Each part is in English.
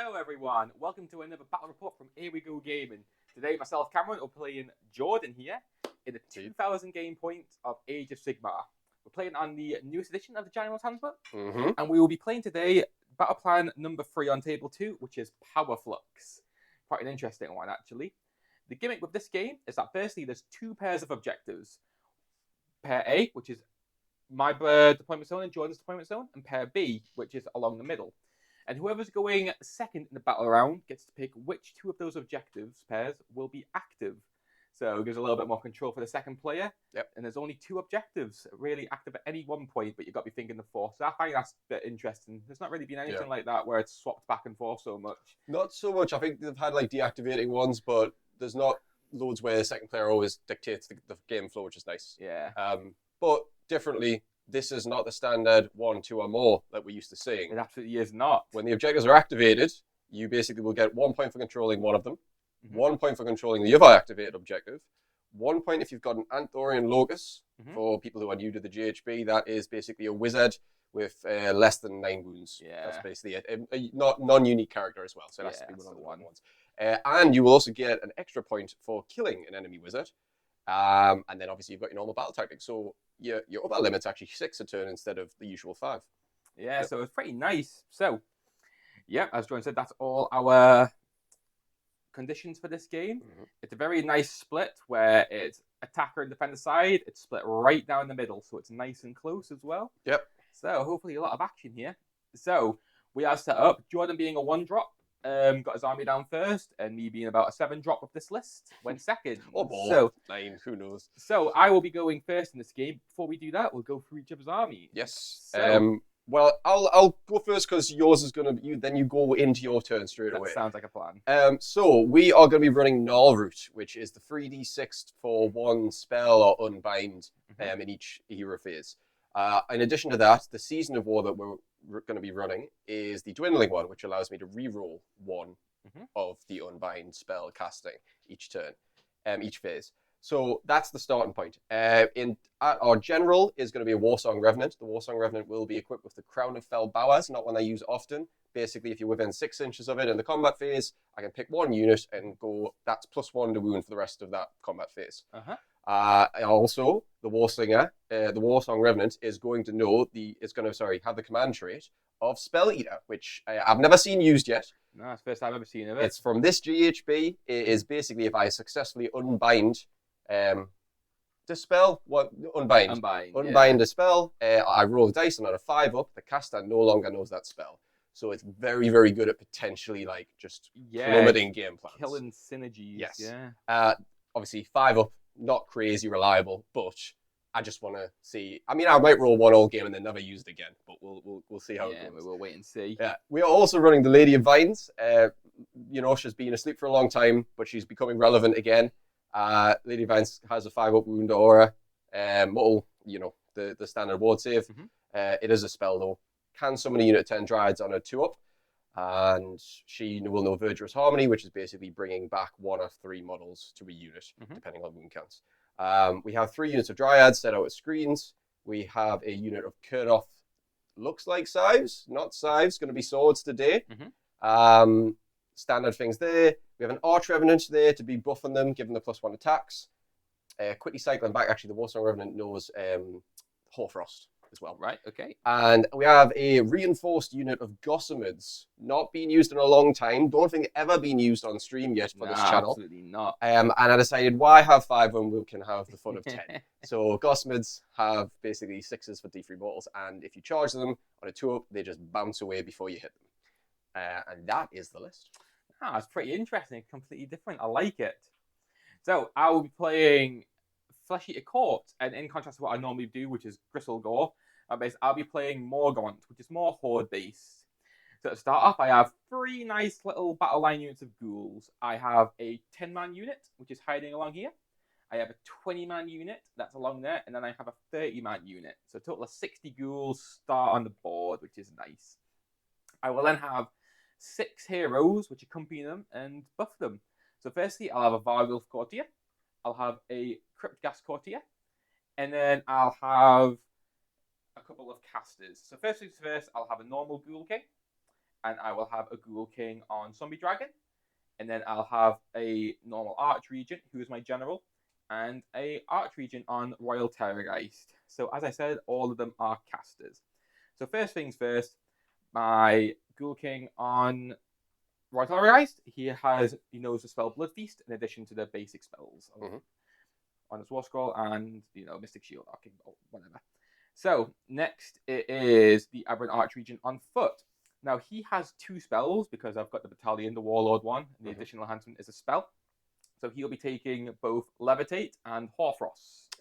Hello everyone, welcome to another battle report from Here We Go Gaming. Today myself, Cameron, are playing Jordan here in the 2000 game point of Age of Sigmar. We're playing on the newest edition of the General's Handbook, and we will be playing today battle plan number 3 on table 2, which is Power Flux. Quite an interesting one actually. The gimmick with this game is that firstly there's 2 pairs of objectives. Pair A, which is my deployment zone and Jordan's deployment zone, and pair B, which is along the middle. And whoever's going second in the battle round gets to pick which 2 of those objectives pairs will be active. So it gives a little bit more control for the second player. Yep. And there's only 2 objectives really active at any one point, but you've got to be thinking the 4. So I find that's a bit interesting. There's not really been anything like that where it's swapped back and forth so much. Not so much. I think they've had like deactivating ones, but there's not loads where the second player always dictates the game flow, which is nice. Yeah. But differently, this is not the standard 1, 2 or more that we're used to seeing. It absolutely is not. When the objectives are activated, you basically will get 1 point for controlling one of them, 1 point for controlling the other activated objective, 1 point if you've got an Anthorian Locus. For people who are new to the GHB, that is basically a wizard with less than 9 wounds. Yeah. That's basically it. A non-unique character as well, so that's one of the ones. And you will also get an extra point for killing an enemy wizard. And then obviously you've got your normal battle tactics. So your upper limit's actually 6 a turn instead of the usual 5. Yeah, so it's pretty nice. So, yeah, as Jordan said, that's all our conditions for this game. It's a very nice split where it's attacker and defender side. It's split right down the middle, so it's nice and close as well. Yep. So hopefully a lot of action here. So we are set up. Jordan being a 1-drop. Got his army down first, and me being about a 7-drop of this list went second. Or more. So 9, who knows? So I will be going first in this game. Before we do that, we'll go through each other's army. Yes. So, well, I'll go first because yours is going to be, then you go into your turn straight away. That sounds like a plan. So we are going to be running Gnarlroot, which is the 3d6 for 1 spell or unbind in each hero phase. In addition to that, the Season of War that we're going to be running is the Dwindling one, which allows me to reroll 1 of the unbind spell casting each turn, each phase. So that's the starting point. Our general is going to be a Warsong Revenant. The Warsong Revenant will be equipped with the Crown of Fell Bowers, not one I use often. Basically, if you're within 6 inches of it in the combat phase, I can pick 1 unit and go, that's +1 to wound for the rest of that combat phase. Also, the Warslinger, the Warsong Revenant is going to know have the command trait of Spell Eater, which I've never seen used yet. No, it's the first time I've ever seen of it. It's from this GHB. It is basically if I successfully unbind dispel unbind a spell. I roll the dice and on a 5 up, the caster no longer knows that spell. So it's very, very good at potentially like just plummeting game plans, killing synergies. Yes. Yeah. Obviously 5 up, not crazy reliable, but I just want to see. I mean, I might roll 1 all game and then never use it again, but we'll see how it goes. We'll wait and see. Yeah, we are also running the Lady of Vines. She's been asleep for a long time, but she's becoming relevant again. Lady of Vines has a 5 up wound aura. The standard ward save. It is a spell though. Can summon a unit of 10 Dryads on a 2 up, and she will know Verdurous Harmony, which is basically bringing back 1 of 3 models to a unit, depending on wound counts. We have 3 units of Dryads set out as screens. We have a unit of Kurnoth, looks like scythes, not scythes, going to be swords today. Standard things there. We have an Arch Revenant there to be buffing them, giving the +1 attacks. Quickly cycling back, actually, the Warsong Revenant knows Hoarfrost as well. Right, okay. And we have a reinforced unit of Gossamids, not being used in a long time. Don't think ever been used on stream yet for this channel. Absolutely not. And I decided, why have 5 when we can have the fun of 10? So Gossamids have basically 6s for D3 mortals, and if you charge them on a 2 up, they just bounce away before you hit them. And that is the list. It's pretty interesting, completely different. I like it. So I will be playing Flesh Eater Court, and in contrast to what I normally do, which is Gristle Gore, I'll be playing Morgaunt, which is more horde based. So to start off, I have 3 nice little battle line units of ghouls. I have a 10-man unit, which is hiding along here. I have a 20-man unit that's along there, and then I have a 30-man unit. So a total of 60 ghouls start on the board, which is nice. I will then have 6 heroes, which accompany them and buff them. So firstly, I'll have a Vargulf Courtier. I'll have a Cryptghast Courtier. And then I'll have a couple of casters. So first things first, I'll have a normal Ghoul King. and I will have a Ghoul King on Zombie Dragon, and then I'll have a normal Archregent, who is my general, and a Archregent on Royal Terrorgeist. So as I said, all of them are casters. So first things first, my Ghoul King on Royal Terrorgeist, he knows the spell Blood Feast in addition to the basic spells on his War Scroll and Mystic Shield, Arcane Bolt, whatever. So next it is the Aberrant Archregent on foot. Now he has 2 spells because I've got the Battalion, the Warlord one, and the additional enhancement is a spell. So he'll be taking both Levitate and Hoarfrost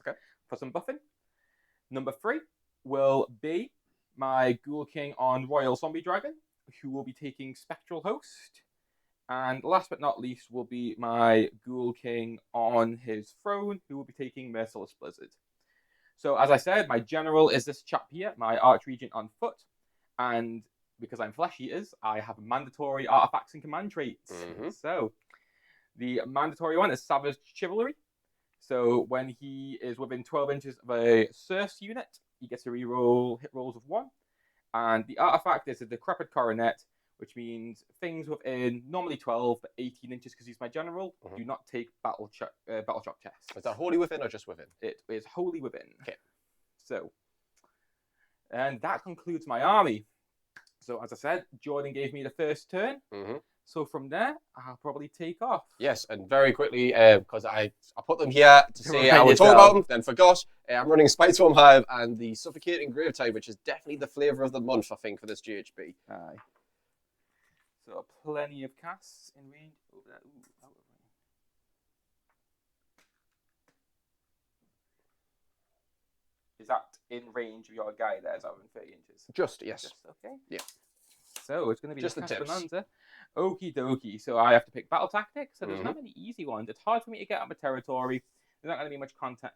for some buffing. Number 3 will be my Ghoul King on Royal Zombie Dragon, who will be taking Spectral Host. And last but not least will be my Ghoul King on his throne, who will be taking Merciless Blizzard. So as I said, my general is this chap here, my Archregent on foot. And because I'm Flesh Eaters, I have mandatory artifacts and command traits. So the mandatory one is Savage Chivalry. So when he is within 12 inches of a Serfs unit, he gets to reroll hit rolls of 1. And the artifact is a Decrepit Coronet, which means things within normally 12 but 18 inches, because he's my general, do not take battle shock tests. Is that wholly within or just within? It is wholly within. Okay. So, and that concludes my army. So as I said, Jordan gave me the first turn. So from there, I'll probably take off. Yes, and very quickly, because I put them here to say I would talk about them, then forgot. I'm running Spiteswarm Hive and the Suffocating Gravetide, which is definitely the flavour of the month, I think, for this GHB. Aye. So plenty of casts in range. Over there. Ooh, out of range. Is that in range of your guy there? Is that within 30 inches? Just, yes. Just, okay. Yeah. So it's going to be just the cast tips. bonanza. Okie dokie. So I have to pick battle tactics. So there's not many easy ones. It's hard for me to get out my territory. There's not going to be much contest.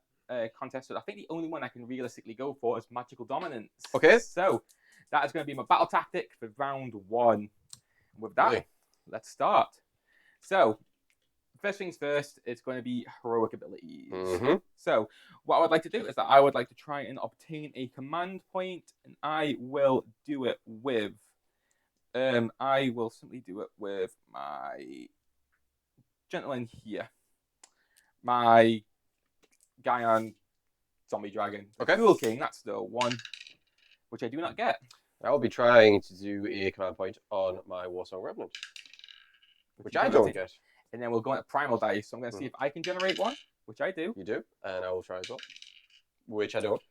So I think the only one I can realistically go for is Magical Dominance. Okay. So that is going to be my battle tactic for round 1. With that, let's start. So, first things first, it's going to be heroic abilities. So, what I would like to do is that I would like to try and obtain a command point, and I will do it with. I will simply do it with my gentleman here, my guy on Zombie Dragon. Okay. Ghoul King. That's the one, which I do not get. I'll be trying to do a command point on my Warsong Revenant, which I don't get. And then we'll go into Primal Dice. So I'm going to see if I can generate one, which I do. You do, and I will try as well, which I don't.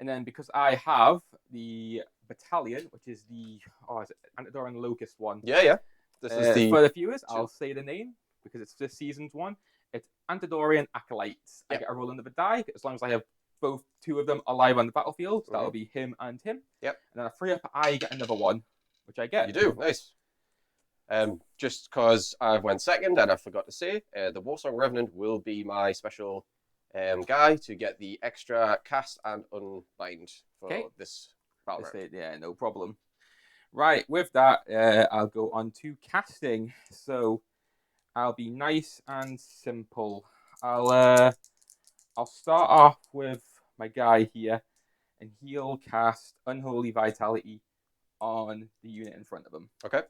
And then because I have the Battalion, which is the is it Antidoran Locust one. Yeah. This is the for the viewers. I'll say the name because it's this season's one. It's Antidorian Acolytes. I get a roll under the die as long as I have both 2 of them alive on the battlefield. So that'll be him and him. Yep. And then I free up, I get another one, which I get. You do, nice. Just because I went second and I forgot to say, the Warsong Revenant will be my special guy to get the extra cast and unbind for this battle round. Yeah, no problem. Right, with that, I'll go on to casting. So I'll be nice and simple. I'll start off with my guy here, and he'll cast Unholy Vitality on the unit in front of him. Okay.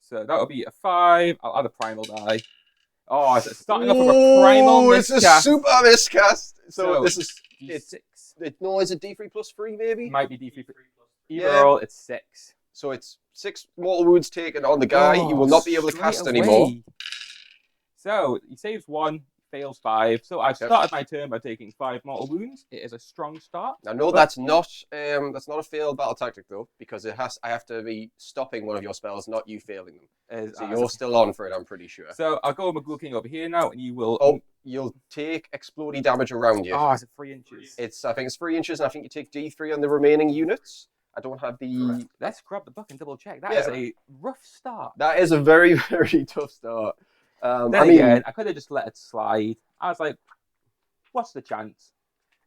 So that'll be a 5. I'll add a Primal die. Oh, it's starting off with a Primal miscast. It's a super miscast. So this is D6. Is it D3 plus 3 maybe? Might be D3 plus 3. Either or, it's 6. So it's 6 mortal wounds taken on the guy. He will not be able to cast anymore. So he saves 1. Fails 5. So I've started my turn by taking 5 mortal wounds. It is a strong start. Now, no, that's not a failed battle tactic though, because I have to be stopping one of your spells, not you failing them. So you're still on for it, I'm pretty sure. So I'll go with my Ghoul King over here now, and you will. Oh, you'll take explodey damage around you. Oh, is it 3 inches? I think it's 3 inches, and I think you take D3 on the remaining units. I don't have the. Let's grab the book and double check. That is a rough start. That is a very, very tough start. Again, I could have just let it slide. I was like, what's the chance?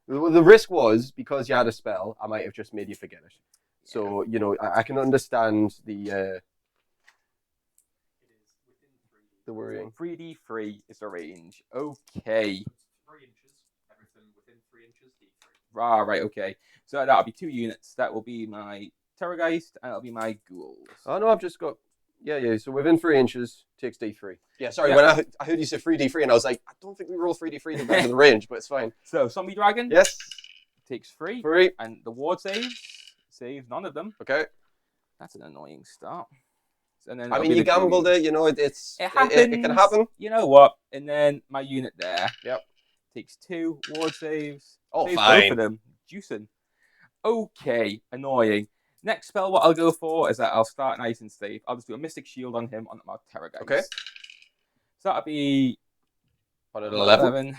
The risk was, because you had a spell, I might have just made you forget it. So, I can understand the worrying. 3D3 is the range. Okay. 3 inches. Everything within 3 inches, D3. Right, okay. So that'll be 2 units. That will be my Terrorgeist, and it'll be my ghouls. Oh no, I've just got. Yeah. So within 3 inches, takes D3. Yeah, sorry. Yeah. When I heard you say 3D3, and I was like, I don't think we roll 3D3 to better the range, but it's fine. So Zombie Dragon Yes. takes 3. 3. And the ward saves none of them. Okay. That's an annoying start. And then I it'll mean, be you the gambled ghouls. it. You know, it happens. it can happen. You know what? And then my unit there. Yep. Takes 2 ward saves. Oh, saves fine. both of them. Juicing. Okay, annoying. Next spell, what I'll go for is that I'll start nice and safe. I'll just do a Mystic Shield on him on my Terrorgeist. Okay. So that'll be On an 11.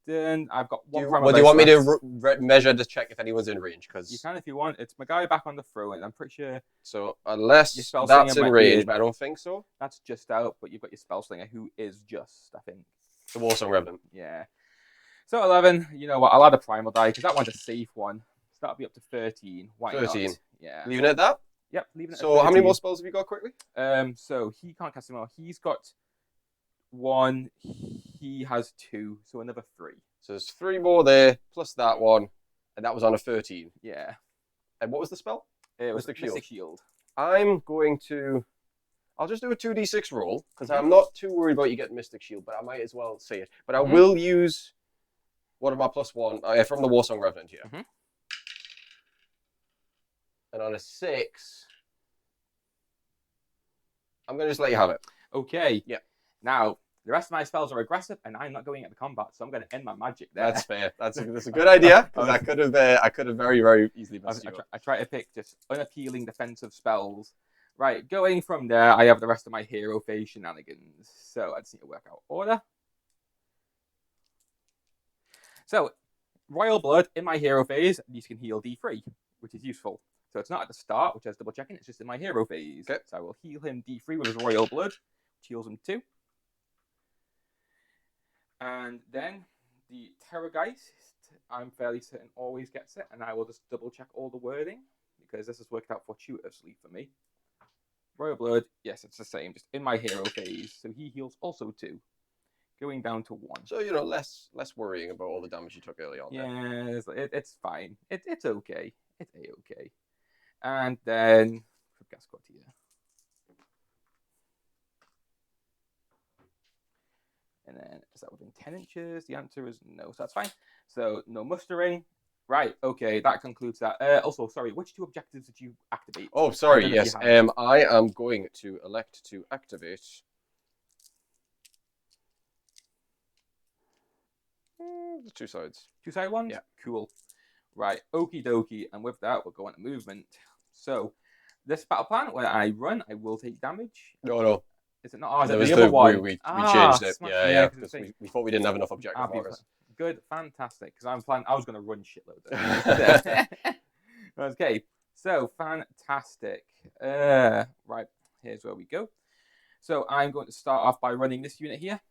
Then I've got one. Do you want me to measure to check if anyone's in range? Because you can if you want. It's my guy back on the throne. I'm pretty sure. So unless Your spell that's slinger in might be range, in. but I don't think so. That's just out, but you've got your spell slinger who is just, I think. The Warsong Revenant. Yeah. So 11. You know what? I'll add a primal die because that one's a safe one. So that'll be up to 13. Why 13. not? Yeah. Leaving it at that. Yep. Leaving it. So at how many 13. more spells have you got quickly? So he can't cast them all. He's got 1. He has 2. So another 3. So there's 3 more there, plus that one, and that was on a 13. Yeah. And what was the spell? It was Mystic Shield. Shield. I'm going to. I'll just do a 2d6 roll because I'm not too worried about you getting Mystic Shield, but I might as well say it. But I will use one of my +1 from the Warsong Revenant here. And on a 6, I'm going to just let you have it. Okay. Yeah. Now, the rest of my spells are aggressive, and I'm not going into combat, so I'm going to end my magic there. That's fair. That's a good idea because I could have very, very easily messed you up. I try to pick just unappealing defensive spells. Right, going from there, I have the rest of my hero phase shenanigans. So I just need to work out order. So, Royal Blood in my hero phase, these can heal D3, which is useful. So it's not at the start, which I was double checking, it's just in my hero phase. Okay. So I will heal him D3 with his Royal Blood, which heals him 2. And then the Terrorgeist, I'm fairly certain always gets it, and I will just double check all the wording because this has worked out fortuitously for me. Royal Blood, yes, it's the same, just in my hero phase. So he heals also 2, going down to 1. So less worrying about all the damage you took early on. Yeah, it's fine. It's okay. It's a-okay. And then Gascot here. And then, is that within 10 inches? The answer is no, so that's fine. So, no mustering. Right, okay, that concludes that. Also, sorry, which 2 objectives did you activate? Oh, sorry, yes. I am going to elect to activate... the 2 sides. 2-side ones? Yeah. Cool. Right, okie dokie. And with that, we'll go on to movement. So, this battle plan, where I run, I will take damage. No. Is it not? Oh, is There it was the other one? we changed it. Smash, Yeah, 'cause because we thought we didn't have enough objective markers. Good, fantastic. Because I was going to run shitloads of it. Okay, so fantastic. Right, here's where we go. So I'm going to start off by running this unit here.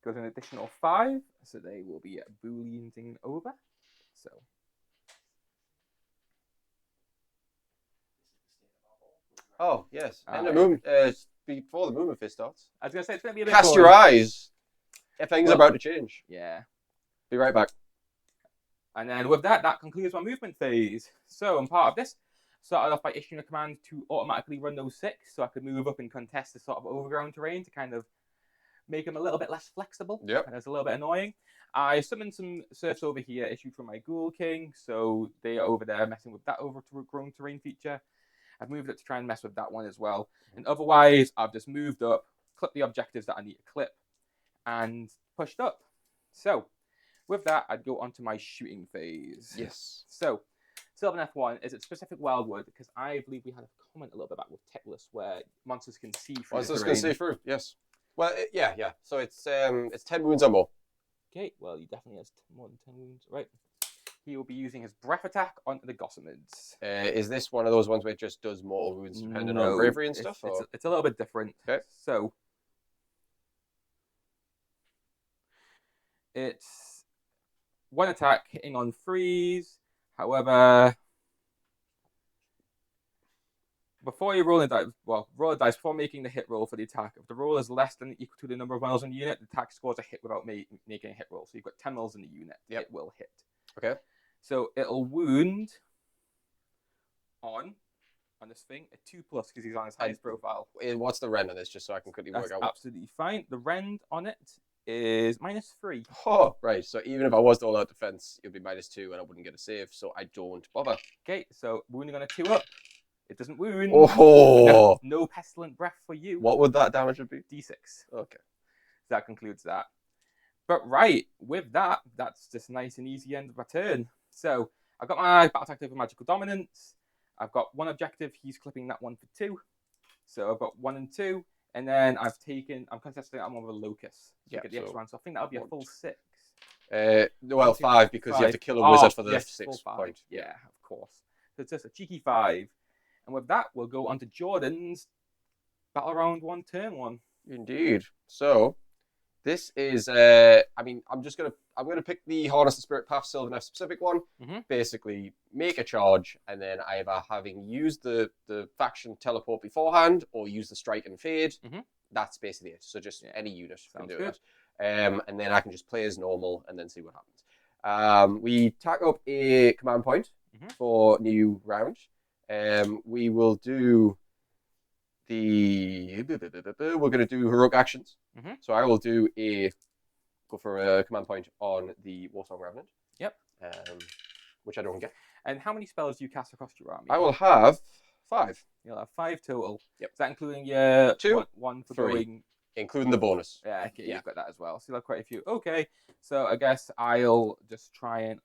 Goes an additional 5, so they will be Booleaning over. So. Oh, yes. And the moon, before the movement phase starts. I was going to say, it's going to be a bit Cast your eyes. If things are about to change. Yeah. Be right back. And then with that, that concludes my movement phase. So, I'm part of this. Started off by issuing a command to automatically run those 6, so I could move up and contest this sort of overground terrain to kind of make them a little bit less flexible. Yep. And it's a little bit annoying. I summoned some serfs over here issued from my Ghoul King, so they are over there messing with that overgrown terrain feature. I've moved it to try and mess with that one as well. And otherwise, I've just moved up, clipped the objectives that I need to clip, and pushed up. So, with that, I'd go on to my shooting phase. Yes. So, Sylvaneth 1 is it specific wildwood, because I believe we had a comment a little bit back with Techless where monsters can see through the Monsters terrain. can see through, yes. Well, yeah. So it's 10 wounds or more. Okay, well, he definitely has more than 10 wounds. Right. He will be using his breath attack onto the Gossamids. Is this one of those ones where it just does mortal wounds depending on bravery and stuff? It's a little bit different. Okay. So, it's 1 attack hitting on 3s. However, before you roll a dice, roll a dice before making the hit roll for the attack. If the roll is less than equal to the number of miles in the unit, the attack scores a hit without making a hit roll. So you've got 10 miles in the unit. Yep. It will hit. Okay. So it'll wound on this thing a 2+ because he's on his highest profile. What's the rend on this, just so I can quickly work That's out? absolutely fine. The rend on it is -3. Oh, right. So even if I was to all out defense, it would be -2 and I wouldn't get a save, so I don't bother. Okay, so wounding on a 2-up. It doesn't wound. Oh! No pestilent breath for you. What would that damage would be? D6. Okay. That concludes that. But right, with that, that's just nice and easy end of my turn. So I've got my battle tactic for magical dominance. I've got one objective. He's clipping that one for 2. So I've got 1 and 2. And then I'm contesting that one with a locus. So get the extra one. So I think that'll be a full 6. Well, 5 because you have to kill a wizard for the 6 point. Yeah, of course. So it's just a cheeky 5. And with that, we'll go on to Jordan's battle round 1, turn 1. Indeed. So this is, I'm gonna pick the Harness the Spirit Path Sylvaneth specific one. Basically, make a charge, and then either having used the faction teleport beforehand or use the strike and fade. That's basically it. So just any unit can do it. And then I can just play as normal and then see what happens. We tack up a command point for new round. We will do we're going to do heroic actions. So I will go for a command point on the Warsong Revenant. Yep. Which I don't get. And how many spells do you cast across your army? I will have 5. You'll have 5 total. Yep. Is that including your 2, one for 3, going... including the bonus. Yeah, okay, you've got that as well. So you'll have quite a few. Okay, so I guess I'll just try and...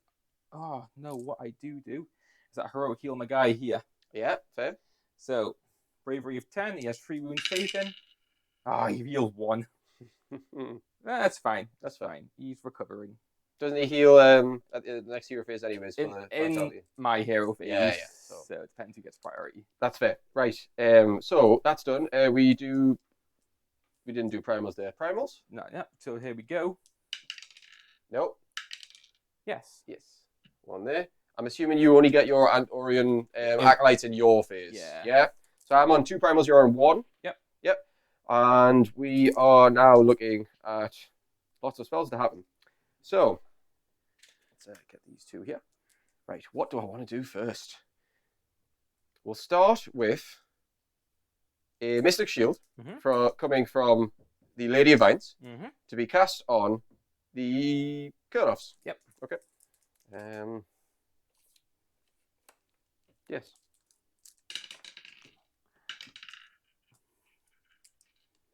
Oh, no, what I do is that heroic heal my guy here. Yeah, fair. So, bravery of 10. He has 3 wounds taken. Ah, he healed 1. That's fine. That's fine. He's recovering. Doesn't he heal at the next hero phase anyways? In my hero phase. Yeah. So it depends who gets priority. That's fair. Right. So that's done. We didn't do primals there. Primals? No, yeah. So here we go. Nope. Yes. One there. I'm assuming you only get your Orion acolytes in your phase. Yeah. So I'm on 2 primals, you're on 1. Yep. And we are now looking at lots of spells to happen. So let's get these 2 here. Right, what do I want to do first? We'll start with a Mystic Shield coming from the Lady of Vines to be cast on the Kurnoffs. Yep. Okay. Yes.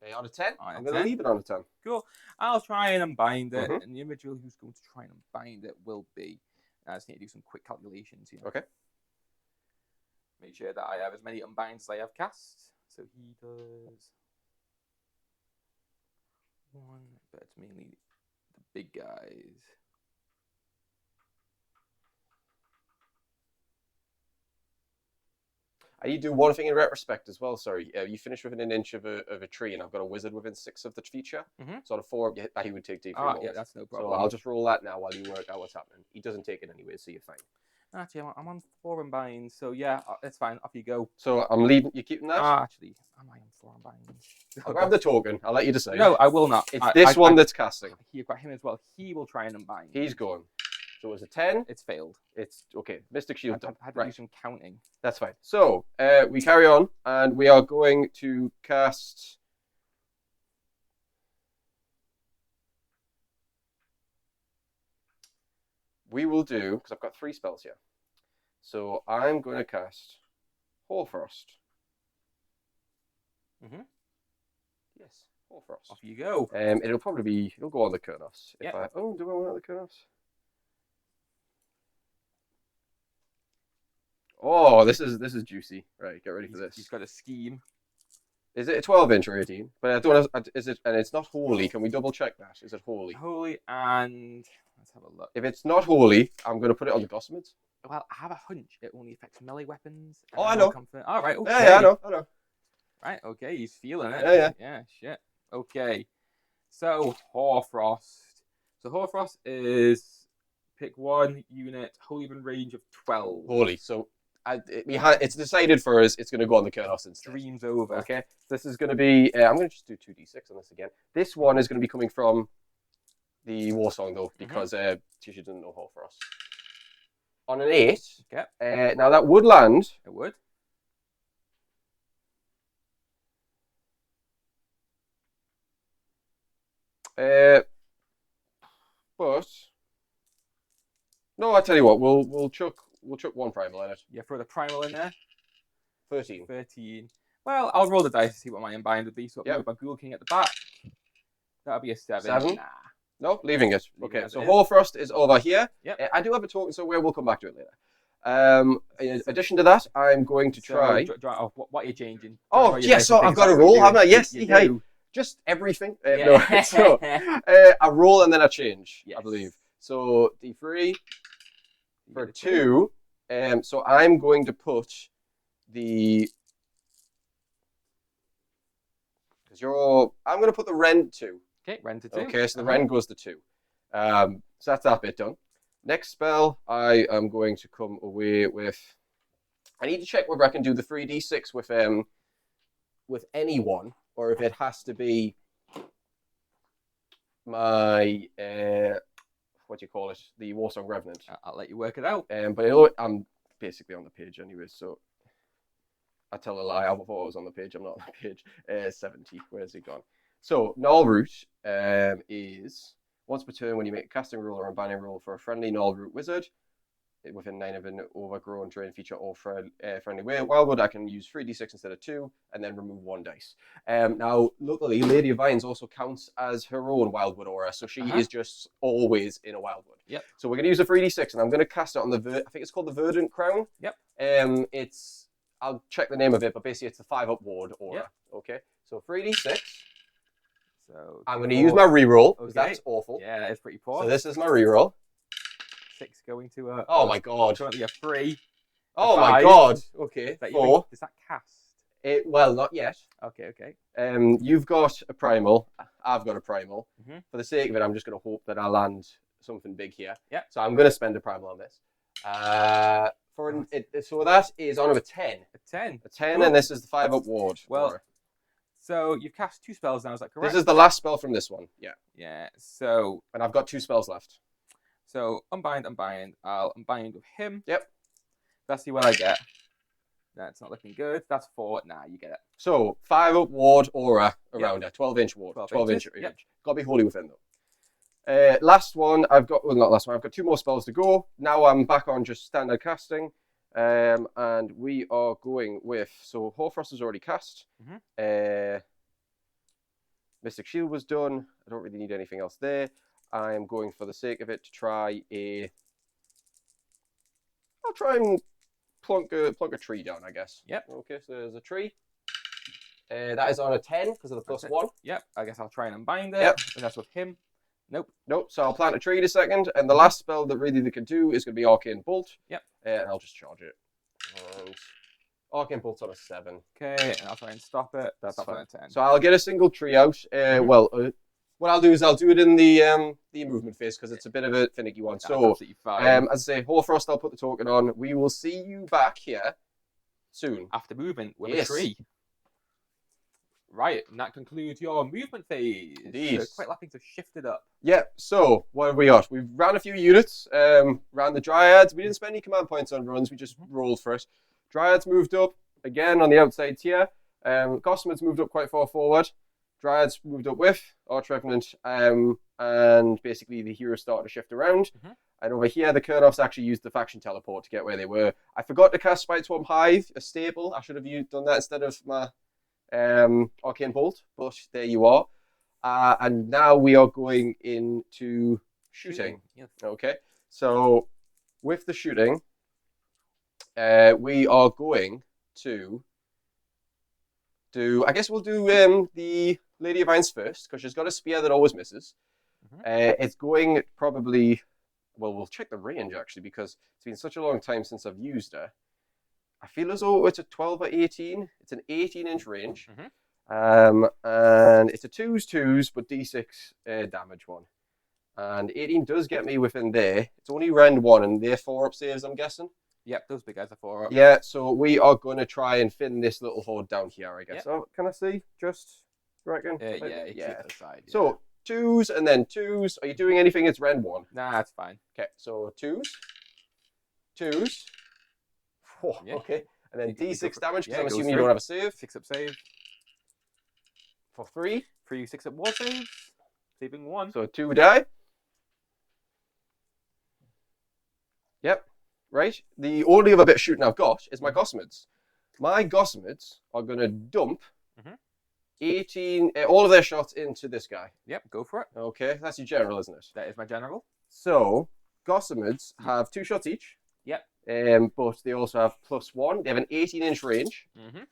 Okay, out of 10? I'm going to leave it on a 10. Cool. I'll try and unbind it, and the individual who's going to try and unbind it will be... I just need to do some quick calculations here. Okay. Make sure that I have as many unbinds as I have casts. So he does 1, but it's mainly the big guys. I need to do one thing in retrospect as well. Sorry, you finished within an inch of a tree, and I've got a wizard within 6 of the feature. So on a 4, he would take D3 rolls. Yeah, that's no problem. So I'll just roll that now while you work out what's happening. He doesn't take it anyway, so you're fine. Actually, I'm on 4 unbinds, so yeah, it's fine. Off you go. So I'm leaving. You keeping that? Actually, am I on 4 unbinds? I'll grab the token. I'll let you decide. No, I will not. It's this one that's casting. You've got him as well. He will try and unbind. He's going. So it was a 10. It's failed. It's okay. Mystic Shield done. I had to do some counting. That's fine. So we carry on, and we are going to cast. We will do, because I've got 3 spells here. So I'm going to cast Hoarfrost. Yes, Hoarfrost. Off you go. It'll go on the Kurnoffs. Yep. Do I want the Kurnoffs? Oh, this is juicy. Right, get ready for this. He's got a scheme. Is it a 12-inch or 18? But I don't know. Is it? And it's not holy. Can we double check that? Is it holy? Holy, and let's have a look. If it's not holy, I'm going to put it on the Gossamins. Well, I have a hunch it only affects melee weapons. Oh, I know. All right, okay. Yeah, I know. Right, okay, he's feeling it. Yeah. Shit. Okay. So, Hoarfrost. So, Hoarfrost is pick 1 unit, holy within range of 12. Holy. So, it's decided for us, it's going to go on the Kurnoffs instead. Dreams over. Okay. This is going to be, I'm going to just do 2d6 on this again. This one is going to be coming from the Warsong, though, because she doesn't know Hoarfrost. on an 8. Okay. Now that would land. It would. But no, I tell you what, we'll chuck one primal in it. Yeah, throw the primal in there. 13. 13. Well, I'll roll the dice to see what my unbind would be. So Yep. move my Ghoul King at the back. That'll be a 7. 7? Nah. No, leaving it. Leaving Okay, it as so it is. Hoarfrost is over here. Yep. I do have a token, so we'll come back to it later. In addition to that, I'm going to try. What are you changing? Oh, yes, so I've got a roll, haven't I? Yes, you hey, do. just everything. Yeah. No, so I roll and then I change, I Yes. believe. So D3 for 2. So I'm going to put the. I'm going to put the Rend 2. Okay, Rend to 2. Okay, so the Rend goes to 2. So that's that bit done. Next spell, I am going to come away with. I need to check whether I can do the 3d6 with anyone, or if it has to be my what do you call it, the Warsong Revenant. I'll let you work it out. But I'm basically on the page anyway, so I tell a lie. I thought I was on the page. I'm not on the page. 70. Where's it gone? So Null Root is once per turn when you make a casting roll or a banning roll for a friendly Null Root wizard within 9 of an overgrown terrain feature or friendly wildwood, I can use 3d6 instead of 2 and then remove 1 dice. Now, luckily, Lady of Vines also counts as her own wildwood aura, so she is just always in a wildwood. Yep. So we're going to use a 3d6 and I'm going to cast it on the, I think it's called the Verdant Crown. Yep. I'll check the name of it, but basically it's the 5-up ward aura. Yep. Okay, so 3d6. So I'm going to use my reroll because Okay. that's awful. Yeah, it's pretty poor. So this is my reroll. 6 going to a. Oh my god. Currently a 3. Oh 5. my god. Okay. That 4. Is that cast? Well, not yet. Okay. You've got a primal. I've got a primal. Mm-hmm. For the sake of it, I'm just going to hope that I land something big here. Yeah. So I'm going to spend a primal on this. So that is on a 10. A 10. A 10, Cool. and this is the 5-up ward. Well, so you've cast 2 spells now. Is that correct? This is the last spell from this one. Yeah. Yeah. So And I've got 2 spells left. unbind. I'll unbind with him. Yep. Let's see what I get. That's not looking good. That's 4. Nah, you get it. So 5-up ward aura around Yep. it. 12-inch ward. 12 inch. inches, yep. Got to be wholly within though. Last one, I've got, well, not last one, I've got 2 more spells to go. Now I'm back on just standard casting. And we are going with, so Hoarfrost is already cast. Mm-hmm. Mystic Shield was done. I don't really need anything else there. I am going, for the sake of it, to try I'll try and plunk a tree down, I guess. Yep. Okay, so there's a tree. That is on a 10 because of the +1. Yep. I guess I'll try and unbind it. Yep. And that's with him. Nope. So I'll plant a tree in a second, and the last spell that really they can do is going to be Arcane Bolt. Yep. And I'll just charge it. And Arcane Bolt's on a 7. Okay, and I'll try and stop it. That's Stop it fine. on a 10. So I'll get a single tree out. What I'll do is I'll do it in the movement phase because it's a bit of a finicky one. That's So absolutely fine. as I say, Hoarfrost, I'll put the token on. We will see you back here soon. After movement with Yes. a tree. Right, and that concludes your movement phase. Indeed. So quite likely to shift it up. Yeah, so what have we got? We've ran a few units, ran the Dryads. We didn't spend any command points on runs, we just rolled for it. Dryads moved up, again, on the outside here. Gossamer's moved up quite far forward. Dryads moved up with Arch Revenant, and basically the heroes started to shift around. Mm-hmm. And over here, the Kurnoffs actually used the faction teleport to get where they were. I forgot to cast Spiteswarm Hive, a staple. I should have done that instead of my Arcane Bolt, but there you are. And now we are going into shooting. Yes. Okay, so with the shooting, we are going to do, I guess we'll do the Lady of Vines first, because she's got a spear that always misses. Mm-hmm. It's going probably, well, we'll check the range actually, because it's been such a long time since I've used her. I feel as though it's a 12 or 18. It's an 18-inch range. Mm-hmm. And it's a 2s, but D6 damage one. And 18 does get me within there. It's only round 1, and they're 4-up saves, I'm guessing. Yep, those big guys are 4 up. Yeah, so we are going to try and fin this little horde down here, I guess. Yep. So, can I see? Just, reckon? Yeah, it's to the side. Yeah. So, 2s and then 2s. Are you doing anything? It's round 1. Nah, that's fine. Okay, so 2s. 2s. Oh, Yeah. okay. And then You go D6 for- damage, because yeah, I'm go assuming you through. don't have a save. 6-up save. For 3. 3 6-up war saves. Saving 1. So 2 die. Yep. Right. The only other bit of shooting I've got is my Gossamids. My Gossamids are going to dump Mhm. 18, all of their shots into this guy. Yep, go for it. Okay, that's your general, isn't it? That is my general. So, Gossamids have 2 shots each. Yep. But they also have +1. They have an 18-inch range. Mm-hmm.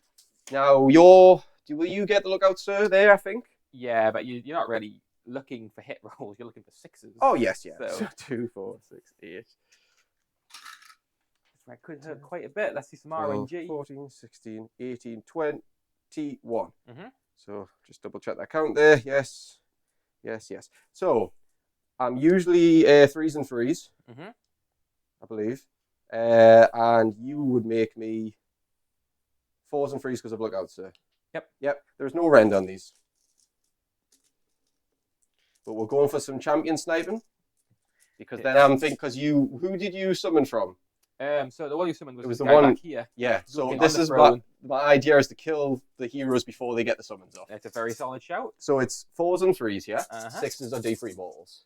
Now, will you get the lookout, sir, there, I think? Yeah, but you're not really looking for hit rolls. You're looking for 6s. Oh, yes, yeah. So- 2, 4, 6, 8. I could hurt quite a bit. Let's see some 12, RNG. 14, 16, 18, 21. Mm-hmm. So just double check that count there. Yes. Yes, yes. So I'm usually 3s and 3s, Mm-hmm. I believe. And you would make me 4s and 3s because of lookout, sir. Yep. Yep. There's no rend on these. But we're going for some champion sniping. Because then I'm thinking, who did you summon from? So the one you summoned was, It was the the guy one- back here. Yeah, so Looking this on the is throne. my idea is to kill the heroes before they get the summons off. It's a very solid shout. So it's 4s and 3s, yeah? Uh-huh. 6s are D3 balls.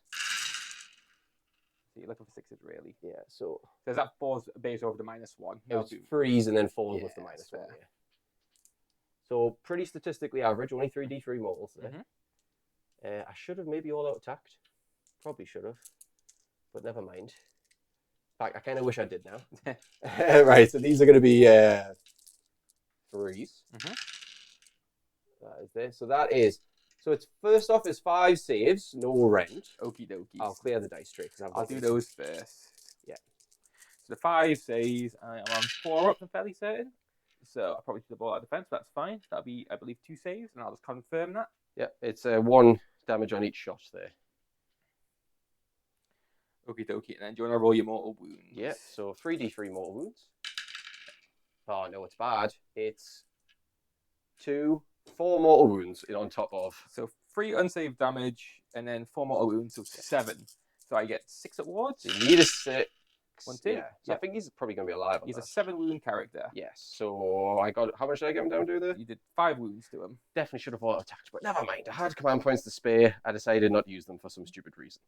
So you're looking for 6s, really. Yeah, so So is that 4's base over the -1? it was 3s and then 4s with the Yeah, -1. that's fair. Yeah. So pretty statistically average, only 3 D3 models there. Mhm. I should have maybe all out attacked. Probably should have, but never mind. In fact, I kind of wish I did now. Right, so these are going to be 3s. Mhm. That is there. So it's first off is 5 saves, no rend. Okie dokie. I'll clear the dice tray. I'll do those first. Yeah. So the 5 says I am on 4 up, I'm fairly certain. So I probably should have bought out defense, but that's fine. That'll be, I believe, 2 saves, and I'll just confirm that. Yeah, it's 1 damage on each shot there. Okie dokie. And then do you want to roll your mortal wounds? Yeah, so 3d3 mortal wounds. Oh no, it's bad. It's 4 mortal wounds on top of. So 3 unsaved damage, and then 4 mortal wounds, so 7. So I get 6 at wards. So you need a 6. 1, 2. Yeah, so I Yep. think he's probably going to be alive on He's a that. 7 wound character. Yes, so I got, how much did I get him down to there? You did 5 wounds to him. Definitely should have auto attacked, but never mind. I had command points to spare. I decided not to use them for some stupid reason.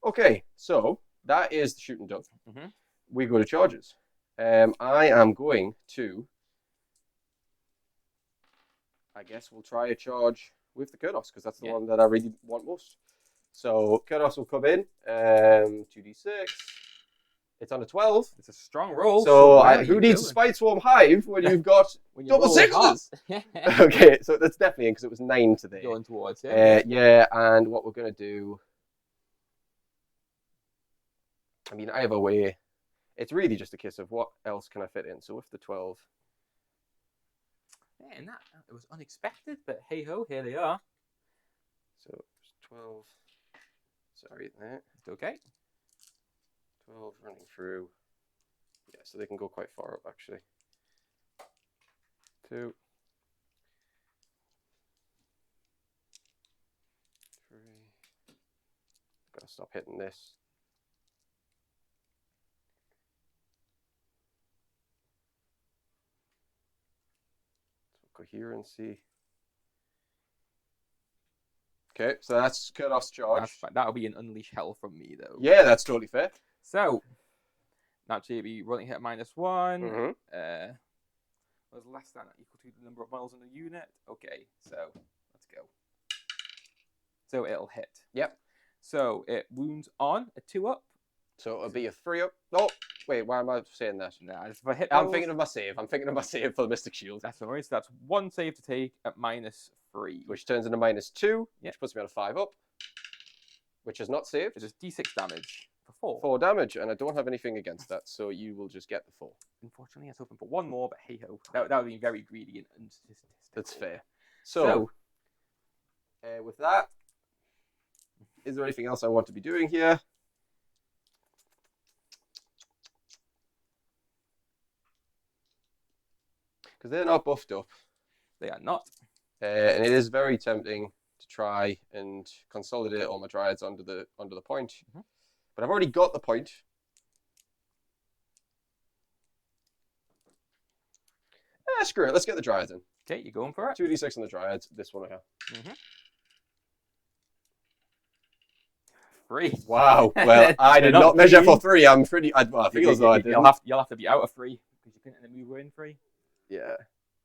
Okay, so that is the shooting done. Mhm. We go to charges. I am going to, I guess we'll try a charge with the Kurnos because that's the Yeah. one that I really want most. So Kurnos will come in, 2d6. It's on a 12. It's a strong roll. So where are who you needs going? Spite Swarm Hive when you've got When you double roll sixes? hot. Okay, so that's definitely in because it was 9 today. Going towards it. Yeah, and what we're going to do, I mean, either way, it's really just a case of what else can I fit in. So with the 12, Man, that it was unexpected, but hey ho, here they are. so 12, sorry, there, It's okay. 12 running through. Yeah, so they can go quite far up actually. 2, 3, gotta stop hitting this. Coherency. Okay, so that's Kurnos charge. That's fine. That'll be an unleash hell from me though. Yeah, that's totally fair. So naturally, it'll be rolling hit -1. Mm-hmm. Was less than or equal to the number of miles in the unit. Okay, so let's go. So it'll hit. Yep. So it wounds on a 2 up. So it'll be a 3 up. Oh, wait, why am I saying that? Nah, it's for hit I'm rolls. thinking of my save. I'm thinking of my save for the Mystic Shield, That's no worries. So that's 1 save to take at -3. which turns into -2, Yep. which puts me on a 5 up, which is not saved. It is D6 damage for 4. 4 damage, and I don't have anything against that, so you will just get the 4. Unfortunately, I was hoping for 1 more, but hey ho. That would be very greedy and unstatistical. That's fair. So with that, is there anything else I want to be doing here? Because they're not buffed up. They are not. And it is very tempting to try and consolidate all my Dryads under the point. Mhm. But I've already got the point. Screw it. Let's get the Dryads in. Okay, you're going for it. 2d6 on the Dryads. This one I have. 3. Wow. Well, I did not measure for 3. I'm pretty. I feel as though I did. You'll have to be out of 3 because you couldn't move in 3. Yeah.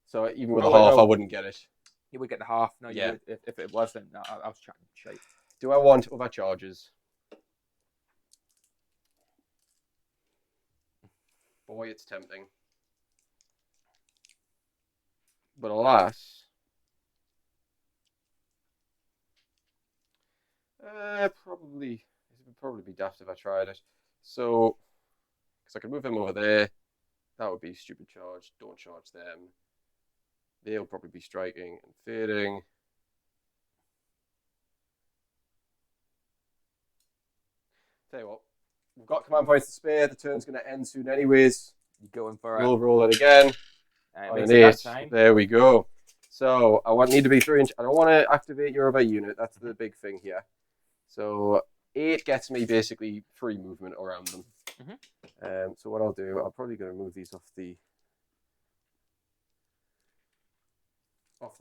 So even with Oh, a half, no. I wouldn't get it. You would get the half. No, Yeah. you would, if it was, then no, I was chatting shit. Do I want other charges? Boy, it's tempting. But alas, probably it would probably be daft if I tried it. So, because I could move him over there, that would be stupid charge. Don't charge them. They'll probably be striking and fading. Tell you what, we've got command points to spare. The turn's going to end soon, anyways. You're going for it. We'll roll it again. On an 8. There we go. So I need to be 3 inch. I don't want to activate your other unit. That's the big thing here. So 8 gets me basically free movement around them. So what I'll do, I'm probably going to move these off the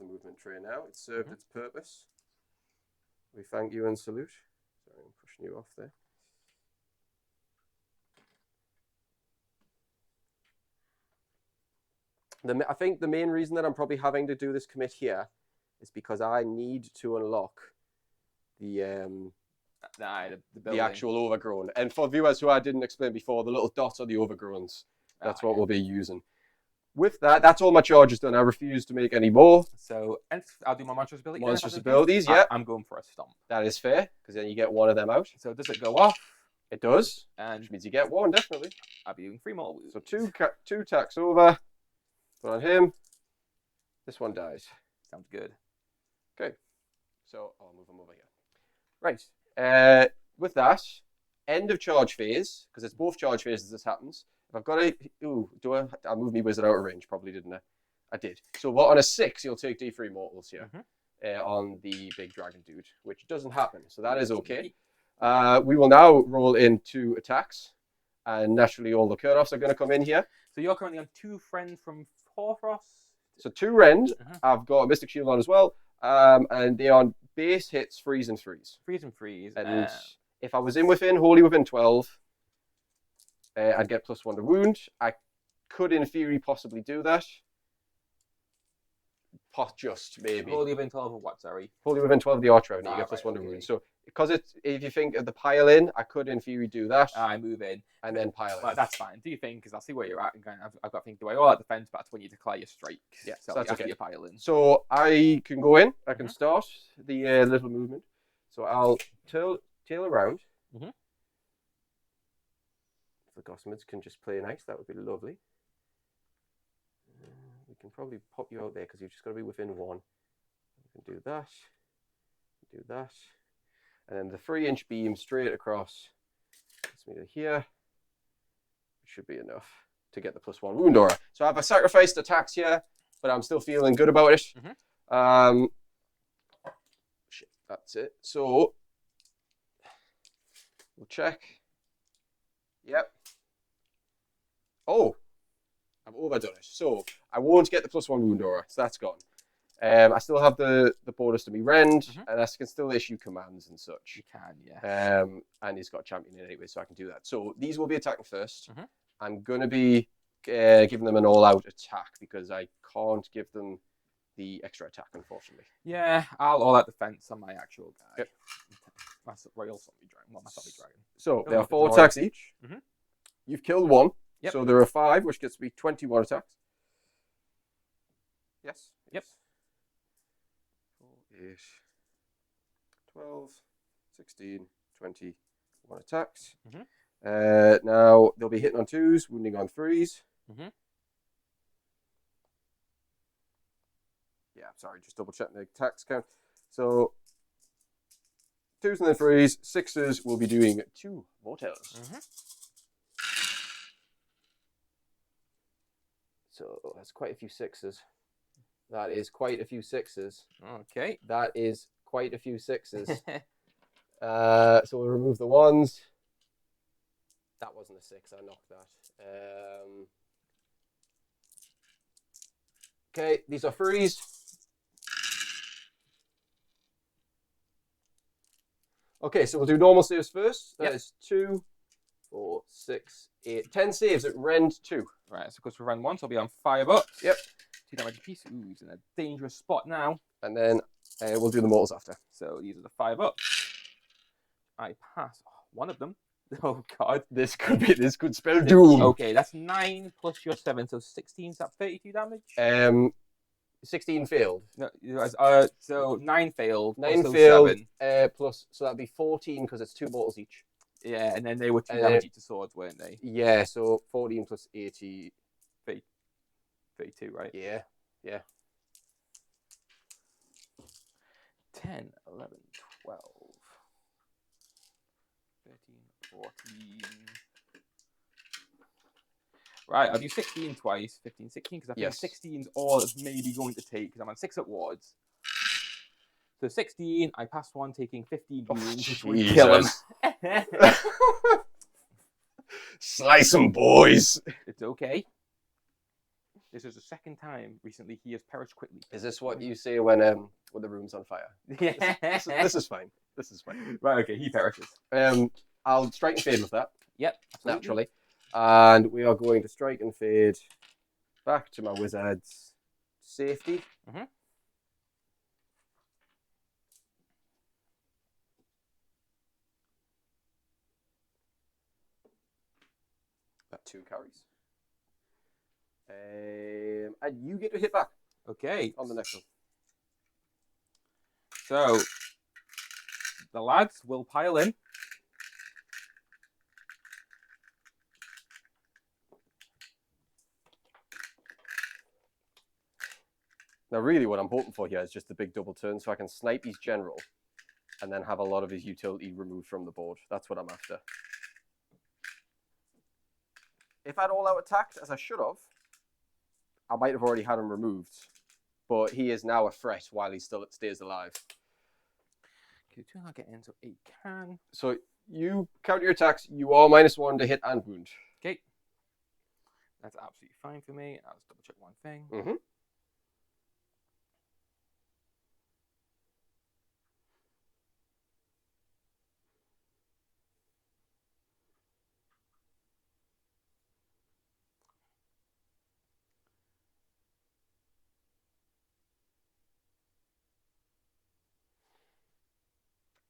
movement tray now. It served its purpose. We thank you and salute. Sorry, I'm pushing you off there. I think the main reason that I'm probably having to do this commit here is because I need to unlock the actual overgrown. And for viewers who I didn't explain before, the little dots are the overgrowns. That's what we'll be using. With that, that's all my charges done. I refuse to make any more. So I'll do my monstrous ability. Monstrous abilities, yeah. I'm going for a stomp. That is fair, because then you get one of them out. So does it go off? It does, and which means you get one, definitely. I'll be doing 3 more wounds. So two attacks over. Put on him. This one dies. Sounds good. Okay. So I'll move him over here. Right. With that, end of charge phase, because it's both charge phases this happens. If I've got a... Ooh, I moved me wizard out of range, probably, didn't I? I did. So what, on a 6, you'll take D3 mortals here on the big dragon dude, which doesn't happen. So that is okay. We will now roll in 2 attacks. And naturally, all the cut-offs are going to come in here. So you're currently on 2 friends from Horfrost? So 2 rend. I've got a Mystic Shield on as well. And they're on base hits, freeze and freeze. Freeze and freeze. And if I was wholly within 12, I'd get +1 to wound. I could, in theory, possibly do that. Just maybe. Wholly within 12 of what, sorry? Wholly within 12 of the archer revenue, you get +1 to wound. So, because if you think of the pile in, I could, in theory, do that. I move in. And then pile in. That's fine. Do you think, because I'll see where you're at, and I've got to think, do I all out defense, but that's when you declare your strike. Yeah, so that's okay. You pile in. So I can go in, I can start the little movement. So I'll tail around. If the Gossamods can just play nice, that would be lovely. We can probably pop you out there because you've just got to be within 1. We can do that. Do that. And then the 3-inch beam straight across. Gets me to here. Should be enough to get the +1 wound aura. So I've sacrificed attacks here, but I'm still feeling good about it. Shit, that's it. So we'll check. Yep. Oh, I've overdone it. So I won't get the +1 wound aura, so that's gone. I still have the bonus to me rend, and I can still issue commands and such. You can, yeah. And he's got a champion in anyway, so I can do that. So these will be attacking first. I'm going to be giving them an all-out attack because I can't give them the extra attack, unfortunately. Yeah, I'll all-out defense on my actual guy. Yep. My Royal Zombie Dragon. Well, my Zombie Dragon. So there are 4 attacks each. You've killed 1. Yep. So there are 5, which gets to be 21 attacks. Yes. Yep. 4, 8, 12, 16, 21 attacks. Now they'll be hitting on 2s, wounding on 3s. Yeah, sorry, just double checking the attacks count. So 2s and then 3s, 6s will be doing 2 mortals. So that's quite a few 6s. That is quite a few 6s. Okay. That is quite a few 6s. So we'll remove the 1s. That wasn't a 6. I knocked that. Okay, these are freeze. Okay, so we'll do normal saves first. That is 2, 4, 6, 8, 10 saves at rend 2. Right, so because for rend 1, so I'll be on $5. Yep. 2 damage apiece. Ooh, he's in a dangerous spot now. And then we'll do the mortals after. So these are the $5. I pass one of them. Oh god. This could spell doom. Okay, that's 9 plus your 7, so 16. Is that 32 damage? 16 failed. No, so 9 failed. 9 plus failed. 7. Plus, so that'd be 14 because it's 2 mortals each. Yeah, and then they were 2 damage each to swords, weren't they? Yeah, so 14 plus 80. 32, right? Yeah. 10, 11, 12, 13, 14. Right, I'll do 16 twice, 15, 16, because I think 16's all it's maybe going to take, because I'm on 6 upwards. So 16, I passed one, taking 15 wounds, which would kill him. Slice them, boys! It's okay. This is the second time recently he has perished quickly. Is this what you say when the room's on fire? Yeah. This is fine. This is fine. Right, okay, he perishes. I'll strike and fade with that. Yep, absolutely. Naturally. And we are going to strike and fade back to my wizard's safety. Mm-hmm. That 2 carries. And you get to hit back. Okay. On the next one. So, the lads will pile in. Now, really what I'm hoping for here is just the big double turn so I can snipe his general and then have a lot of his utility removed from the board. That's what I'm after. If I'd all out attacked, as I should have, I might have already had him removed. But he is now a threat while he still stays alive. Okay, 2 I'll get in, so 8 can. So you count your attacks, you are -1 to hit and wound. Okay. That's absolutely fine for me. I'll just double check one thing. Mm-hmm.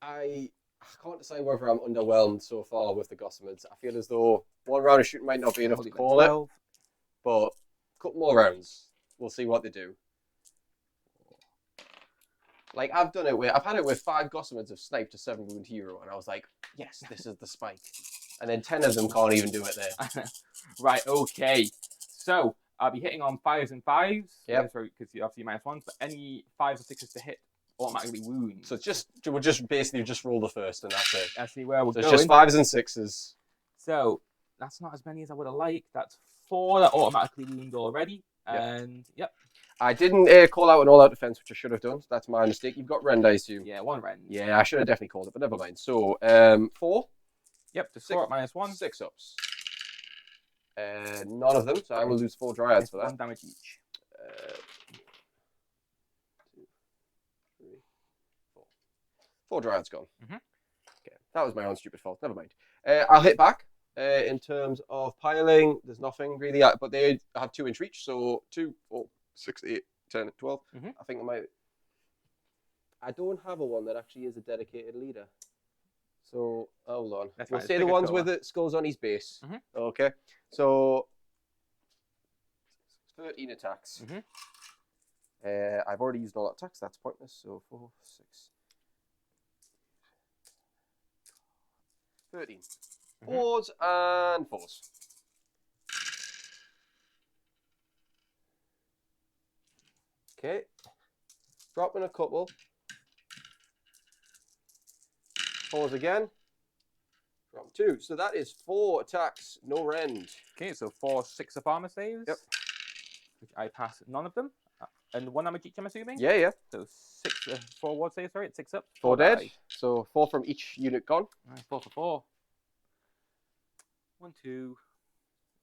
I can't decide whether I'm underwhelmed so far with the Gossamids. I feel as though 1 round of shooting might not be enough to call it, but a couple more rounds, we'll see what they do. Like I've had it with 5 Gossamids have sniped a 7 wound hero, and I was like, yes, this is the spike. And then 10 of them can't even do it there. Right, okay. So I'll be hitting on 5s and 5s. Yeah. Because you obviously -1s, but any 5s or 6s to hit automatically wounds. So we'll just basically roll the first and that's it. That's where we're so going. It's just 5s and 6s. So that's not as many as I would have liked. That's 4 that automatically wound already. And I didn't call out an all-out defense, which I should have done. So that's my mistake. You've got rend, I assume. Yeah, 1 rend. Yeah, I should have definitely called it, but never mind. So 4. Yep, to score at -1. 6 ups. None of them, so I will lose 4 dryads for that. 1 damage each. 2, 3, 4. 4 dryads gone. Mm-hmm. Okay, that was my own stupid fault. Never mind. I'll hit back. In terms of piling, there's nothing really, but they have 2 inch reach, so 2, 4, 6, 8, 10, 12. Mm-hmm. I think I don't have a one that actually is a dedicated leader. So, hold on. That's we'll fine. say the ones with the skulls on his base. Mm-hmm. Okay. So, 13 attacks. Mm-hmm. I've already used all that attacks. That's pointless. So, 4, 6. 13. 4s and 4s. Okay. Dropping a couple. 4s again. Drop 2. So that is 4 attacks, no rend. Okay, so 4 6 of armor saves. Yep. Which I pass none of them. And 1 damage each, I'm assuming? Yeah. So 4 ward saves, sorry, 6 up. 4 dead. Die. So 4 from each unit gone. 4 for 4. 1, 2.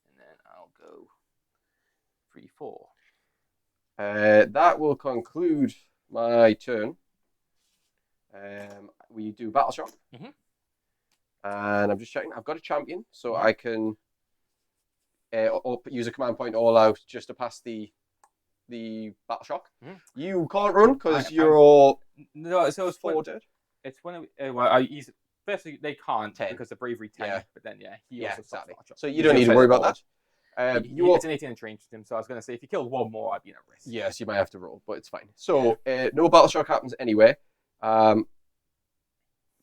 And then I'll go 3, 4. That will conclude my turn. We do Battle Shock. Mhm. And I'm just checking. I've got a champion, so Mhm. I can use a command point all out just to pass the Battle Shock. Mhm. You can't run because I'm- you're No, so it's when, forwarded. it's when well, I use firstly they can't 10. because the bravery 10, Yeah. but then he Yeah, also stops exactly. Battle Shock. So you He's don't need to outside worry the about board. that. It's an 18 inch range to him, so I was going to say if he killed one more, I'd be in a risk. Yes, you might have to roll, but it's fine. So no Battle Shock happens anyway.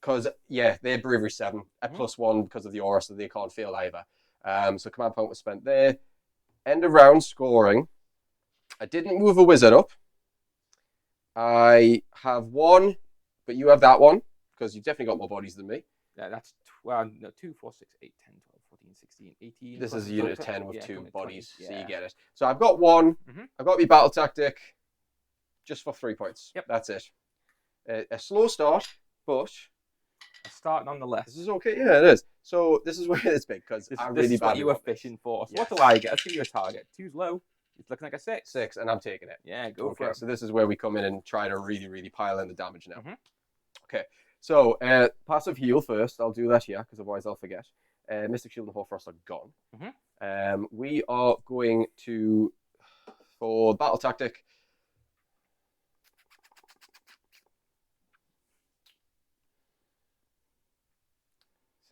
Because they're bravery 7 at +1 because of the aura, so they can't fail either. So command point was spent there. End of round scoring. I didn't move a wizard up. I have one, but you have that one because you've definitely got more bodies than me. Yeah, that's 2, 4, 6, 8, 10, 12, 14, 16, 18. This plus is a the unit of total- 10 with yeah, 2 20, bodies, so yeah. you get it. So I've got one. Mhm. I've got my battle tactic just for 3 points. Yep. That's it. A slow start, but A start nonetheless. this is okay. Yeah, it is. So this is where it's big because This I'm is really what bad. you were fishing for. So Yes. what do I get? Let's give you a target. 2's low. It's looking like a 6. 6, and I'm taking it. Yeah, go for Okay, it. so this is where we come in and try to really, really pile in the damage now. Mhm. Okay, so passive heal first. I'll do that here because otherwise I'll forget. Mystic Shield and Hoarfrost are gone. We are going to, for battle tactic,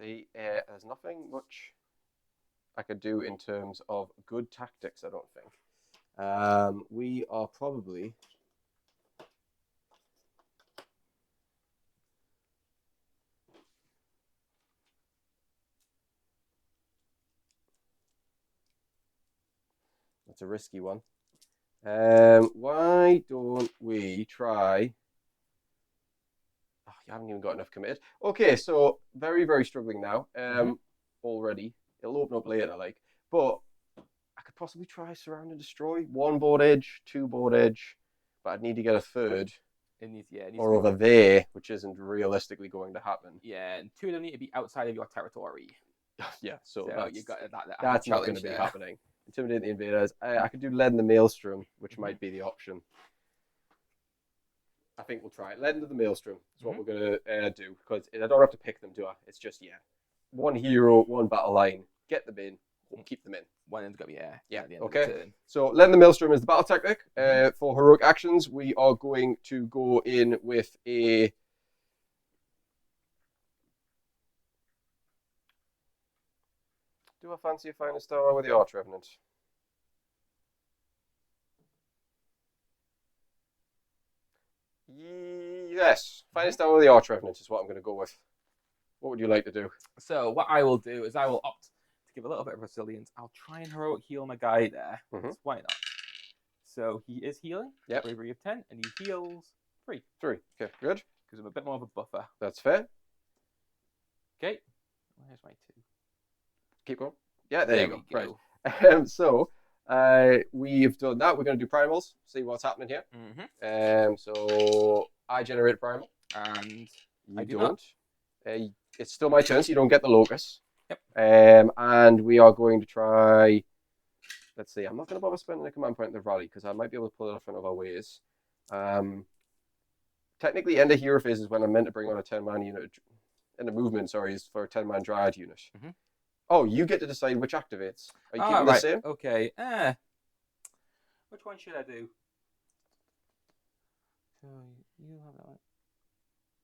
see, there's nothing much I could do in terms of good tactics, I don't think. We are probably... That's a risky one. Why don't we try... Oh, you haven't even got enough committed. Okay, so very, very struggling now already. It'll open up later, like. But I could possibly try Surround and Destroy. 1 board edge, 2 board edge. But I'd need to get a 3rd. It needs Or to over there, which isn't realistically going to happen. Yeah, and 2 of them need to be outside of your territory. Yeah, so you got that. that's not going to be happening. Intimidate the invaders. I could do Lead in the Maelstrom, which might be the option. I think we'll try it. Lead into the Maelstrom is what we're going to do, because I don't have to pick them, do I? It's just, 1 hero, 1 battle line. Get them in, we'll keep them in. One end's got to be at the end okay. of the turn. So Lead in the Maelstrom is the battle tactic. For heroic actions, we are going to go in with a... Do I fancy a Finest Star with the Arch Revenant? Yes, Finest Star with the Arch Revenant is what I'm going to go with. What would you like to do? So what I will do is I will opt to give a little bit of resilience. I'll try and heroic heal my guy there. Why not? So he is healing. Yep. Bravery of 10, and he heals 3. 3. Okay, good. Gives him a bit more of a buffer. That's fair. Okay. Where's my 2? Keep going. Yeah, there you go. go. Right. So we've done that. We're going to do primals. See what's happening here. So I generate primal. And You I do don't. not. It's still my turn, so you don't get the locus. Yep. And we are going to try. Let's see. I'm not going to bother spending a command point in the rally because I might be able to pull it off in other ways. Technically, end of hero phase is when I'm meant to bring on a 10-man unit. And the movement, sorry, is for a 10-man Dryad unit. Oh, you get to decide which activates. Are you keeping the same? Okay. Which one should I do? So you have that one.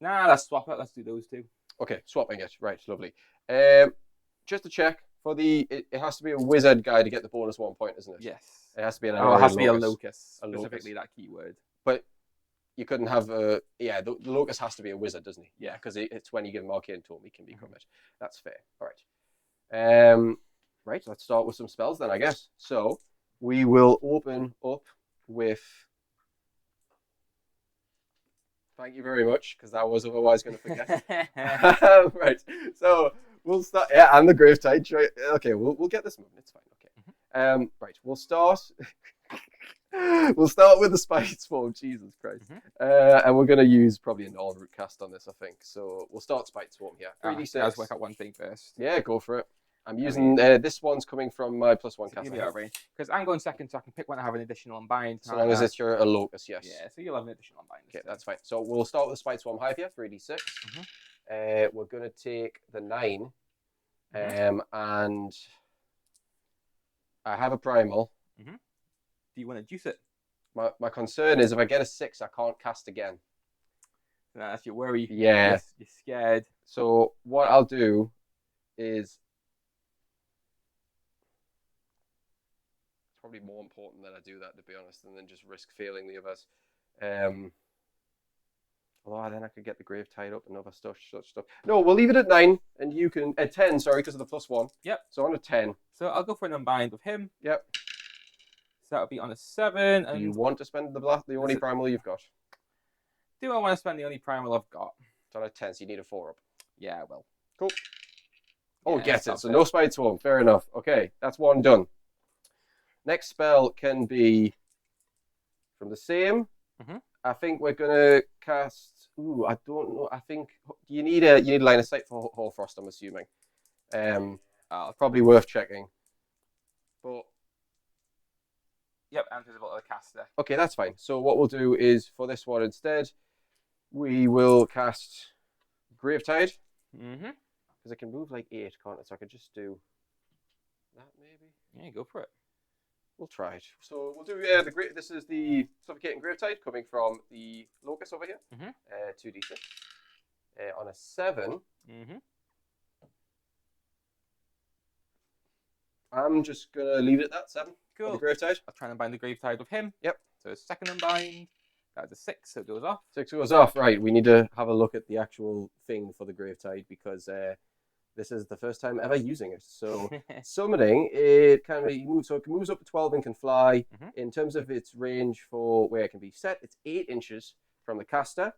Nah, let's swap it. Let's do those 2. Okay, swapping it. Right, lovely. Just to check, for it has to be a wizard guy to get the bonus 1 point, isn't it? Yes. It has to be an it has to be a locus. locus. Specifically that keyword. But you couldn't have a... Yeah, the locus has to be a wizard, doesn't he? Yeah. Because it's when you give him Arcane Tome, he can become it. That's fair. All right. Right, let's start with some spells then, I guess. So we will open up with... Thank you very much, because I was otherwise going to forget. Right, so we'll start... Yeah, and the Grave Tide. Right? Okay, we'll get this moving. It's fine. Okay. Right, we'll start... We'll start with the Spite Swarm. Jesus Christ. And we're going to use probably a null root cast on this, I think. So we'll start Spite Swarm here. 3d6. Let's work out one thing first. Yeah, go for it. I'm using this one's coming from my +1 So cast. because I'm going second, so I can pick one I have an additional unbind. So long as it's your a locus, yes. Yeah, so you'll have an additional unbind. Okay, that's fine. So we'll start with the Spite Swarm Hive here, 3d6. We're going to take the 9, and I have a primal. Do you want to juice it? My concern is if I get a 6, I can't cast again. No, that's your worry. Yeah. You're scared. So what I'll do is, it's probably more important that I do that, to be honest, than just risk failing the others. Although then I could get the grave tied up and other stuff, such stuff. No, we'll leave it at 9, and you can at 10. Sorry, because of the +1. Yep. So on a 10. So I'll go for an unbind with him. Yep. So that'll be on a 7. And Do you want to spend the only primal you've got? Do I want to spend the only primal I've got? It's on a 10, so you need a 4 up. Yeah, I will. Cool. Oh, Yeah, gets it. So no Spite Swarm. Fair enough. Okay, that's one done. Next spell can be from the same. I think we're gonna cast. Ooh, I don't know. I think you need a line of sight for Hoarfrost, I'm assuming. Probably worth checking. But yep, I'm visible to the caster. okay, that's fine. So what we'll do is for this one instead, we will cast Gravetide. Because I can move like 8, can't I? So I could just do that maybe. Yeah, go for it. We'll try it. So we'll do this is the Suffocating Gravetide coming from the Locust over here. 2d6. On a 7. I'm just gonna leave it at that 7. Cool. The Gravetide. I'll try and bind the Gravetide with him. Yep. So second unbind. That's a 6, so it goes off. 6 goes off. Right. We need to have a look at the actual thing for the Gravetide because this is the first time ever using it. So summoning, it can be moved. So it moves up to 12 and can fly. In terms of its range for where it can be set, it's 8 inches from the caster.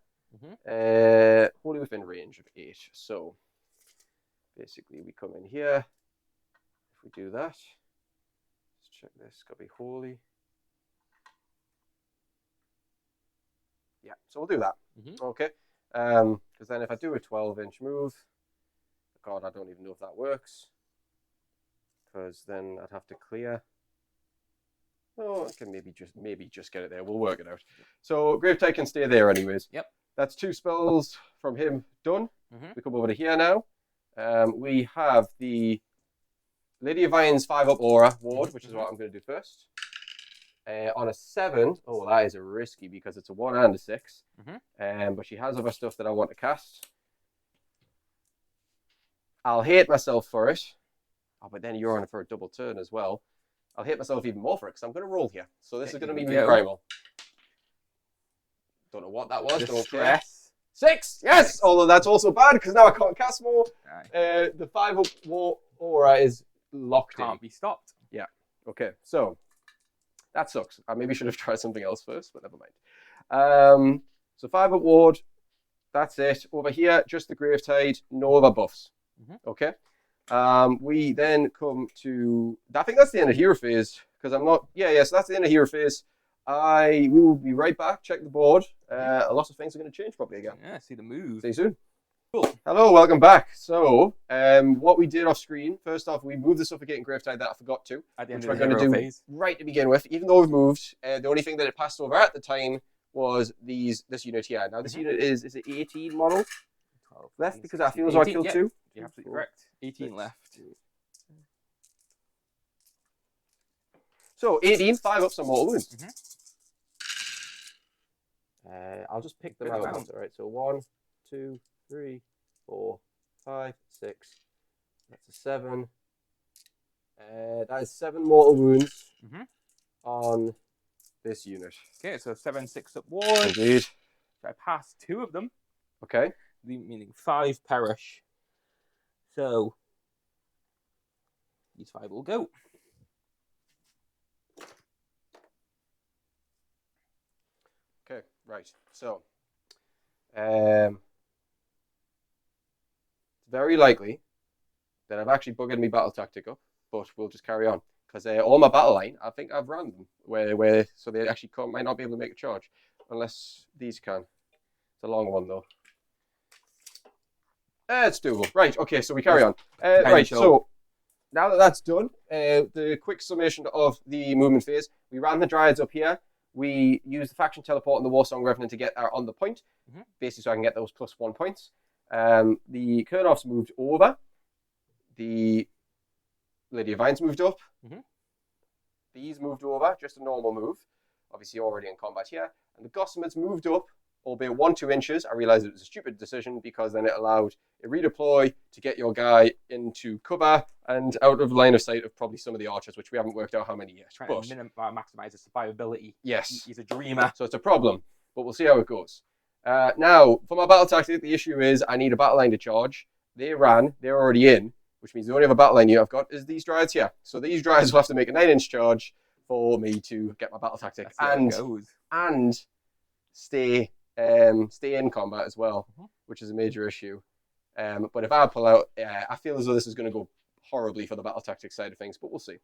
Wholly within range of 8. So basically we come in here. If we do that, let's check this. Got to be wholly. Yeah, so we'll do that. Okay. Because then if I do a 12-inch move, God, I don't even know if that works. Because then I'd have to clear. Oh, I can maybe just get it there. We'll work it out. So Gravetide can stay there anyways. Yep. That's 2 spells from him done. We come over to here now. We have the Lady of Iron's 5-up aura ward, which is what I'm going to do first. On a 7, oh, that is a risky because it's a 1 and a 6. But she has other stuff that I want to cast. I'll hate myself for it. Oh, but then you're on for a double turn as well. I'll hate myself even more for it because I'm going to roll here. So this is going to be my primal. Don't know what that was. Don't care. 6! Yes! Although that's also bad because now I can't cast more. The 5-up aura is locked in. Can't be stopped. Yeah. Okay. So that sucks. I maybe should have tried something else first, but never mind. So 5-up ward. That's it. Over here, just the Gravetide. No other buffs. Okay. We then come to. I think that's the end of hero phase because I'm not. Yeah. So that's the end of hero phase. We will be right back. Check the board. A lot of things are going to change probably again. Yeah. See the move. See you soon. Cool. Hello, welcome back. So, what we did off screen, first off, we moved the Suffocating Gravetide that I forgot to, At the end which of we're the going to hero do phase. right to begin with. Even though we've moved, the only thing that it passed over at the time was this unit here. Now, this unit is it 18 model? 12, Left because I feel as though I killed 2. You're absolutely correct. 18 left. So 18, 5-ups on mortal wounds. I'll just pick them out. All right. So 1, 2, 3, 4, 5, 6. That's a 7. That is 7 mortal wounds on this unit. Okay, so 7 6-up ward. Indeed. I pass 2 of them. Okay. Meaning 5 perish. So these 5 will go. Okay, right. So it's very likely that I've actually buggered my battle tactic up, but we'll just carry on. Because all my battle line, I think I've run them where so they actually might not be able to make a charge. Unless these can. It's a long one though. It's doable. Right, okay, so we carry on. Right, so now that that's done, the quick summation of the movement phase. We ran the Dryads up here. We used the faction teleport and the Warsong Revenant to get on the point, basically so I can get those +1 points. The Kurnoffs moved over. The Lady of Vines moved up. These moved over, just a normal move. Obviously already in combat here. And the Gossamers moved up, albeit 1-2 inches. I realized it was a stupid decision because then it allowed a redeploy to get your guy into cover and out of line of sight of probably some of the archers, which we haven't worked out how many yet. Trying to maximize his survivability. Yes. He's a dreamer. So it's a problem, but we'll see how it goes. Now, for my battle tactic, the issue is I need a battle line to charge. They're already in, which means the only other battle line I've got is these Dryads here. So these Dryads will have to make a 9-inch charge for me to get my battle tactic and stay in combat as well, which is a major issue. But if I pull out, I feel as though this is going to go horribly for the battle tactics side of things, but we'll see.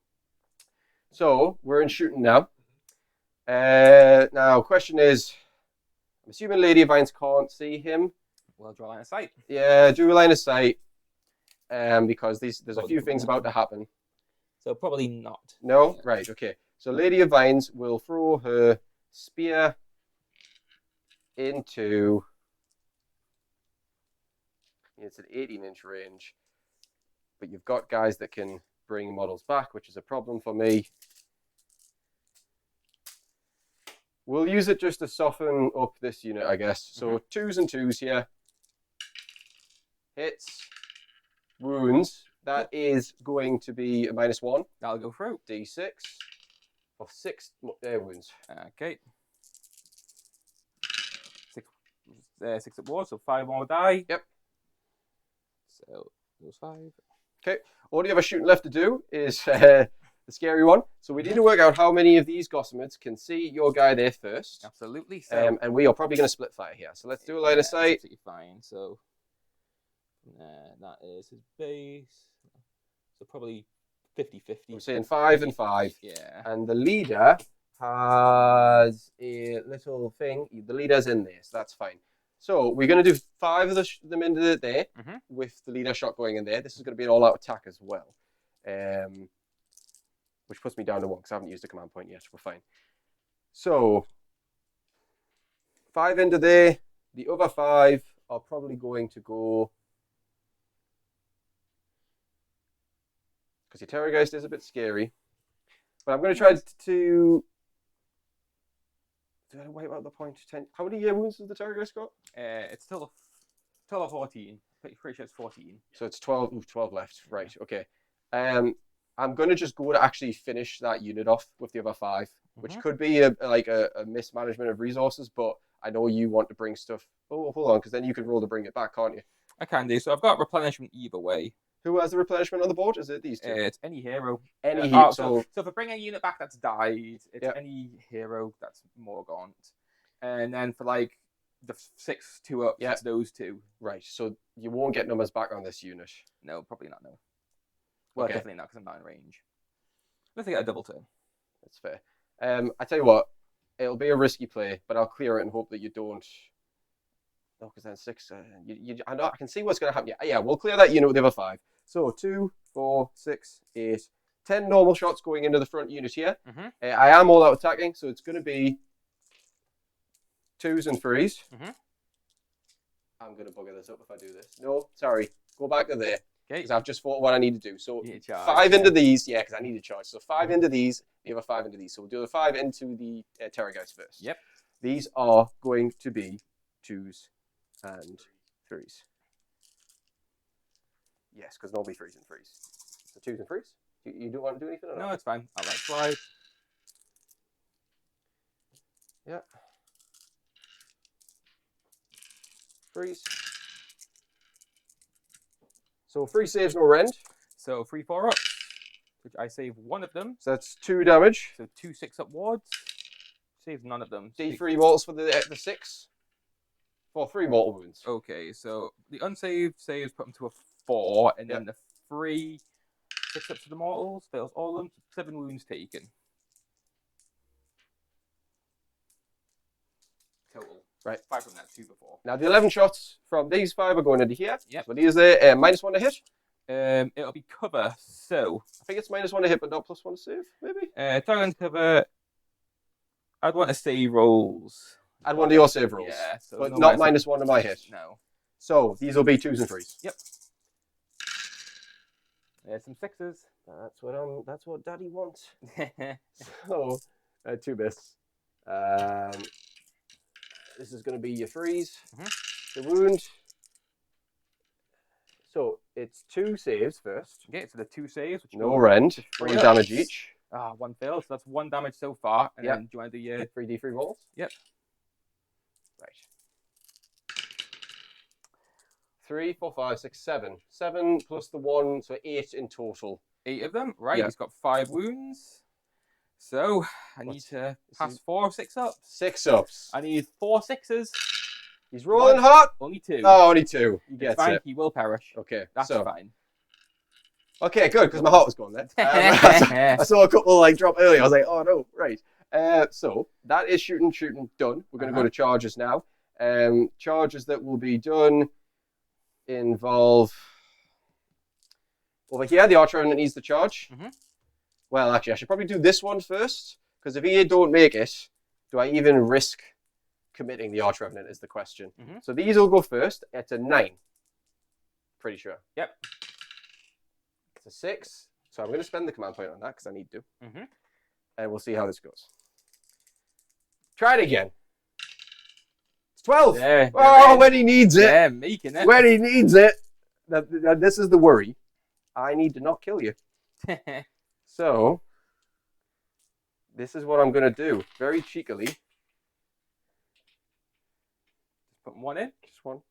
So we're in shooting now. Now, question is, I'm assuming Lady of Vines can't see him. Well, draw line of sight. Yeah, do a line of sight, because there's a few things about to happen. So probably not. No? Right, okay. So Lady of Vines will throw her spear into... It's an 18-inch range, but you've got guys that can bring models back, which is a problem for me. We'll use it just to soften up this unit, I guess. So 2s and 2s here. Hits. Wounds. That is going to be a -1. That'll go through. D6 for 6 wounds. Okay. 6 at war, so 5 more die. Yep. So those 5. Okay. All you have a shooting left to do is the scary one. So we need to work out how many of these Gossamids can see your guy there first. Absolutely. So and we are probably going to split fire here. So let's do a line of sight. Absolutely fine. So that is his base. So probably 50-50. We're saying 5 and 5. Yeah. And the leader has a little thing. The leader's in there, so that's fine. So we're going to do 5 of them into there with the leader shot going in there. This is going to be an all-out attack as well, which puts me down to 1 because I haven't used a command point yet. We're fine. So 5 into there. The other 5 are probably going to go... because your Terrorgeist is a bit scary. But I'm going to try to... Did I wipe out the point? 10? How many wounds has the Terrorgeist got? It's still a 14. Pretty sure it's 14. So it's 12. Ooh, 12 left. Right. Okay. I'm going to just go to actually finish that unit off with the other 5, which could be a mismanagement of resources. But I know you want to bring stuff. Oh, hold on, because then you can roll to bring it back, can't you? I can do. So I've got replenishment either way. Who has the replenishment on the board? Is it these 2? It's any hero. Any hero. So if I bring a unit back that's died, it's any hero that's more gaunt. And then for like the 6 2 up, it's those 2. Right. So you won't get numbers back on this unit. No, probably not. No. Well, definitely not because I'm not in range. Unless I get a double turn. That's fair. I tell you what, it'll be a risky play, but I'll clear it and hope that you don't. No, because then 6. I know I can see what's going to happen. Yeah, we'll clear that unit with the other 5. So 2, 4, 6, 8, 10 normal shots going into the front unit here. I am all out attacking, so it's going to be 2s and 3s. I'm going to bugger this up if I do this. No, sorry. Go back to there. Okay. Because I've just thought what I need to do. So 5 into these. Yeah, because I need to charge. So 5 into these, the other 5 into these. So we'll do the 5 into the Terrorgeist first. Yep. These are going to be 2s and 3s. Yes, because normally 3s and 3s. So 2s and 3s? You don't want to do anything? Or no, it's fine. I'll let slide. Yeah. 3s. So 3 saves, no rend. So 3 4 up, which I save 1 of them. So that's 2 damage. So 2 6 up wards. Save none of them. D3 mortals for the 6. For 3 mortal wounds. Okay, so the unsaved saves put them to a 4, and then the 3 6 up to the mortals fails all of them. 7 wounds taken. Total. Right. 5 from that, 2 before. Now the 11 shots from these 5 are going into here. Yep. So these are -1 to hit. It'll be cover. So I think it's -1 to hit, but not +1 to save, maybe? dragon cover. I'd want to save rolls. Add 1 to your save rolls. Yeah, so but no not minus- -1 to my hit. No. So these will be 2s and 3s. Yep. There's some 6s. That's what Daddy wants. So 2 bits. This is going to be your 3s. The wound. So it's 2 saves first. Okay, so the 2 saves. Which No rend. 1 damage each. 1 fail, so that's 1 damage so far. And Yep. then do you want to do your 3d3 rolls? Yep. Right. 3, 4, 5, 6, 7. 7 plus the 1, so 8 in total. 8 of them? Right, Yep. he's got 5 wounds. So I need to pass 4 of 6 ups. 6 ups. I need 4 6s. He's rolling hot. Only 2. Oh, only 2. He It's gets fine, it. he will perish. Okay, That's so fine. okay, good, because my heart was going there. I saw a couple like drop earlier. I was like, oh no, right. So that is shooting done. We're going to go to charges now. Charges that will be done involve over here. The archer revenant needs the charge. Well, actually, I should probably do this one first, because if he don't make it, do I even risk committing the archer revenant? Is the question. So these will go first. It's a 9. Pretty sure. Yep. It's a 6. So I'm going to spend the command point on that because I need to. And we'll see how this goes. Try it again. It's 12. Yeah, oh, when he needs it. Yeah, making it. When he needs it. This is the worry. I need to not kill you. So, this is what I'm going to do. Very cheekily. Just put 1 in. Just 1.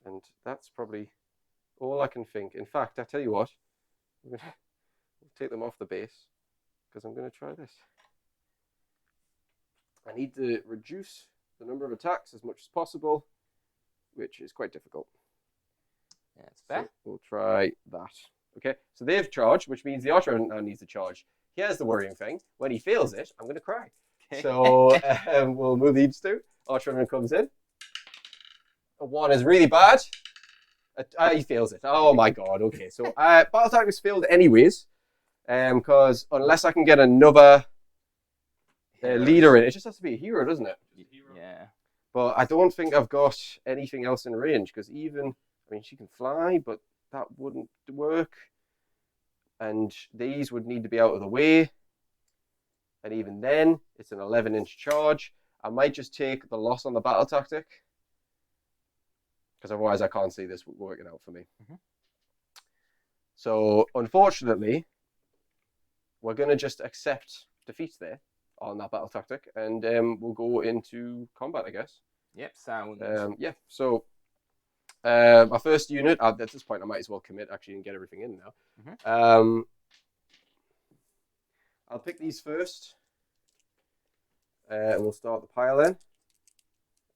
And that's probably all I can think. In fact, I tell you what. I'm going to take them off the base. Because I'm going to try this. I need to reduce the number of attacks as much as possible. Which is quite difficult. Yeah, it's fair. So we'll try that. Okay, so they've charged, which means the archer now needs to charge. Here's the worrying thing. When he fails it, I'm going to cry. Okay. So we'll move these 2. Archer comes in. A 1 is really bad. He fails it. Oh my god, okay. So battle tactics failed anyways. Because unless I can get another leader in, it just has to be a hero, doesn't it? Yeah. But I don't think I've got anything else in range, because even, I mean, she can fly, but that wouldn't work. And these would need to be out of the way. And even then, it's an 11-inch charge. I might just take the loss on the battle tactic, because otherwise I can't see this working out for me. So, unfortunately, we're going to just accept defeat there on that battle tactic, and we'll go into combat, I guess. Yep, sound. Yeah, so my first unit, at this point I might as well commit actually and get everything in now. I'll pick these first, and we'll start the pile in.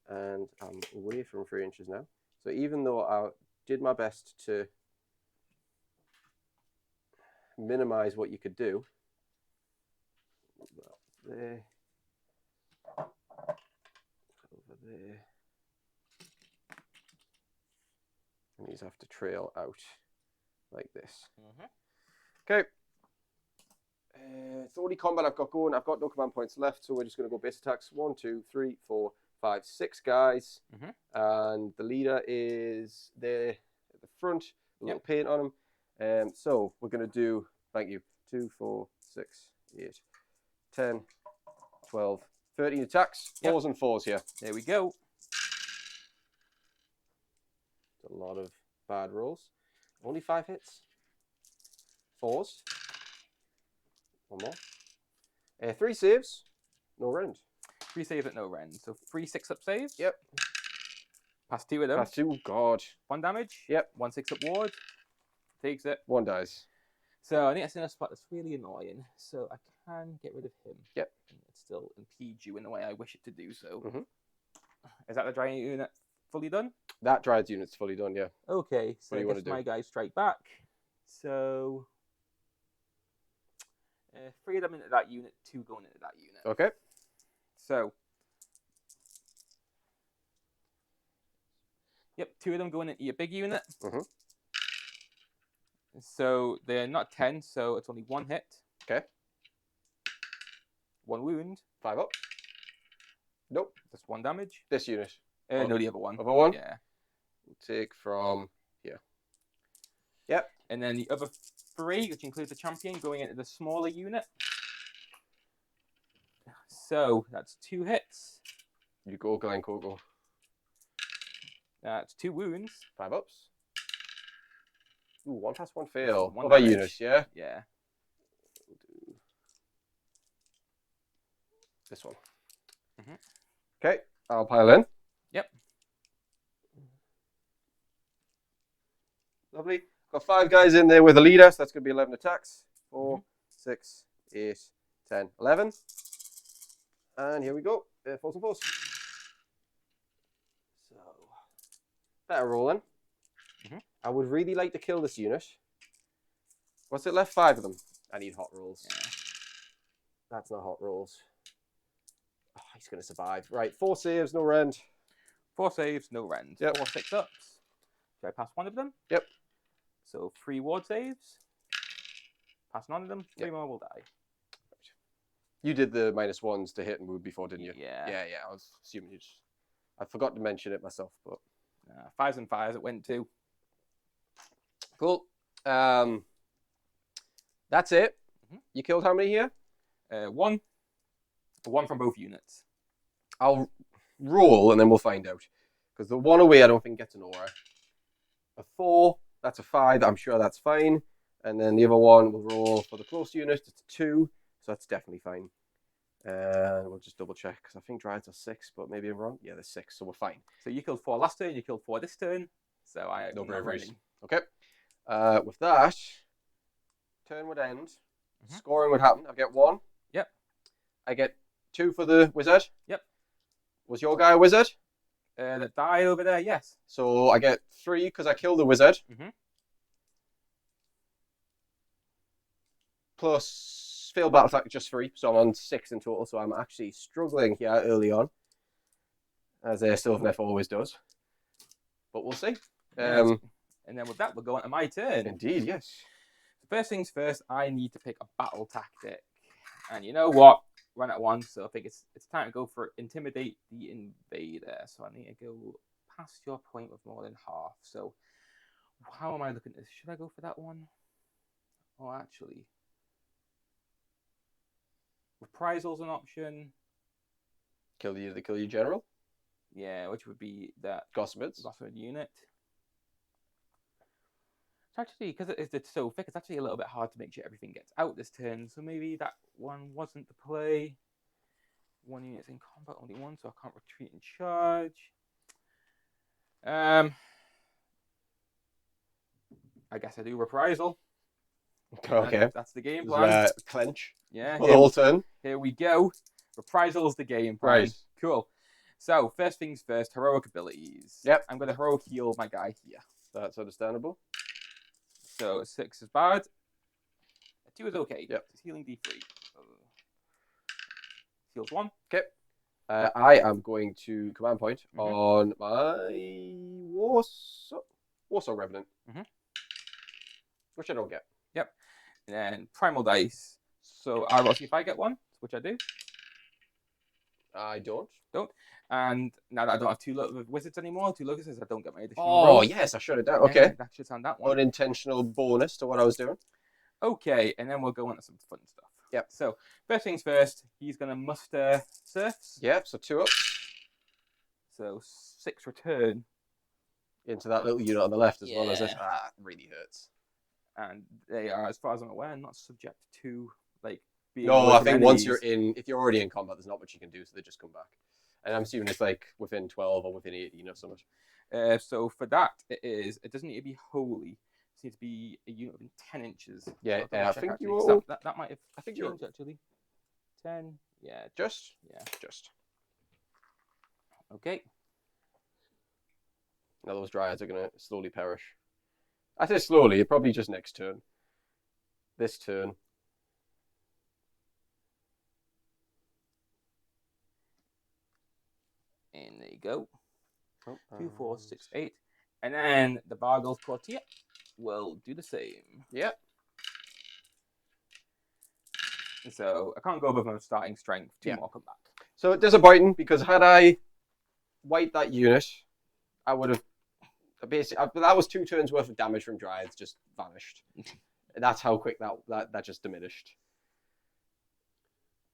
And I'm away from 3 inches now. So even though I did my best to minimize what you could do, there, over there, and these have to trail out like this. Okay. It's the only combat I've got going. I've got no command points left, so we're just going to go base attacks. 1, 2, 3, 4, 5, 6 guys, and the leader is there at the front, a little paint on him. So we're going to do, thank you, 2, 4, 6, 8, 10, 12, 13 attacks, 4s and 4s here. There we go. A lot of bad rolls. Only 5 hits. 4s. 1 more. 3 saves. No rend. 3 saves at no rend. So 3 6-up saves. Yep. Pass 2 of them. Pass 2. God. 1 damage. Yep. 1 6-up ward. Takes it. 1 dies. So I think that's in a spot that's really annoying. So I can get rid of him. Yep. And it still impedes you in the way I wish it to do so. Is that the dry unit fully done? That Dryad's unit's fully done, yeah. Okay, so What do you I wanna guess do? my guys strike back. So 3 of them into that unit, 2 going into that unit. Okay. So Yep, 2 of them going into your big unit. Mhm. So they're not 10, so it's only 1 hit. Okay. 1 wound. 5 up. Nope. That's 1 damage. This unit. No, the other one. Other one? Yeah. We'll take from here. Yep. And then the other 3, which includes the champion, going into the smaller unit. So that's 2 hits. You go, Glen Coco. That's 2 wounds. 5 ups. Ooh, 1 pass, 1 fail. 1 What about damage. units, yeah? Yeah. We'll do this one. Mhm. Okay, I'll pile in. Yep. Lovely. Got 5 guys in there with a leader, so that's going to be 11 attacks. 4, 6, 8, 10, 11. And here we go. Force and force. So, better rolling. Mhm. I would really like to kill this unit. What's it left? 5 of them. I need hot rolls. Yeah. That's not hot rolls. Oh, he's going to survive. Right, 4 saves, no rend. 4 saves, no rend. Yep. 4 6-ups. Should I pass 1 of them? Yep. So 3 ward saves. Pass none of them. 3 Yep. more will die. You did the -1s to hit and wound before, didn't you? Yeah. Yeah. I was assuming you just... I forgot to mention it myself, but... 5s and 5s it went to. Cool. That's it. Mhm. You killed how many here? 1. 1 from both units. I'll roll and then we'll find out. Because the 1 away I don't think gets an aura. A 4, that's a 5. I'm sure that's fine. And then the other one will roll for the close unit. It's a 2, so that's definitely fine. We'll just double check because I think Dryads are 6, but maybe I'm wrong. Yeah, they're 6, so we're fine. So you killed 4 last turn, you killed 4 this turn. So I No I'm not braveries. running. Okay. With that, turn would end. Mhm. Scoring would happen. I get 1. Yep. I get 2 for the wizard. Yep. Was your guy a wizard? The die over there, yes. So I get 3 because I killed the wizard. Mhm. Plus failed battle attack just 3, so I'm on 6 in total. So I'm actually struggling here early on, as Sylvaneth always does. But we'll see. Yes. And then with that, we'll go on to my turn. Indeed, yes. First things first, I need to pick a battle tactic. And you know what? Run at once, so I think it's time to go for Intimidate the Invader. So I need to go past your point with more than half. So how am I looking at this? Should I go for that one? Oh, actually. Reprisals an option. Kill you general. Yeah, which would be that Gossamids. Gossard unit. It's actually, because it's so thick, it's actually a little bit hard to make sure everything gets out this turn. So maybe that one wasn't the play. 1 unit's in combat, only 1, so I can't retreat and charge. I guess I do reprisal. Okay. That's the game Just, plan. clench. Yeah. For the whole turn. Here we go. Reprisal is the game plan. Right. Cool. So first things first, heroic abilities. Yep. I'm gonna heroic heal my guy here. That's understandable. So 6 is bad. A 2 is okay. Yep. It's healing D3. Heals 1. Okay. I am going to command point Mhm. on my Warsaw Revenant. Mhm. Which I don't get. Yep. And then primal dice. So I will see if I get one, which I do. I don't. And now that I don't have 2 wizards anymore, 2 locusts, I don't get my additional Oh, rolls. yes, I shut it down. Yeah, Okay. that should sound that one. Unintentional bonus to what I was doing. Okay, and then we'll go on to some fun stuff. Yep. So first things first, he's going to muster serfs. Yep, so 2 up So 6 return. into that little unit on the left as well as it. Yeah. Ah, it really hurts. And they are, as far as I'm aware, not subject to being No, I wounded think once enemies. if you're already in combat, there's not much you can do, so they just come back. And I'm assuming it's like within 12 or within 18 or something. So for that, it doesn't need to be holy. It needs to be a unit within 10 inches. Yeah, So I'll I check think actually, you 'cause will. that might have I think you're changed actually. 10, yeah, just. yeah. Just. Okay. Now those dryads are going to slowly perish. I say slowly, probably just next turn. This turn. And there you go. Oh, 2, 4, 6, 8. And then the Bargles Courtier will do the same. Yep. So I can't go above my starting strength. Two more come back. So disappointing, because had I wiped that unit, I would have basically. That was 2 turns worth of damage from Dryads just vanished. That's how quick that just diminished.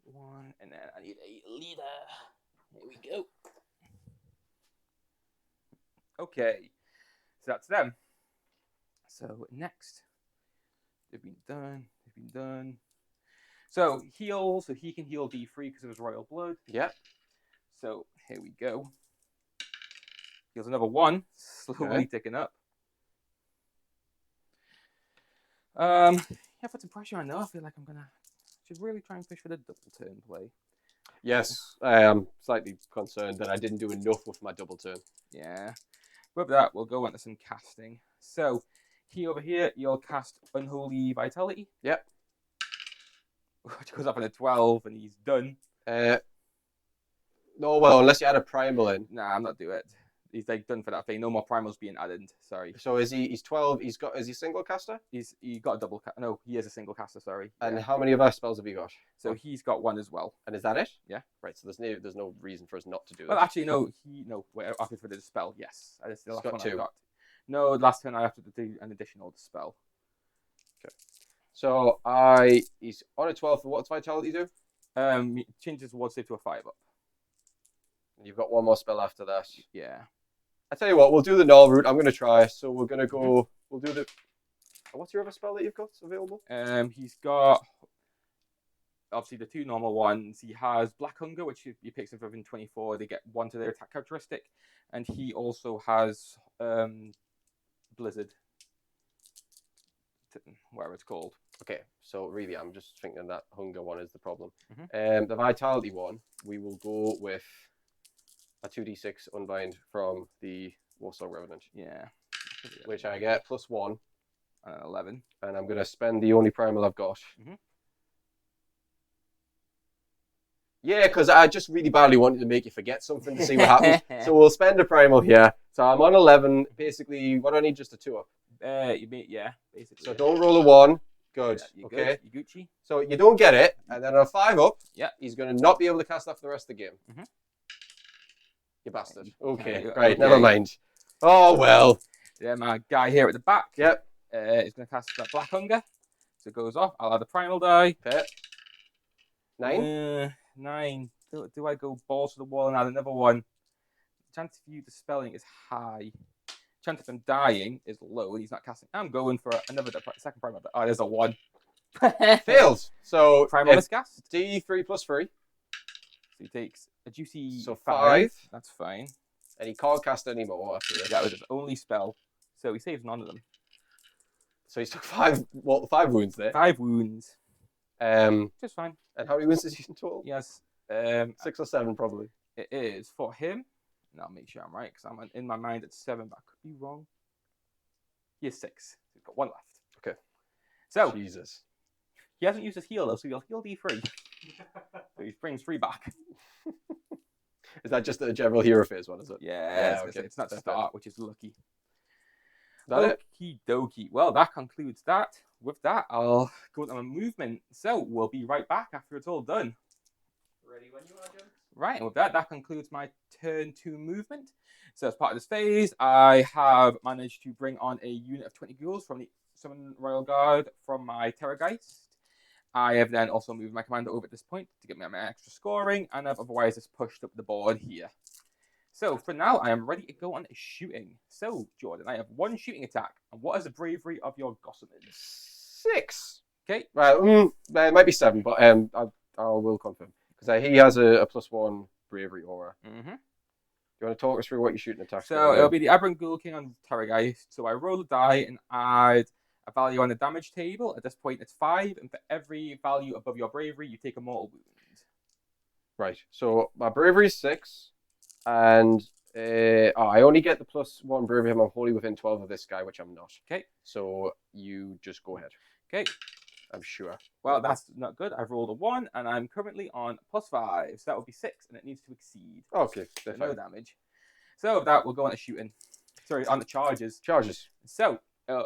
One, and then I need a leader. Here we go. Okay, so that's them. So next, they've been done. So heal, so he can heal D3 because of his royal blood. Yep. So here we go. Heals another 1, slowly ticking up. Yeah, put some pressure on though. I feel like should really try and push for the double turn play. Yes, I am slightly concerned that I didn't do enough with my double turn. Yeah. With that, we'll go on to some casting. So, he over here, you'll cast Unholy Vitality. Yep. Which goes up on a 12, and he's done. No, well, unless you add a primal in. Nah, I'm not doing it. He's like done for that thing. No more primals being added. Sorry. So he's 12. Is he single caster? He got a double. No, he is a single caster. Sorry. And how many of our spells have you got? So he's got 1 as well. And is that it? Yeah. Right. So there's no reason for us not to do it. Well, actually, no. Wait, after for the spell, yes. That's the last got one 2. I got. No, last turn I have to do an additional spell. Okay. So he's on a 12. For what's vitality do? Changes ward save to a 5 up. And you've got 1 more spell after that. Yeah. I tell you what, we'll do the null route. I'm going to try. So we're going to go. We'll do the. What's your other spell that you've got available? He's got obviously the 2 normal ones. He has Black Hunger, which he picks up within 24. They get 1 to their attack characteristic, and he also has Blizzard, whatever it's called. Okay, so really, I'm just thinking that Hunger one is the problem. The Vitality one, we will go with a 2d6 unbind from the Warsaw Revenant. Yeah. Which I get +1. 11. And I'm going to spend the only primal I've got. Yeah, because I just really badly wanted to make you forget something to see what happens. So we'll spend a primal here. So I'm on 11. Basically, what do I need? Just a 2 up? Yeah, basically. So don't roll a 1. Good. Yeah, okay. You Gucci. So you don't get it. And then on a 5 up, yeah, he's going to not be able to cast that for the rest of the game. You bastard. Okay, right, never mind. Oh, well. Yeah, my guy here at the back. Yep. Is going to cast that Black Hunger. So it goes off. I'll add a primal die. Okay. 9? 9. Do I go balls to the wall and add another 1? The chance of you dispelling is high. Chance of him dying is low, and he's not casting. I'm going for another second primal. Oh, there's a 1. Fails. So primal miscast. D3 +3. So he takes a juicy 5. That's fine. And he can't cast anymore after this. That was his only spell. So he saves none of them. So he's took 5 wounds there. 5 wounds. Just fine. And how many wounds does he in total? Yes. 6 or 7 probably. It is for him. And I'll make sure I'm right, because I'm in my mind at 7, but I could be wrong. He has 6. He's got 1 left. Okay. So Jesus. He hasn't used his heal though, so he'll heal D3. So he brings 3 back. Is that just a general hero phase one, is it? Yeah, it's not the start, which is lucky. That Okie dokie. Well, that concludes that. With that, I'll go into my movement. So we'll be right back after it's all done. Ready when you are, Jim? Right, and with that concludes my turn 2 movement. So as part of this phase, I have managed to bring on a unit of 20 ghouls from the Summon Royal Guard from my Terrorgeist. I have then also moved my commander over at this point to get me my extra scoring, and I've otherwise just pushed up the board here. So for now, I am ready to go on shooting. So, Jordan, I have 1 shooting attack. And what is the bravery of your Gossamer? 6. Okay. Well, it might be 7, but I will confirm. Because he has a +1 bravery aura. Mm-hmm. Do you want to talk us through what your shooting attack is? So it'll be the Aberrant Ghoul King on Terrorgeist. So I roll a die and add a value on the damage table. At this point, it's 5. And for every value above your bravery, you take a mortal wound. Right. So my bravery is 6. And I only get the +1 bravery if I'm wholly within 12 of this guy, which I'm not. Okay. So you just go ahead. Okay. I'm sure. Well, that's not good. I've rolled a 1, and I'm currently on +5. So that would be 6, and it needs to exceed. Okay. So no damage. So with that, we'll go on to shooting. Sorry, on the charges. Charges. So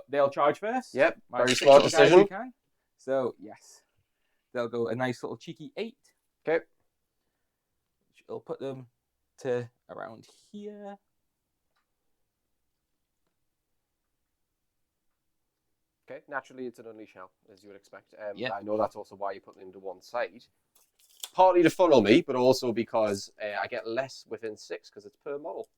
they'll charge first. Yep. My Very 6 smart little guys who decision. can. So yes, they'll go a nice little cheeky 8. Okay. Which will put them to around here. Okay. Naturally, it's an unleash hell, as you would expect. Yeah. I know that's also why you put them to one side. Partly to funnel me, but also because I get less within 6 because it's per model.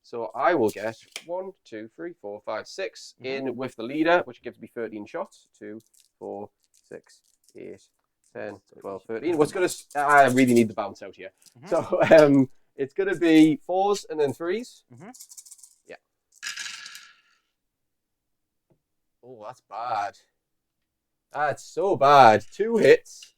So I will get 1, 2, 3, 4, 5, 6 in with the leader, which gives me 13 shots. 2, 4, 6, 8, 10, 12, 13. What's going to... I really need the bounce out here. So it's going to be 4s and then 3s. Yeah. Oh, that's bad. That's so bad. 2 hits.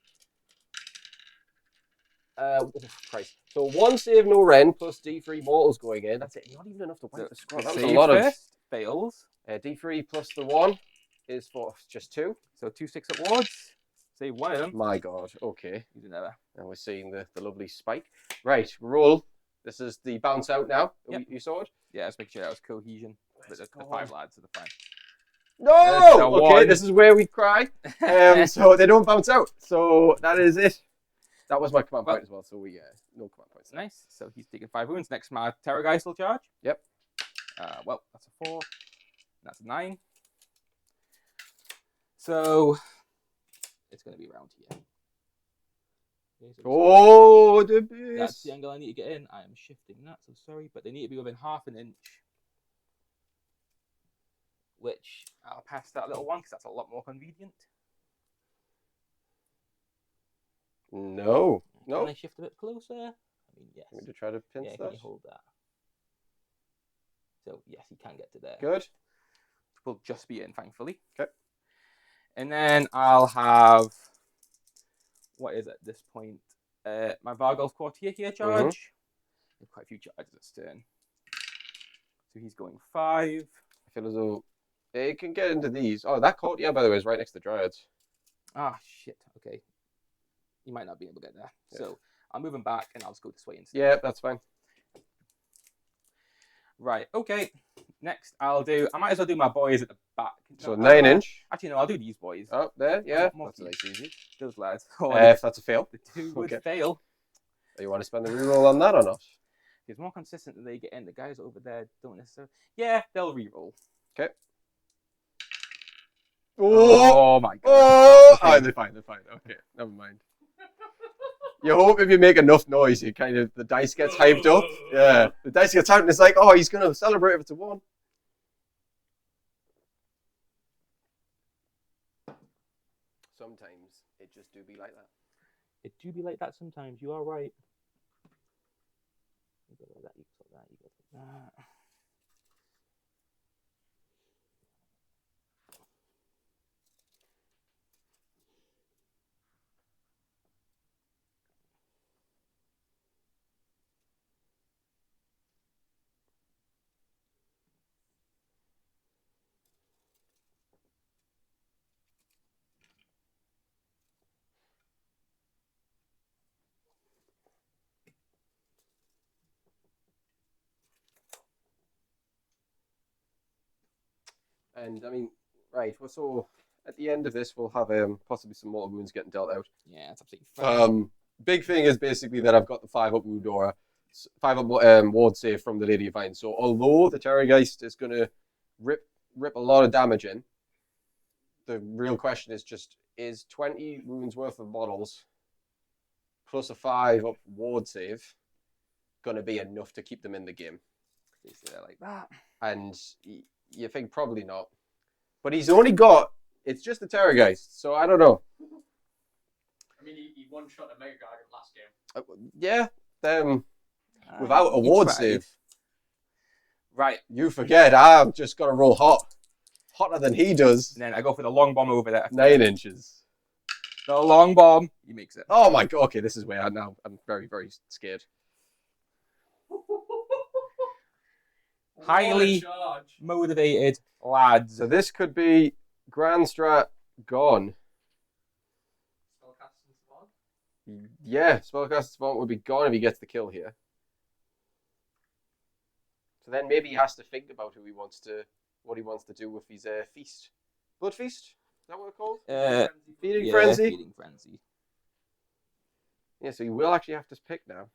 Oh, Christ. So 1 save, no rend, plus D3 mortals going in. That's it. Not even enough to wipe the squad. That was a lot of... fails. D3 plus the 1 is for just 2. So 2 6 at wards. Save one of them. My God. Okay. You do never. And we're seeing the lovely spike. Right. Roll. This is the bounce out now. Yep. You saw it? Yeah, let's make sure that was cohesion. The 5 lads are the 5. No! Okay, this is where we cry. So they don't bounce out. So that is it. That was my command point as well, so we no command points. Nice. So he's taking 5 wounds. Next, my Terrorgeist will charge. Yep. Well, that's a 4. That's a 9. So it's going to be around here. Okay, so oh, the beast. that's the angle I need to get in. I am shifting that, so sorry, but they need to be within half an inch. Which I'll pass that little one because that's a lot more convenient. No. No. Can I shift a bit closer? I mean, yes. I'm going to try to pinch Can that. you hold that? So, yes, he can get to there. Good. We'll just be in, thankfully. Okay. And then I'll have... What is at this point? My Vargol's Courtier here charge. Quite a few charges this turn. So he's going 5. I feel as though it can get into these. Oh, that courtier, by the way, is right next to Dryads. Ah, shit. Okay. You might not be able to get there. Yeah. So I'll move him back and I'll just go this way instead. Yeah, that's fine. Right, okay. Next, I might as well do my boys at the back. So 9 inch. Actually, no, I'll do these boys. Oh, there, yeah. More That's nice, easy. Those lads. If that's a fail. The 2 would fail. You want to spend the reroll on that or not? It's more consistent that they get in. The guys over there don't necessarily... Yeah, they'll reroll. Okay. Oh my god. Oh, Okay. they're fine. Okay, never mind. You hope if you make enough noise, the dice gets hyped up. Yeah, the dice gets hyped and it's like, oh, he's going to celebrate if it's a 1. Sometimes it just do be like that. It do be like that sometimes. You are right. You go like that, you go like that, you go like that. And I mean, right, well, so at the end of this, we'll have possibly some mortal wounds getting dealt out. Yeah, that's absolutely fine. Big thing is basically that I've got the 5-up wound aura, 5-up ward save from the Lady of Vine. So although the Terrorgeist is going to rip a lot of damage in, the real question is just, is 20 wounds worth of models plus a 5-up ward save going to be enough to keep them in the game? They say that like that. And you think probably not. But he's only got, it's just the Terrorgeist, so I don't know. I mean, he one-shot a Mega Gargant last game. Yeah, without a ward save. Right. You forget, I've just got to roll hot. Hotter than he does. And then I go for the long bomb over there. 9 inches. The long bomb. He makes it. Oh my god. Okay, this is where I'm very, very scared. Highly motivated lads. So this could be Grand Strat gone. Yeah, Spellcaster Savant would be gone if he gets the kill here. So then maybe he has to think about what he wants to do with his feast. Blood feast? Is that what it's called? Feeding frenzy? Feeding frenzy. Yeah, so you will actually have to pick now.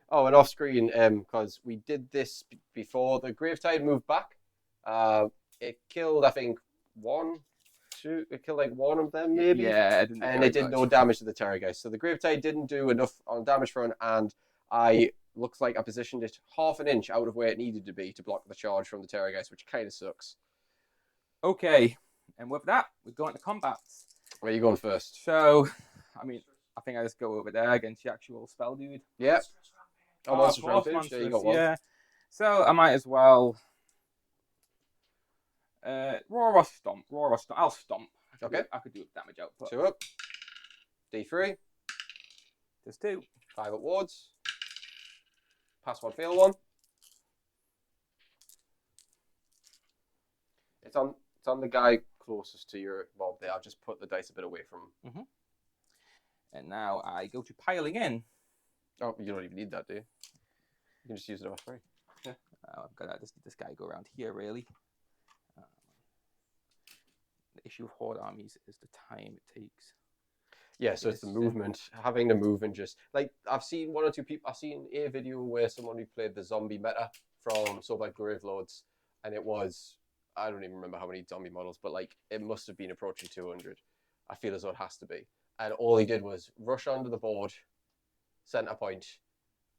Oh, and off screen, because we did this before the Gravetide moved back. It killed, I think, it killed like one of them maybe. Yeah, it did no damage to the Terrorgeist. So the Gravetide didn't do enough on damage front, and looks like I positioned it half an inch out of where it needed to be to block the charge from the Terrorgeist, which kind of sucks. Okay, and with that, we're going to combat. Where are you going first? So, I mean, I think I just go over there against the actual spell dude. Yeah. Oh, Monstrous Rampage. Monstrous, There you got one. Yeah. So I might as well. Roar or stomp. Roar or stomp. I'll stomp. I could do a damage output. 2 up. D3. There's 2. 5 up wards. Pass 1, fail 1. It's on the guy closest to your mob there. I've just put the dice a bit away from him. Mm-hmm. And now I go to piling in. Oh, you don't even need that, do you? You can just use it off free. Yeah. I've got to just let this guy go around here, really. The issue of Horde armies is the time it takes. Yeah, so it's the movement. Having to move and just... Like, I've seen one or two people... I've seen a video where someone who played the zombie meta from Soulblight Gravelords, and it was... I don't even remember how many zombie models, but, like, it must have been approaching 200. I feel as though it has to be. And all he did was rush onto the board, center point,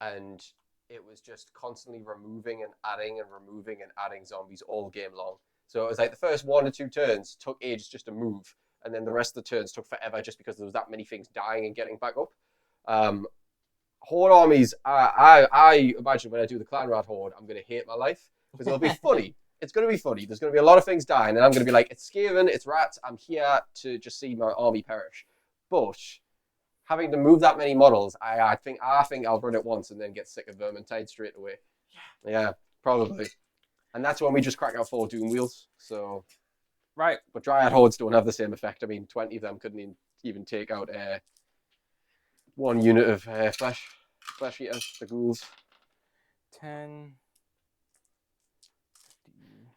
and it was just constantly removing and adding zombies all game long. So it was like the first 1 or 2 turns took ages just to move, and then the rest of the turns took forever just because there was that many things dying and getting back up. Horde armies, I imagine when I do the Clan Rat Horde, I'm going to hate my life because it'll be funny. It's going to be funny. There's going to be a lot of things dying, and I'm going to be like, it's Skaven, it's rats, I'm here to just see my army perish. But having to move that many models, I think I'll run it once and then get sick of Vermintide straight away. Yeah, probably. And that's when we just crack out 4 Doom Wheels. So, right. But Dryad Hordes don't have the same effect. I mean, 20 of them couldn't even take out 1 unit of flesh eaters, the ghouls. 10, 15,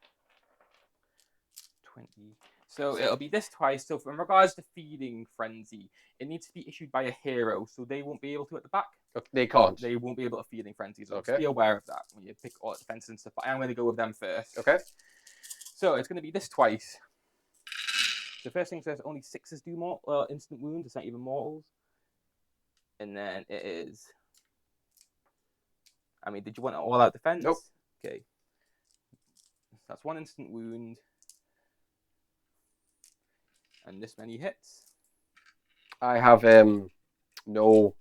20. So it'll be this twice. So in regards to feeding frenzy, it needs to be issued by a hero, so they won't be able to at the back. They can't. They won't be able to feeding frenzy. So okay. Just be aware of that when you pick all the defenses and stuff. But I'm going to go with them first. Okay. So it's going to be this twice. The first thing says only 6s do instant wounds. It's not even mortals. And then it is. I mean, did you want an all-out defense? Nope. Okay. That's 1 instant wound. And this many hits. I have no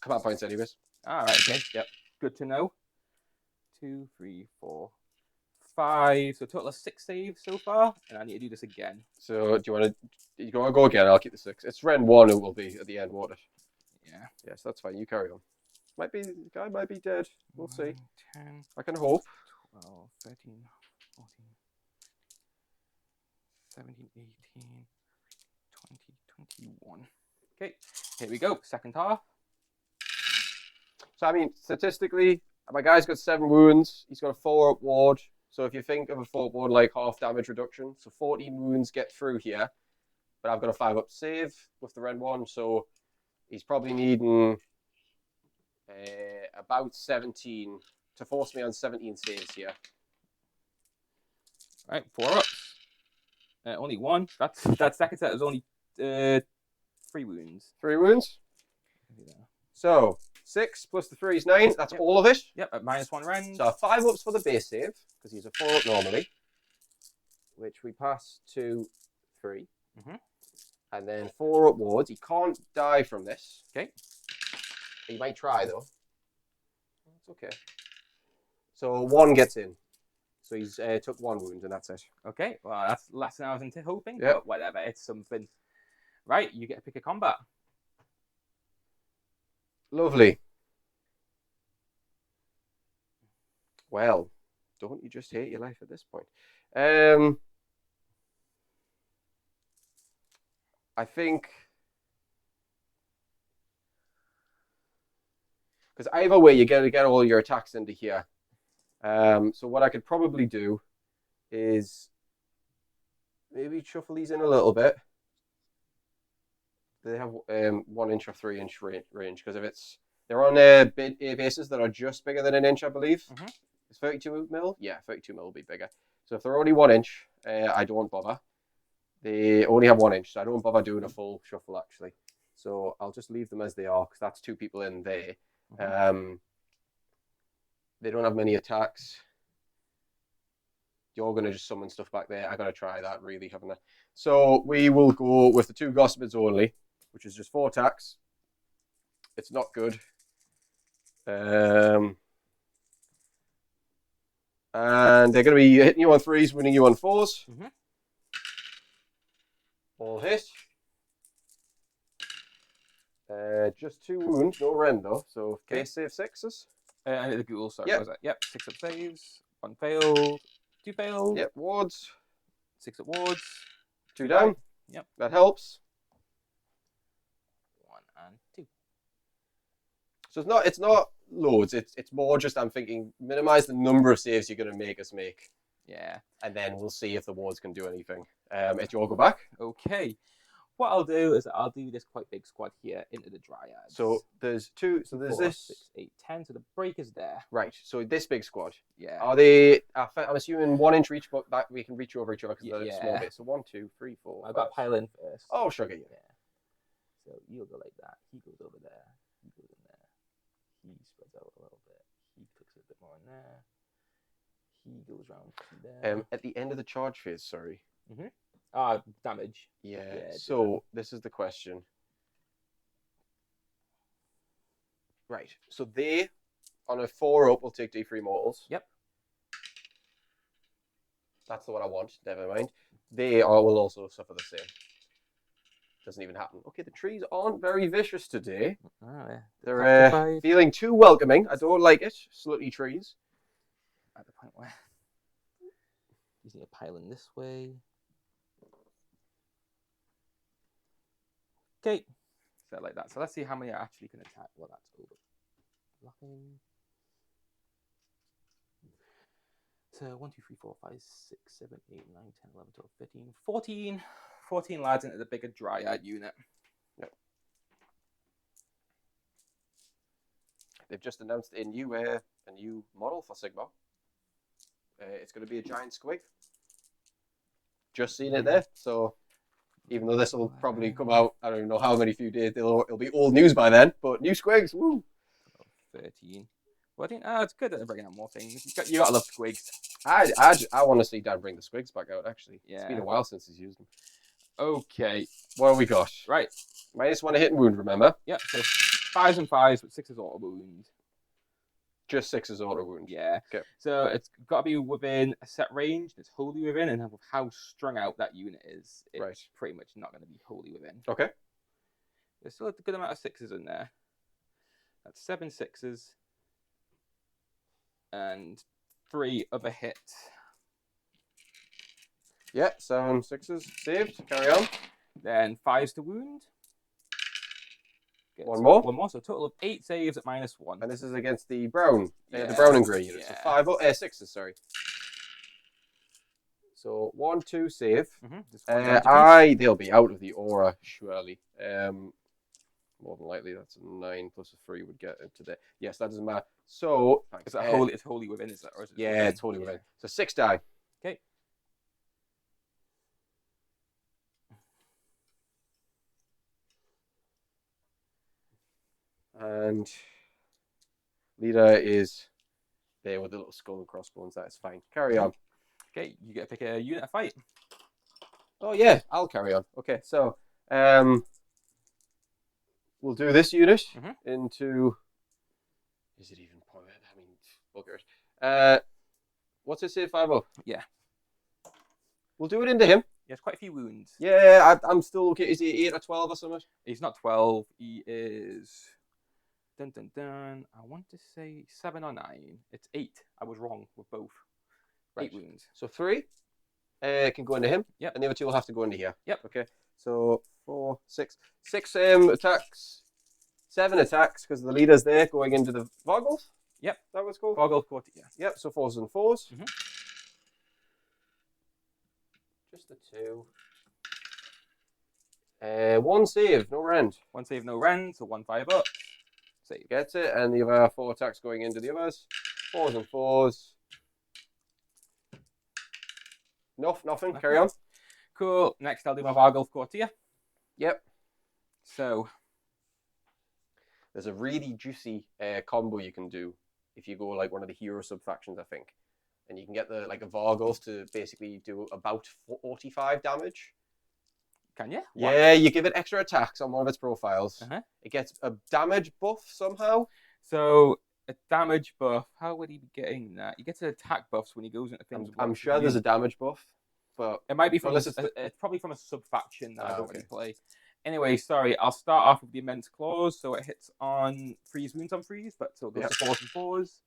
command points anyways. Alright, okay. Yep. Good to know. 2, 3, 4, 5. So a total of 6 saves so far. And I need to do this again. So do you want to go again? I'll keep the 6. It's Ren 1 who will be at the end, won't it? Yeah. Yes, that's fine. You carry on. The guy might be dead. We'll 9, see. 10, I can hope. 12, 13, 14, 17, 18, 20, 21. Okay, here we go. Second half. So, I mean, statistically, my guy's got 7 wounds. He's got a 4-up ward. So if you think of a 4-up ward like half damage reduction, so 14 wounds get through here. But I've got a 5-up save with the Ren 1, so he's probably needing about 17 to force me on 17 saves here. All right, 4 ups. Only 1. That second set is only 3 wounds. 3 wounds. Yeah. So 6 plus the 3 is 9. That's all of it. Yep, at -1 Ren. So 5 ups for the base save because he's a 4-up normally, which we pass to 3. Mm-hmm. And then 4-up wards. He can't die from this. Okay. He might try though. It's okay. So 1 gets in. So he's took 1 wound and that's it. Okay, well that's less than I was hoping, yep. But whatever, it's something. Right, you get to pick a combat. Lovely. Well, don't you just hate your life at this point? I think because either way, you get all your attacks into here. So what I could probably do is maybe shuffle these in a little bit. They have 1 inch or 3 inch range because they're on bases that are just bigger than an inch, I believe. Mm-hmm. Is 32 mil? Yeah, 32 mil will be bigger. So if they're only 1 inch, I don't bother. They only have 1 inch, so I don't bother doing a full shuffle actually. So I'll just leave them as they are because that's 2 people in there. Mm-hmm. They don't have many attacks. You're going to just summon stuff back there. I got to try that, really, haven't I? So we will go with the 2 Gossipers only, which is just 4 attacks. It's not good. And they're going to be hitting you on 3s, winning you on 4s. Mm-hmm. All hit. Just 2 wounds, no rend though. So case save 6s. And the ghoul, sorry, what was that? Yep, 6 up saves, 1 failed, 2 failed. Yep, wards. 6 up wards. 2 down. Yep. That helps. 1 and 2. So it's not loads. It's more just I'm thinking minimize the number of saves you're going to make us make. Yeah. And then we'll see if the wards can do anything. If you all go back. Okay. What I'll do is I'll do this quite big squad here into the Dryad. So there's 2. So there's 4, this 6, 8, 10. So the break is there. Right. So this big squad. Yeah. Are they? I'm assuming 1 inch reach, but that we can reach over each other because they're small bits. So 1, 2, 3, 4. I've got pile in first. Oh, sugar. Yeah. So you'll go like that. He goes over there. He goes in there. He spreads out a little bit. He clicks a bit more in there. He goes round to there. At the end of the charge phase, sorry. Mm-hmm. Damage. Yeah. So this is the question. Right. So they, on a 4 up, will take D3 mortals. Yep. That's the one I want. Never mind. They will also suffer the same. Doesn't even happen. Okay, the trees aren't very vicious today. Oh, yeah. They're feeling too welcoming. I don't like it. Slutty trees. At the point where you need a pile in this way. Okay. So like that. So let's see how many I actually can attack. Well, that's over. Blocking. So 1, 2, 3, 4, 5, 6, 7, 8, 9, 10, 11, 12, 13, 14. 14 lads into the bigger Dryad unit. Yep. They've just announced a new model for Sigmar. It's going to be a giant squig. Just seen it there. So even though this will probably come out, I don't know how many few days, it'll be old news by then. But new squigs, woo! 13. 14. It's good that they're bringing out more things. You gotta love squigs. I want to see Dan bring the squigs back out, actually. Yeah. It's been a while since he's used them. Okay. What have we got? Right. -1 a hit and wound, remember? Yep, so 5s and 5s, but 6 is auto wound. Just 6 is auto wound. Yeah. Okay. So it's got to be within a set range. It's wholly within, and with how strung out that unit is, it's pretty much not going to be wholly within. Okay. There's still a good amount of 6s in there. That's 7 6s. And 3 of a hit. Yeah, 7 6s saved. Carry on. Then 5s to wound. One more. One more. So a total of 8 saves at -1. And this is against the brown, the brown and grey unit. Yeah. So 5 6s, sorry. So 1, 2 save. They'll be out of the aura surely. More than likely, that's a 9 plus a 3 would get into there. Yes, that doesn't matter. So is that wholly? It's wholly within, is that? Or is it yeah, it's wholly within. So 6 die. Okay. And leader is there with the little skull and crossbones. That's fine. Carry on. Okay, you get to pick a unit to fight. Oh yeah, I'll carry on. Okay, so we'll do this unit into. Is it even point? I mean, bugger it. What's it say? 5-0. Yeah. We'll do it into him. He has quite a few wounds. Yeah, I'm still okay. Is he 8 or 12 or something? He's not 12. He is. Dun dun dun. I want to say 7 or 9. It's 8. I was wrong with both. Right. 8 wounds. So 3 can go into him. Yep. And the other 2 will have to go into here. Yep. Okay. So 4, 6. 6 attacks. 7 attacks because the leader's there going into the Vargulf. Yep. That was cool. Vargulf Courtier. Yep, so 4s and 4s. Mhm. Just the 2. 1 save, no rend. 1 save, no rend, so 1 5-up. Save. Gets it, and the other 4 attacks going into the others. 4s and 4s. Nothing. Carry on. Cool. Next, I'll do my Vargulf Courtier. Yep. So, there's a really juicy combo you can do if you go like one of the hero sub-factions, I think. And you can get the like a Vargulf to basically do about 45 damage. can you? Yeah, you give it extra attacks on one of its profiles. Uh-huh. It gets a damage buff somehow. So, a damage buff. How would he be getting that? He gets attack buffs when he goes into things. I'm sure there's a damage buff, but It might be from. unless It's probably from a sub-faction that I don't okay. really play. Anyway, sorry. I'll start off with the Immense Claws, so it hits on freeze wounds on freeze, but still goes to 4s and 4s.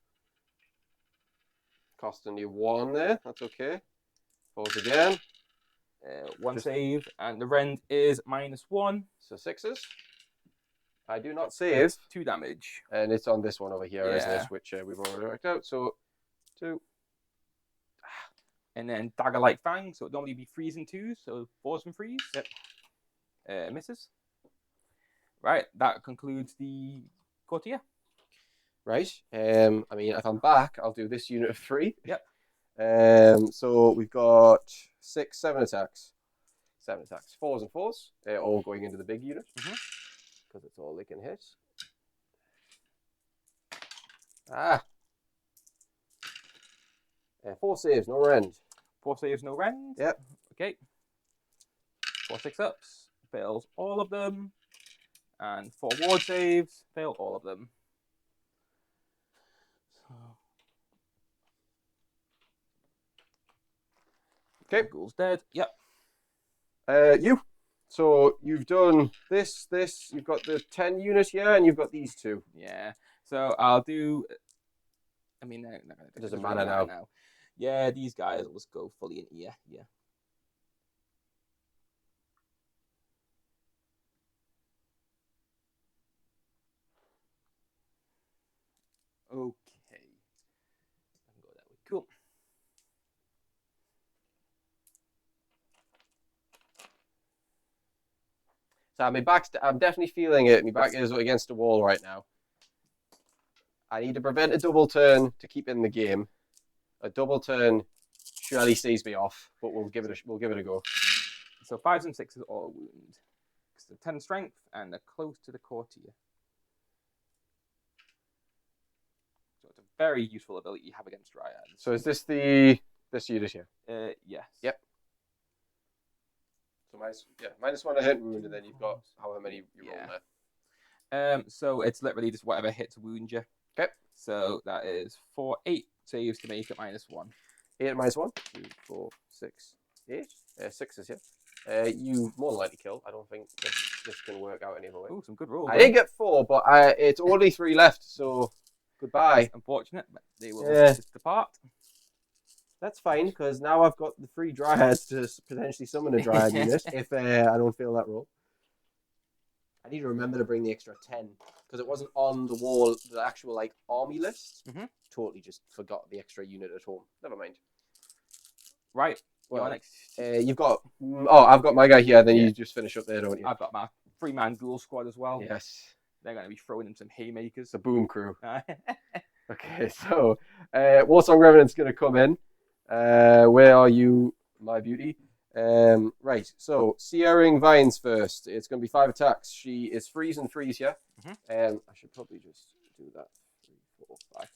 costing you 1 there. That's okay. 4s again. 1 save, and the rend is -1. So 6s. I do not save. 2 damage. And it's on this one over here, isn't Yeah. it? Which we've already worked out. So 2. And then Dagger-like Fang, so it'd normally be freezing 2s, so 4s and freeze. Yep. Misses. Right, that concludes the Courtier. Right. I mean, if I'm back, I'll do this unit of 3. Yep. So we've got 6, 7 attacks. 7 attacks. 4s and 4s. They're all going into the big unit. Because it's all they can hit. 4 saves, no rend. 4 saves, no rend. Yep. Okay. 4 6-ups. Fails all of them. And 4 ward saves. Fail all of them. Okay. Ghoul's dead. Yep. You. So you've done this. You've got the 10 unit here, and you've got these 2. Yeah. So I'll do. I mean, they're not gonna It doesn't really matter now. Yeah, these guys will just go fully in here. Yeah. Okay. I can go that way. Cool. So my back's, I'm definitely feeling it. My back is against the wall right now. I need to prevent a double turn to keep in the game. A double turn surely sees me off, but we'll give it a go. So 5s and 6s all wound. Because they're 10 strength and they're close to the Courtier. So it's a very useful ability you have against Dryads. So is this this unit here? Yes. Yep. So -1 a hit wound, and then you've got however many you roll there. So it's literally just whatever hits wound you. Okay. So that is 8 saves to make it -1. 8 -1. 2, 4, 6, 8. 6 is here. You more than likely kill. I don't think this can work out any other way. Oh, some good rolls. I did get 4, but it's only 3 left, so goodbye. That's unfortunate, but they will Yeah. just depart. That's fine, because now I've got the 3 Dryads to potentially summon a Dryad unit if I don't fail that roll. I need to remember to bring the extra 10, because it wasn't on the wall, the actual like army list. Totally just forgot the extra unit at home. Never mind. Right. Well, You're next. you've got... Oh, I've got my guy here, then you just finish up there, don't you? I've got my 3-man ghoul squad as well. Yes. They're going to be throwing in some haymakers. The boom crew. Okay, so Warsong Revenant's going to come in. Where are you, my beauty? Right, so Searing Vines first. It's going to be 5 attacks. She is freeze and freeze here. I should probably just do that. 3, 4, 5.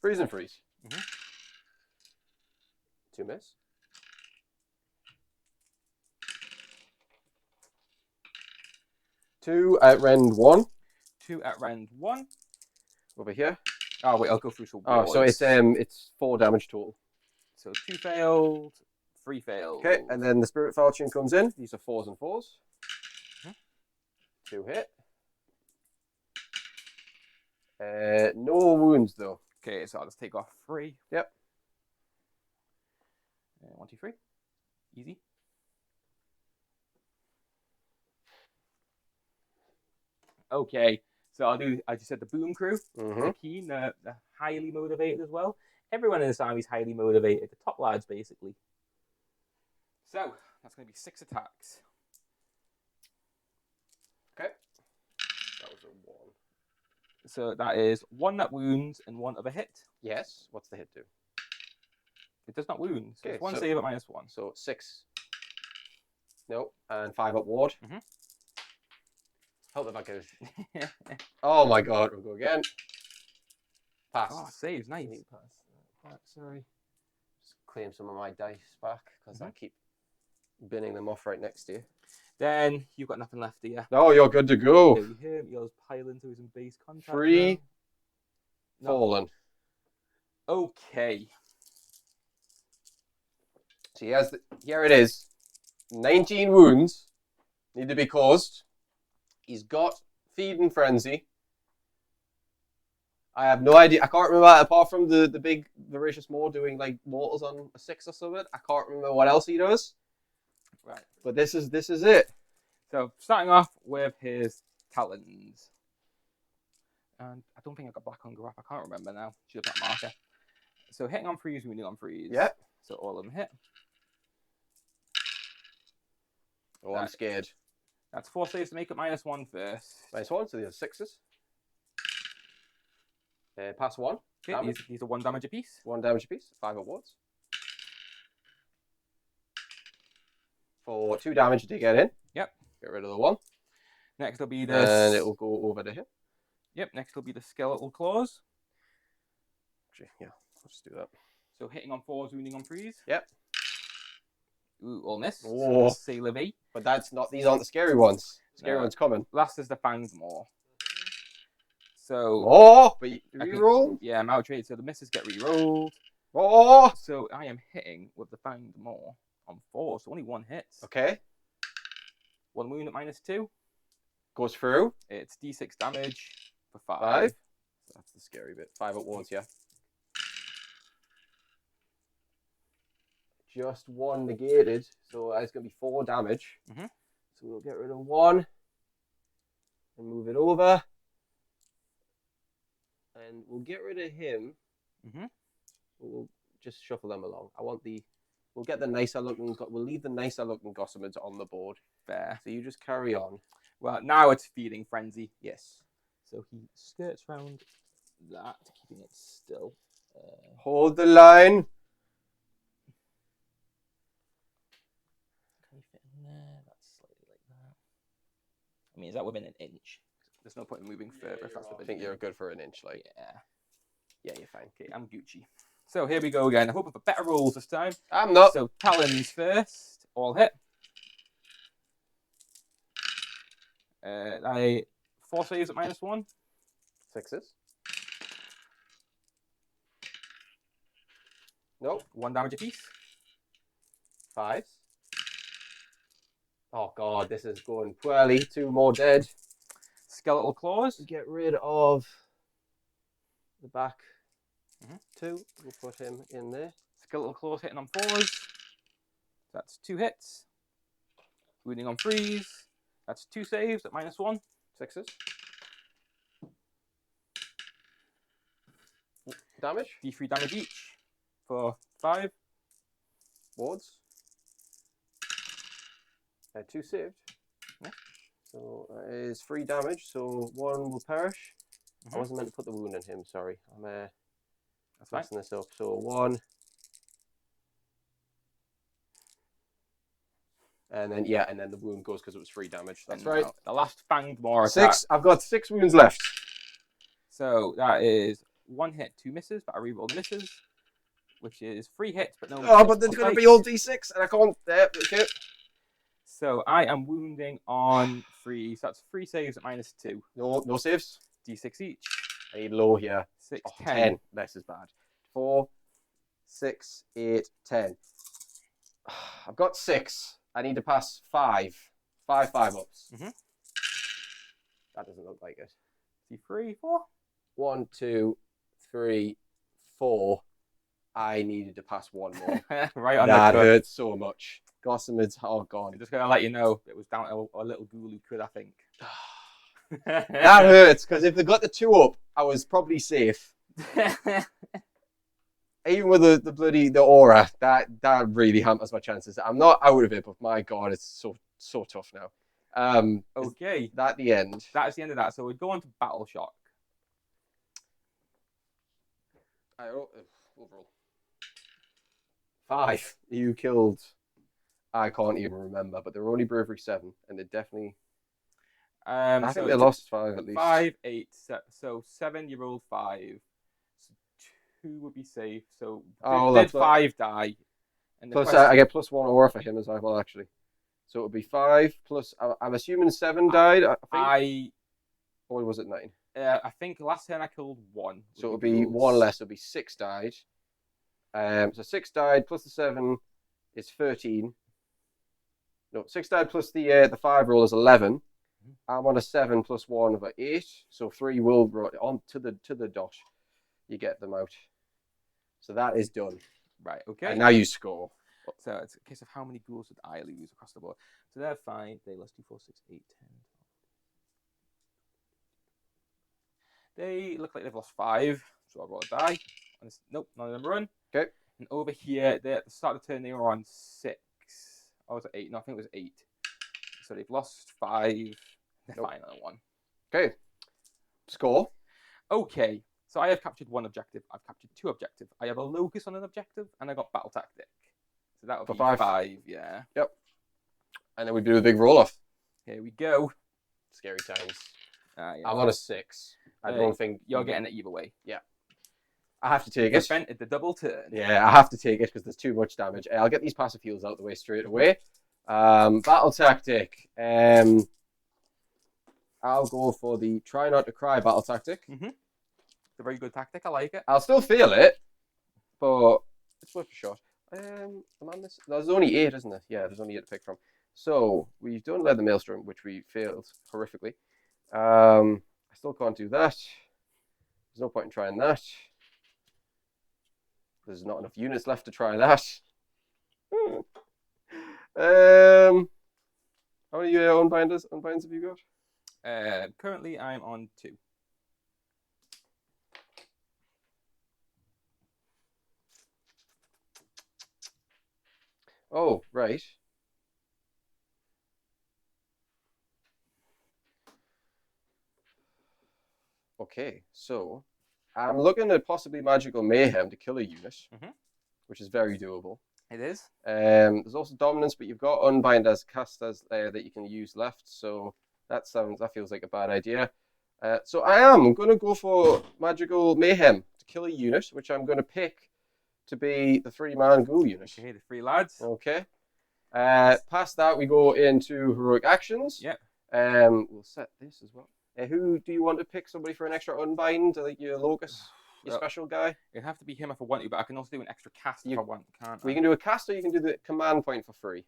Freeze and freeze. 2 miss. 2 at rend 1. 2 at rend 1. Over here. Oh wait, I'll go through some. Oh, so it's 4 damage total. So 2 failed, 3 failed. Okay, and then the Spirit Falchion comes in. These are 4s and 4s. 2 hit. No wounds though. Okay, so I'll just take off 3. Yep. 1, 2, 3. Easy. Okay, so I'll do, as you said, the boom crew. Mm-hmm. They're keen, they're highly motivated as well. Everyone in this army is highly motivated. The top lads, basically. So, that's going to be 6 attacks. Okay. That was a 1. So that is 1 that wounds and 1 of a hit. Yes. What's the hit do? It does not wound. So Okay, it's 1 so- save at -1. So 6. No, and 5 up ward. Mhm. Help if I could. Oh my god, we'll go again. Pass. Oh, saves, nice. Pass. Sorry. Just claim some of my dice back because I keep binning them off right next to you. Then you've got nothing left here. No, you're good to go. So you'll pile into his base contact. 3 now. fallen. Okay. So here it is. 19 wounds need to be caused. He's got feeding frenzy. I have no idea. I can't remember, apart from the big voracious maw doing like mortals on a 6 or something. I can't remember what else he does. Right. But this is it. So starting off with his talons. And I don't think I got black on graph. I can't remember now. Should have put a marker. So hitting on freeze, wounding on freeze. Yep. So all of them hit. Oh, I'm scared. That's 4 saves to make it -1 first. -1, so these are 6s. Pass 1. Okay, these are 1 damage apiece. 1 damage apiece. 5 awards. For 2 damage to get in. Yep. Get rid of the 1. Next will be this. And it will go over to him. Yep, next will be the skeletal claws. Actually, yeah, I'll just do that. So hitting on 4s, wounding on 3s. Yep. Ooh, all miss. Oh. Sailor V. But these aren't the scary ones. Scary No. one's coming. Last is the fanged maw. So Oh, but you I can- reroll. yeah, I'm outraged. So the misses get re-rolled. Oh, So I am hitting with the fanged maw on 4, so only 1 hit. okay. 1 wound at -2. Goes through. It's D6 damage for 5. 5. That's the scary bit. 5 at once, yeah. Just 1 negated, so it's going to be 4 damage. Mhm. So we'll get rid of 1 and move it over. And we'll get rid of him. Mhm. We'll just shuffle them along. We'll get the nicer looking. We'll leave the nicer looking gossamids on the board. Fair. So you just carry on. Well, now it's feeding frenzy. Yes. So he skirts round that, keeping it still. Hold the line. Can we fit in there? That's slightly like that. I mean, is that within an inch? There's no point in moving further if that's I within. think you're good for an inch. Like, Yeah. yeah, you're fine. Okay, I'm Gucci. So here we go again. I'm hoping for better rolls this time. I'm not. So talons first, all hit. 4 saves at -1. 6s. Nope. 1 damage apiece. 5s. Oh god, this is going poorly. 2 more dead. Skeletal claws. Get rid of the back. Mhm. 2. We'll put him in there. Skeletal claws hitting on 4s. That's 2 hits. Wounding on 3s. That's 2 saves at -1. 6s. Damage. D3 damage each for 5. Wards. 2 saved. Yeah. So that is 3 damage. So 1 will perish. I Mhm. wasn't meant to put the wound on him. Sorry, I'm That's fine. messing this up. So 1. And then and then the wound goes because it was 3 damage. That's And right. now the last fanged maw attack. 6. I've got 6 wounds left. So that is 1 hit, 2 misses, but I reroll the misses, which is 3 hits, but no. Oh, but there's misses. going to be all D6, and I can't. Okay. So I am wounding on 3. So that's 3 saves at -2. No saves. D6 each. I need low here. 6, Oh, 10. 10. This is bad. 4, 6, 8, 10. I've got 6. I need to pass 5. 5 5-ups. Mhm. That doesn't look like it. D3, 4. 1, 2, 3, 4. I needed to pass 1 more. Right on That the cut. hurts so much. Gossamids are I'm gone. just going to let you know it was down to a little ghoul who could, I think. That hurts, because if they got the 2 up, I was probably safe. Even with the aura, that really hampers my chances. I'm not out of it, but my god, it's so tough now. Okay. Is that the end? That's the end of that. So we go on to Battle Shock. Overall. 5. You killed. I can't even remember, but they were only bravery 7, and they definitely. I think they lost 5 at least. 5, 8, 7. So 7, you rolled 5. So 2 would be safe. So did 5 die? And plus, I get +1 aura for him as well, actually. So it would be 5 plus. I'm assuming 7 died. I think. Or was it 9? I think last turn I killed 1. So it would be 1 less. It would be 6 died. So 6 died plus the 7 is 13. No, 6 died plus the 5 roll is 11. I'm on a 7 plus 1 of 8. So 3 will roll on to the dot. You get them out. So that is done. Right. Okay. And now you score. So it's a case of how many ghouls did I lose across the board. So they're fine. They lost 2, 4, 6, 8, 10. They look like they've lost 5. So I'll roll a die. Nope, none of them run. Okay. And over here, at the start of the turn, they were on 6. Oh, was it 8? No, I think it was 8. So they've lost 5. They're fine on 1. Okay. Score. Okay. So I have captured 1 objective. I've captured 2 objectives. I have a locus on an objective, and I got battle tactic. So that would be 5. Yeah. Yep. And then we do a big roll off. Here we go. Scary times. Yeah. I'm on a 6. I don't think you're getting it either way. Yeah. I have to take it. Spent at the double turn. Yeah, I have to take it because there's too much damage. I'll get these passive heals out of the way straight away. Battle tactic. I'll go for the try not to cry battle tactic. It's a very good tactic. I like it. I'll still feel it, but it's worth a shot. There's only 8, isn't there? Yeah, there's only 8 to pick from. So we've done Leather Maelstrom, which we failed horrifically. I still can't do that. There's no point in trying that. There's not enough units left to try that. How many unbinds have you got? Currently, I'm on 2. Oh, right. Okay, so I'm looking at possibly Magical Mayhem to kill a unit, which is very doable. It is. There's also Dominance, but you've got Unbind as casters that you can use left, so that feels like a bad idea. So I am going to go for Magical Mayhem to kill a unit, which I'm going to pick to be the 3-man ghoul unit. Okay, the 3 lads. Okay. Past that, we go into heroic actions. Yep. We'll set this as well. Who do you want to pick? Somebody for an extra unbind? Like your Locus, your special guy? It'd have to be him if I want to, but I can also do an extra cast if I want, can't I? Well, you can do a cast or you can do the command point for free.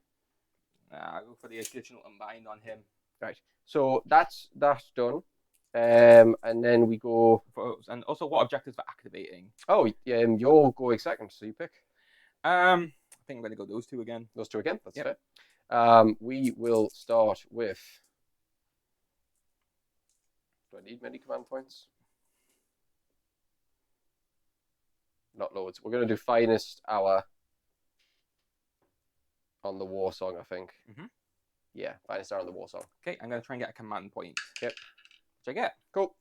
I'll go for the additional unbind on him. Right. So that's done. And then we go... And also, what objectives for activating? Oh, you're going second, so you pick. I think I'm going to go those 2 again. Those 2 again? That's fair. We will start with... Do I need many command points? Not loads. We're going to do Finest Hour on the War Song, I think. Yeah, Finest Hour on the War Song. Okay, I'm going to try and get a command point. Yep. Which I get. Cool.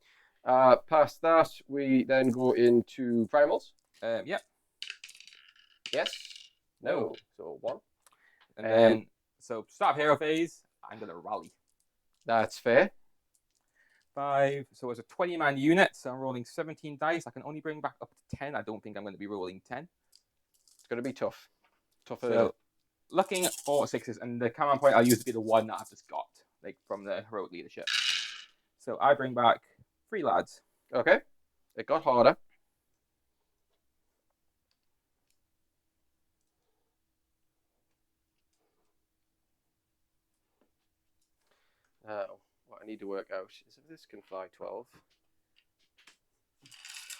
Past that, we then go into Primals. Yep. Yes. No. So 1. And then, so start hero phase, I'm going to rally. That's fair. 5. So it's a 20-man unit, so I'm rolling 17 dice. I can only bring back up to 10. I don't think I'm going to be rolling 10. It's going to be tough. Tougher. So, looking at 4 6s, and the command point I'll use to be the one that I've just got, like from the heroic leadership. So I bring back 3 lads. Okay. It got harder. What I need to work out is if this can fly 12,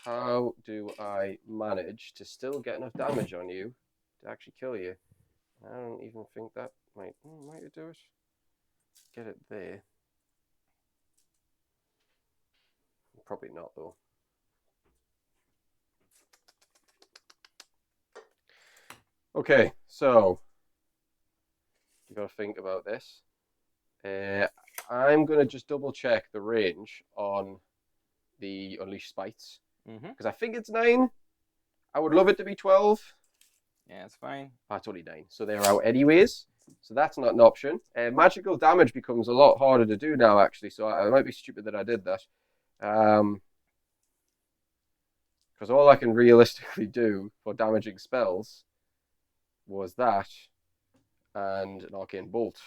how do I manage to still get enough damage on you to actually kill you? I don't even think that might do it. Get it there. Probably not, though. Okay, so you got to think about this. I'm going to just double check the range on the Unleash Spites. Because I think it's 9. I would love it to be 12. Yeah, it's fine. Oh, it's only 9. So they're out anyways. So that's not an option. Magical damage becomes a lot harder to do now, actually. So I might be stupid that I did that. Because all I can realistically do for damaging spells was that and an Arcane Bolt.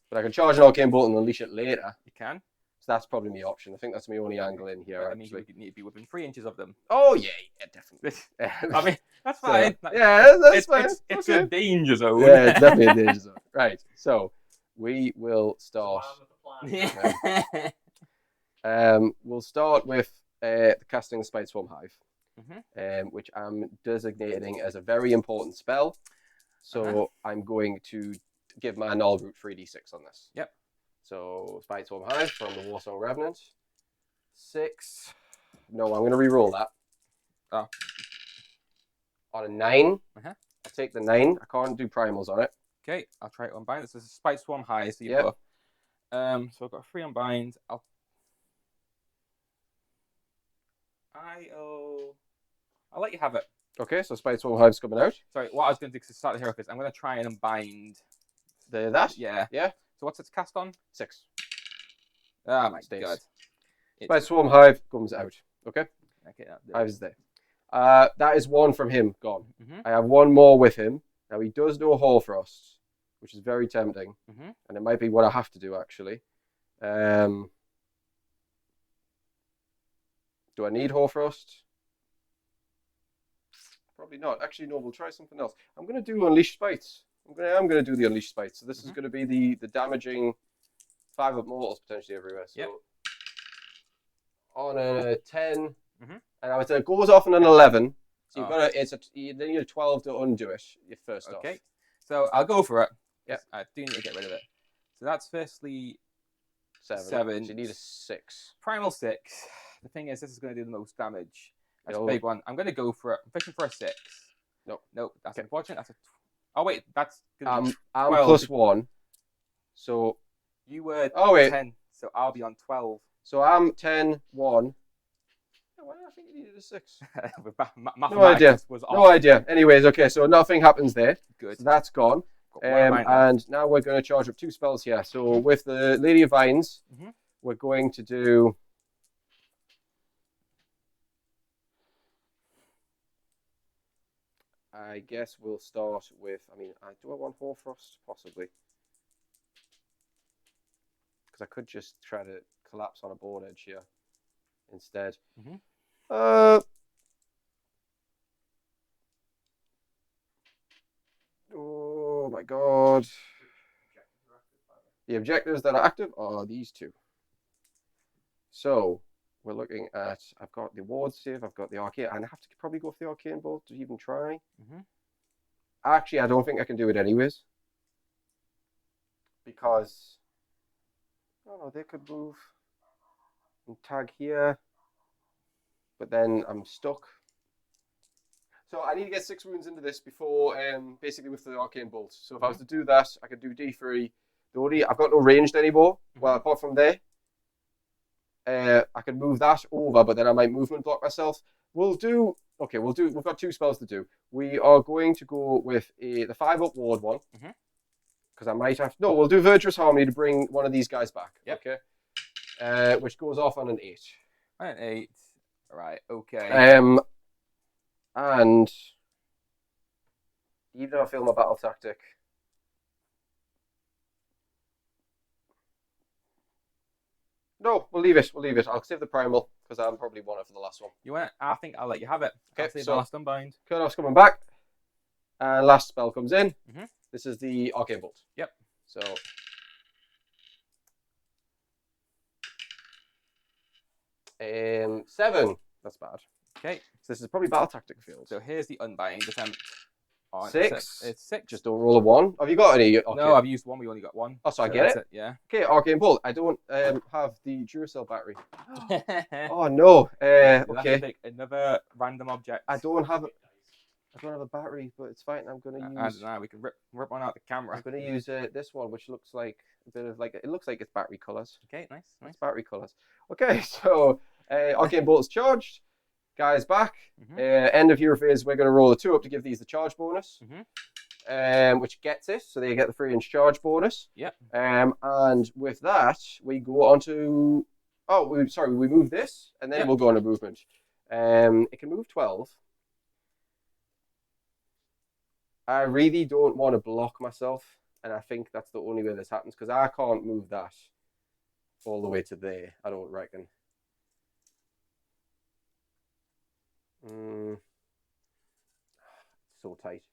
But I can charge an Arcane Bolt and unleash it later. You can. So that's probably my option. I think that's my only angle in here. That means you need to be within 3 inches of them. Oh, yeah, definitely. I mean, that's fine. Yeah, that's fine. It's a danger zone. Yeah, it's definitely a danger zone. Right, so we will start. We'll start with casting the Spite Swarm Hive, which I'm designating as a very important spell. So I'm going to give my Null Root 3d6 on this. Yep. So Spite Swarm Hive from the Warsong Revenant. 6. No, I'm going to re-roll that. Oh. On a 9. I take the 9. I can't do primals on it. Okay, I'll try it unbind. This is a Spite Swarm High, so you've got. So I've got a 3 unbind. I'll let you have it. Okay, so Spite Swarm Hive's coming out. Sorry, what I was going to do to start the hero is I'm going to try and unbind. That? Yeah. Yeah. So what's its cast on? 6. Oh my Stays. god. Spite Swarm Hive comes out. Okay? Okay. Hive is there. That is 1 from him gone. I have 1 more with him. Now he does know Hoarfrost, which is very tempting. And it might be what I have to do, actually. Do I need Hoarfrost? Probably not. Actually, no, we'll try something else. I'm going to do Unleash Spites. I'm going to do the Unleash Spites. So this is going to be the damaging 5 up mortals potentially everywhere. So on a 10, and I would say it goes off on an 11. So you've got you need a 12 to undo it. Your first off. Okay. So I'll go for it. Yep. I do need to get rid of it. So that's firstly 7. 7. So you need a 6. Primal 6. The thing is, this is going to do the most damage. That's a big one. I'm going to go for it. I'm fishing for a 6. No, that's unfortunate. That's a. Oh wait, that's. I'm 12. plus 1. So you were 10, so I'll be on 12. So I'm 10, 1. Why did I think you needed a 6? No idea. No idea. Anyways, okay, so nothing happens there. Good. So that's gone. And now we're going to charge up 2 spells here. So with the Lady of Vines, we're going to do. I guess we'll start with. I mean, do I want Hoarfrost? Possibly. Because I could just try to collapse on a board edge here instead. Oh my god. The objectives that are active are these 2. So we're looking at, I've got the ward save, I've got the arcane, and I have to probably go for the arcane bolt to even try. Actually, I don't think I can do it anyways. Because, oh, they could move and tag here. But then I'm stuck. So I need to get 6 wounds into this before, basically with the arcane bolt. So if I was to do that, I could do D3. I've got no ranged anymore. Well, apart from there, I could move that over, but then I might movement block myself. We've got 2 spells to do. We are going to go with the 5 up ward one. Because I might have, no, we'll do Virtuous Harmony to bring one of these guys back. Okay. Which goes off on an 8. An 8. Right, okay. And even though I feel my battle tactic, no, we'll leave it. I'll save the primal because I'm probably one for the last one. You want? I think I'll let you have it. Okay, I'll save the last unbind. Kurnoff's coming back, and last spell comes in. This is the Arcane Bolt. Yep. So. 7. That's bad. Okay. So this is probably battle tactic field. So here's the unbind attempt. Oh, 6. It's 6. Just don't roll a 1. Have you got any? Okay. No, I've used 1. We only got 1. Oh, so I get it? Yeah. Okay, Arcane Bolt. I don't have the Duracell battery. Oh no. You'll have to Okay. pick another random object. I don't have a battery, but it's fine. I'm gonna use. I don't know. We can rip one out the camera. I'm gonna use this one, which looks like a bit of it looks like it's battery colors. Okay, nice. It's battery colors. Okay, so Arcane Bolt is charged. Guy's back. End of hero phase. We're gonna roll a 2 up to give these the charge bonus. Which gets it, so they get the 3-inch charge bonus. Yep. And with that, we go on to. We move this, and then we'll go on to movement. It can move 12. I really don't want to block myself, and I think that's the only way this happens, because I can't move that all the way to there, I don't reckon. So tight.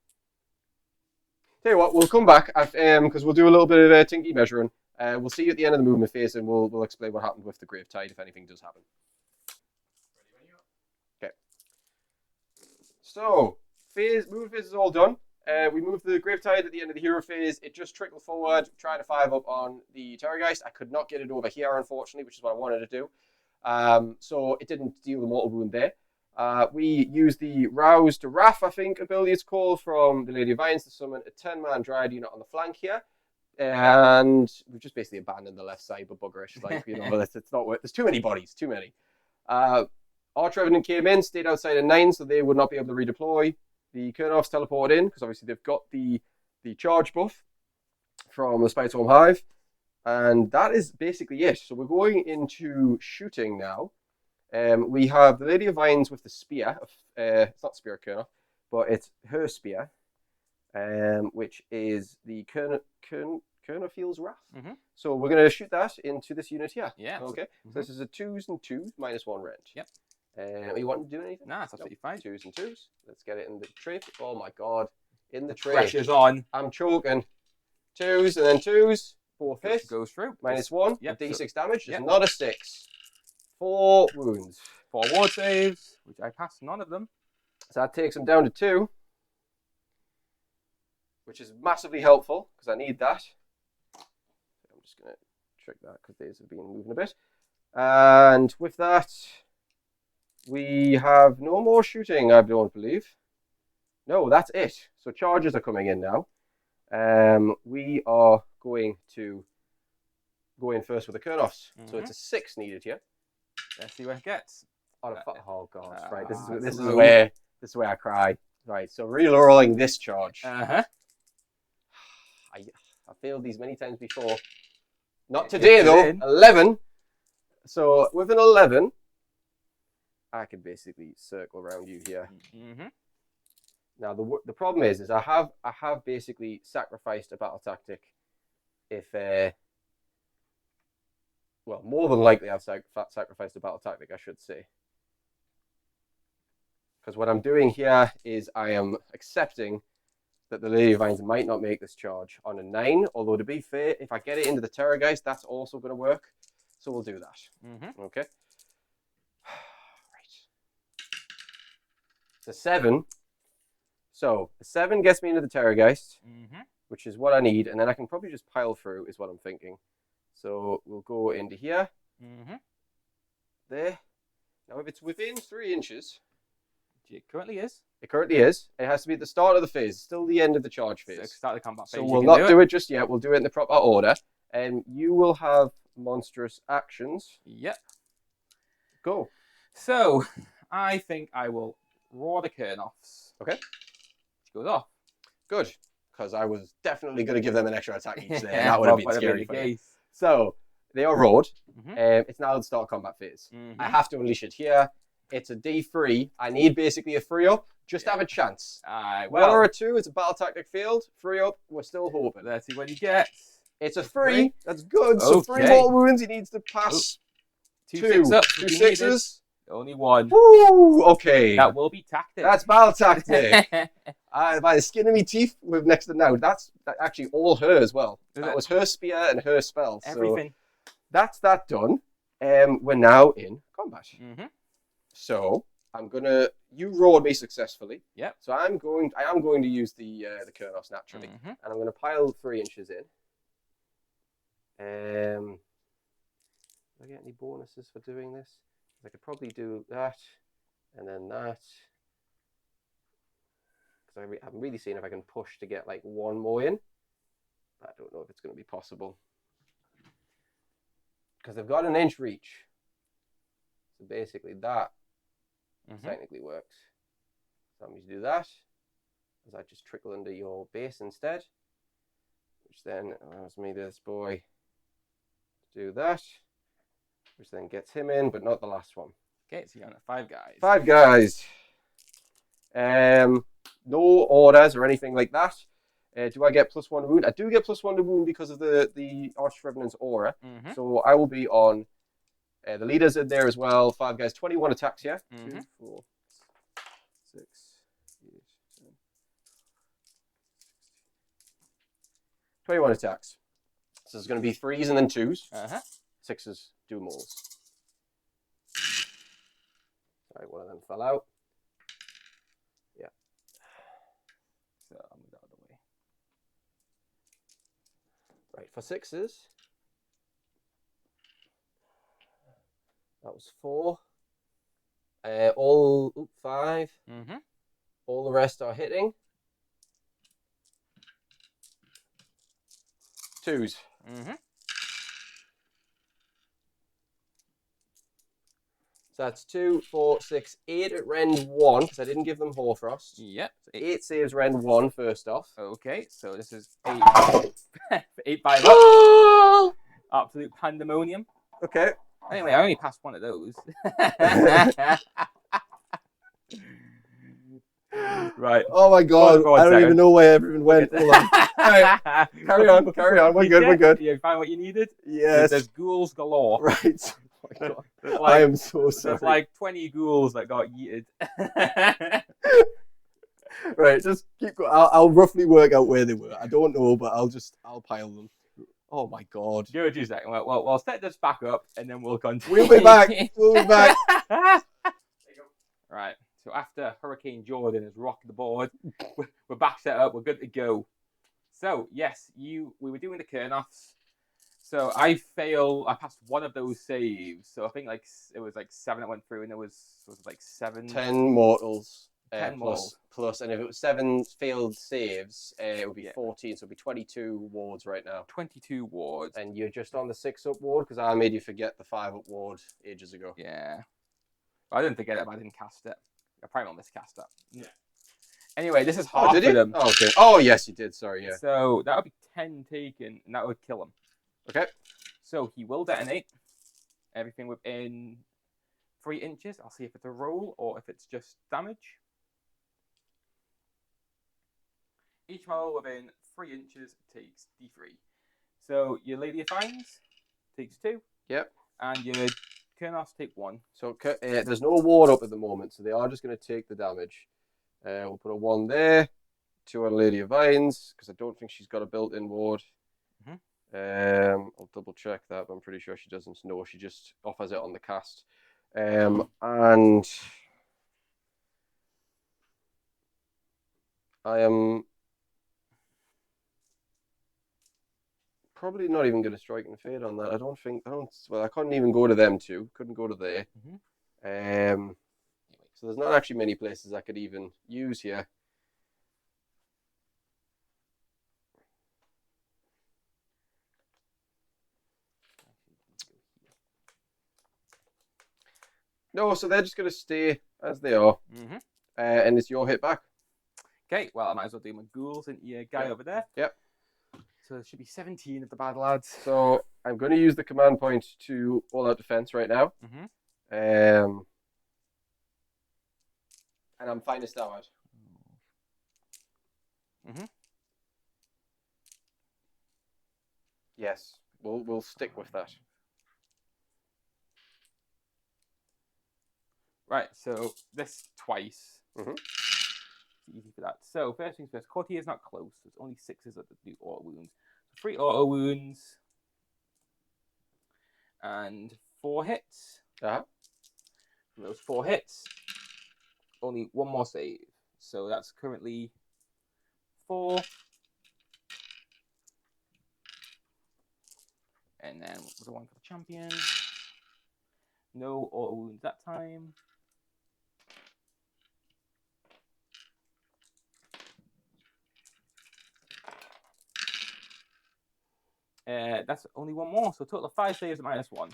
Tell you what, we'll come back because we'll do a little bit of tinky measuring. We'll see you at the end of the movement phase, and we'll explain what happened with the Grave Tide if anything does happen. Okay. So movement phase is all done. We moved the Grave Tide at the end of the hero phase. It just trickled forward, tried to 5 up on the Terrorgeist. I could not get it over here, unfortunately, which is what I wanted to do. So it didn't deal the mortal wound there. We used the Rouse to Wrath, I think ability it's called, from the Lady of Vines to summon a 10-man Dryad unit on the flank here. And we've just basically abandoned the left side, but buggerish. It's not worth. There's too many bodies, too many. Arch Revenant came in, stayed outside at 9, so they would not be able to redeploy. The Kernoffs teleported in, because obviously they've got the charge buff from the Spiteswarm Hive. And that is basically it. So we're going into shooting now. We have the Lady of Vines with the spear. It's not Spear of Kernoff, but it's her spear, which is the Kernofield's Wrath. So we're going to shoot that into this unit here. Yeah. Okay. So this is a 2s and 2s, -1 range. Yep. Are you wanting to do anything? Nah, it's absolutely fine. 2s and 2s. Let's get it in the tray. Oh my god. In the tray. Pressure's on. I'm choking. 2s and then 2s. 4 hits. Goes through. -1. Yep. D6 damage. It's not a 6. 4 wounds. 4 ward saves, which I passed none of them. So that takes him down to 2. Which is massively helpful, because I need that. I'm just going to trick that, because these have been moving a bit. And with that, we have no more shooting, I don't believe. No, that's it. So charges are coming in now. We are going to go in first with the Kernoffs. So it's a 6 needed here. Let's see what it gets. Oh god! Right, this is where I cry. Right, so re-rolling this charge. I failed these many times before. Not today though. 11. So with an 11, I can basically circle around you here. Now the problem is I have basically sacrificed a battle tactic. If well, more than likely I've sacrificed a battle tactic, I should say. Because what I'm doing here is I am accepting that the Lady of Vines might not make this charge on a 9. Although to be fair, if I get it into the Terrorgeist, that's also going to work. So we'll do that. Okay. Right. It's a 7. So a 7 gets me into the Terrorgeist, which is what I need, and then I can probably just pile through, is what I'm thinking. So we'll go into here. There. Now if it's within 3 inches, it currently is. It currently is. It has to be at the start of the phase, still the end of the charge phase. Start the combat phase. So we'll not do it just yet. We'll do it in the proper order. And you will have monstrous actions. Yep. Go. So I think I will roar the Kernoffs. Okay. Which goes off. Good. Because I was definitely going to give them an extra attack each there. That would have been scary for you. So they are roared. It's now the start combat phase. I have to unleash it here. It's a D3. I need basically a 3 up. Just have a chance. Well, 1 or a 2. It's a battle tactic failed. 3 up. We're still hoping. Let's see what you get. It's a 3. That's good. So 3 more wounds. He needs to pass. 2 6s. 2 6s. Only 1. Woo! Okay. That will be tactic. That's battle tactic. By the skin of me teeth with next to now. That's actually all her as well. That was her spear and her spell. Everything. So that's that done. We're now in combat. So You rolled me successfully. Yep. So I am going to use the Kurnos naturally, and I'm going to pile 3 inches in. Do I get any bonuses for doing this? I could probably do that, and then that. Because I'm really seeing if I can push to get like 1 more in. I don't know if it's going to be possible. Because they've got an inch reach. So basically that technically works. So I'm going to do that. As I just trickle under your base instead. Which then allows me, this boy, to do that. Which then gets him in, but not the last one. Okay, so you're on 5 guys. 5 guys. No orders or anything like that. Do I get +1 to wound? I do get +1 to wound because of the Arch Revenant's aura. So I will be on the leaders in there as well. 5 guys, 21 attacks here. 2, 4, 6, 8, 10. 21 attacks. So there's going to be 3s and then 2s. 6s do more. Sorry, one of them fell out. Yeah. So I'll move that out of the way. Right, for 6s. That was 4. All 5. All the rest are hitting. 2s. So that's 2, 4, 6, 8 at rend 1, because I didn't give them Hoarfrost. Yep. So 8 saves rend 1 first off. Okay, so this is 8. 8 by up. Absolute pandemonium. Okay. Anyway, I only passed 1 of those. Right. Oh my god, Go on, I don't even know where everyone went. Hold on. Right. Carry on. We're good. You find what you needed? Yes. There's ghouls galore. Right. Oh my god. Like, I am so sorry. There's like 20 ghouls that got yeeted. Right, just keep going. I'll roughly work out where they were. I don't know, but I'll pile them. Oh my god. Give it 2 seconds. Well, we'll set this back up and then we'll continue. We'll be back. Right. So after Hurricane Jordan has rocked the board, we're back set up. We're good to go. So yes, we were doing the Kurnoths. So I passed 1 of those saves. So I think like it was like 7 that went through, and was like 7. 10 mortals. 10 mortals. Plus, and if it was 7 failed saves, it would be 14. So it'd be 22 wards right now. 22 wards. And you're just on the 6-up ward because I made you forget the 5-up ward ages ago. Yeah. I didn't forget it, but I didn't cast it. I probably not miscast that. Yeah. Anyway, this is half did of you? them. Oh, okay. Oh, yes, you did. Sorry, yeah. So that would be 10 taken, and that would kill him. Okay. So he will detonate everything within 3 inches. I'll see if it's a roll or if it's just damage. Each model within 3 inches takes D3. So your Lady of Fines takes 2. Yep. And your Kurnoths take 1. So there's no ward up at the moment, so they are just going to take the damage. We'll put a 1 there. 2 on Lady of Vines, because I don't think she's got a built-in ward. I'll double check that, but I'm pretty sure she doesn't. No, she just offers it on the cast. And I am probably not even going to strike and fade on that. I couldn't even go to them 2. Couldn't go to there. So there's not actually many places I could even use here. No, so they're just going to stay as they are. And it's your hit back. Okay, well, I might as well do my ghouls and your guy over there. Yep. So there should be 17 of the bad lads. So I'm going to use the command point to all out defense right now. And I'm finest out. Yes, we'll stick with that. Right, so this twice. It's easy for that. So first things first, Courtier is not close. There's only 6s that do auto wounds. 3 auto wounds. And 4 hits. From those 4 hits, only one more save. So that's currently 4. And then what was the one for the champion? No auto wounds that time. That's only one more, so total of 5 saves at -1.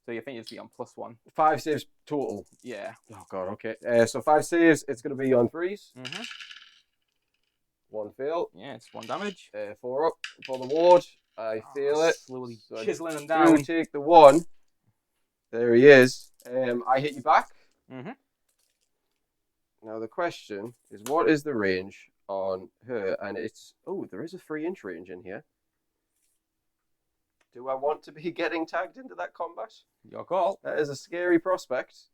So you think it's be on +1. 5 saves total. Yeah. Oh god. Okay. So 5 saves. It's going to be on 3s. 1 fail. Yeah, it's 1 damage. 4 up for the ward. I feel it. Slowly So chiseling them I down. do take the 1. There he is. I hit you back. Now the question is, what is the range on her? And it's there is a 3-inch range in here. Do I want to be getting tagged into that combat? Your call. That is a scary prospect.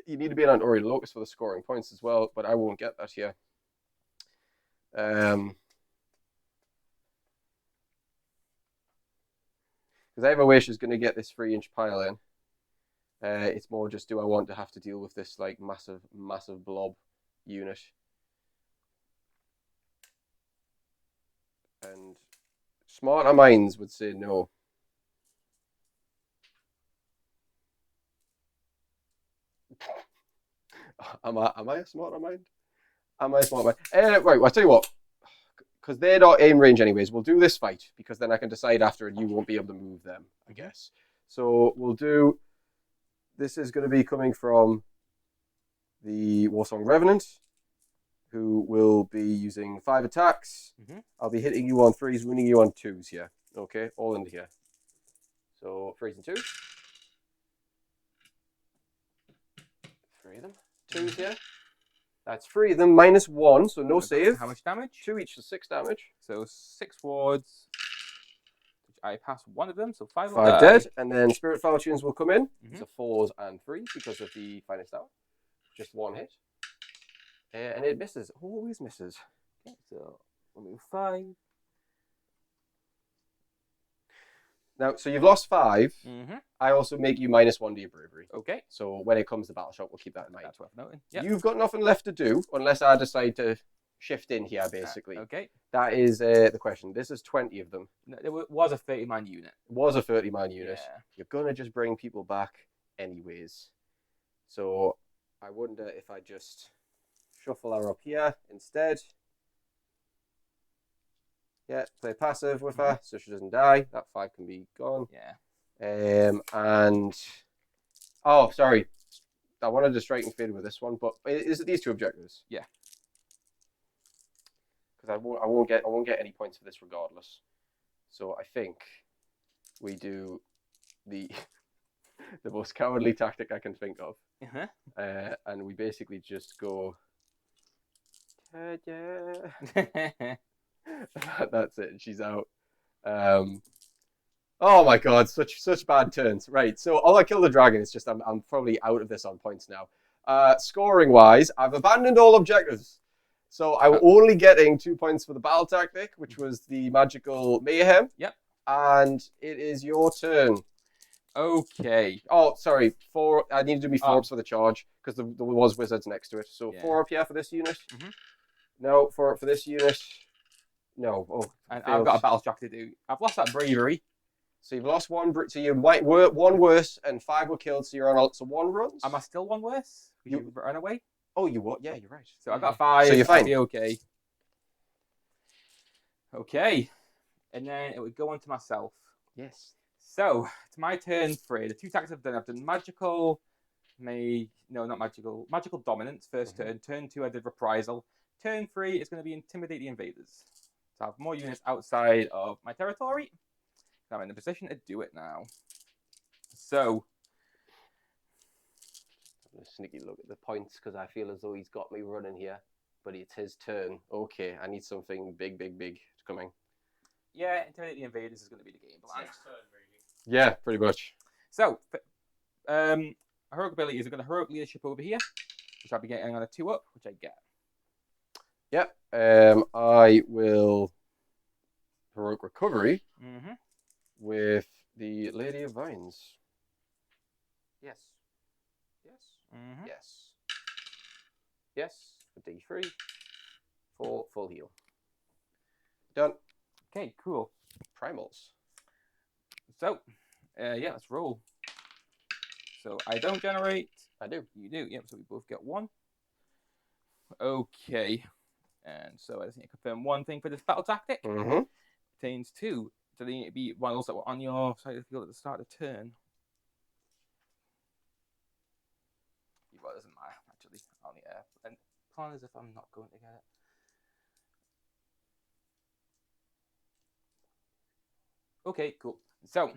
You need to be an Antorian Locus for the scoring points as well, but I won't get that here. Because either way she's going to get this 3-inch pile in. It's more just, do I want to have to deal with this like massive blob unit? And smarter minds would say no. Am I a smarter mind? Am I a smarter mind? Right, I'll tell you what. Because they're not aim range anyways, we'll do this fight, because then I can decide after and you won't be able to move them, I guess. So we'll do... This is going to be coming from the Warsong Revenant, who will be using 5 attacks. I'll be hitting you on 3s, wounding you on 2s here. Okay, all into here. So 3s and 2s. 3 of them. 2s here. That's 3 of them, -1, so no save. How much damage? 2 each, so 6 damage. So 6 wards. I pass 1 of them, so 5 5 dead. And then Spirit Fortunes will come in. So 4s and 3s because of the Finest Hour. Just 1 hit. And it misses. Always misses. Okay, so we'll move 5. Now, so you've lost 5. I also make you -1 to your bravery. Okay. So when it comes to battle shock, we'll keep that in mind. That's worth noting. Yep. You've got nothing left to do unless I decide to shift in here, basically. Okay. That is the question. This is 20 of them. No, it was a 30-man unit. It was a 30-man unit. Yeah. You're going to just bring people back anyways. So I wonder if I just shuffle her up here instead. Yeah, play passive with her so she doesn't die. That 5 can be gone. Yeah. And... Oh, sorry. I wanted to strike and fade with this one, but is it these 2 objectives? Yeah. Because I won't get any points for this regardless. So I think we do the the most cowardly tactic I can think of. And we basically just go ta-da. That's it. She's out. Oh my god, such bad turns. Right, so all I kill the dragon. It's just I'm probably out of this on points now. Scoring wise, I've abandoned all objectives. So I'm only getting 2 points for the battle tactic, which was the magical mayhem. Yep. And it is your turn. Okay. Oh, sorry. 4. I needed to be 4 ups for the charge because there was wizards next to it. So 4 up here for this unit. No, 4 up for this unit. No. Oh, and I've got a battle shock to do. I've lost that bravery. So you've lost 1. So you might were 1 worse and 5 were killed. So you're on so 1 runs. Am I still 1 worse? You ran away. Oh, you what? Yeah, you're right. So I got 5. So you're fine. I'll be okay. Okay. And then it would go on to myself. Yes. So it's my turn 3. The 2 tactics I've done magical. Not magical. Magical dominance. First turn. Turn 2 I did reprisal. Turn 3 is going to be intimidate the invaders. So I have more units outside of my territory. I'm in the position to do it now. So. A sneaky look at the points because I feel as though he's got me running here, but it's his turn. Okay, I need something big coming. Yeah, intimidate the invaders is going to be the game plan. Next turn, really. Yeah, pretty much. So, heroic abilities are going to heroic leadership over here, which I'll be getting on a 2 up, which I get. Yep. I will heroic recovery with the Lady of Vines. Yes. Yes. Yes. Yes, a D3 for full heal. Done. Okay, cool. Primals. So, yeah, let's roll. So I don't generate. I do. You do. Yep. So we both get 1. Okay. And so I just need to confirm one thing for this battle tactic. Mm-hmm. Contains 2. So they need to be one of those that were on your side of the field at the start of the turn. Well, it doesn't matter, actually. I'll need and plan as if I'm not going to get it. Okay, cool. So,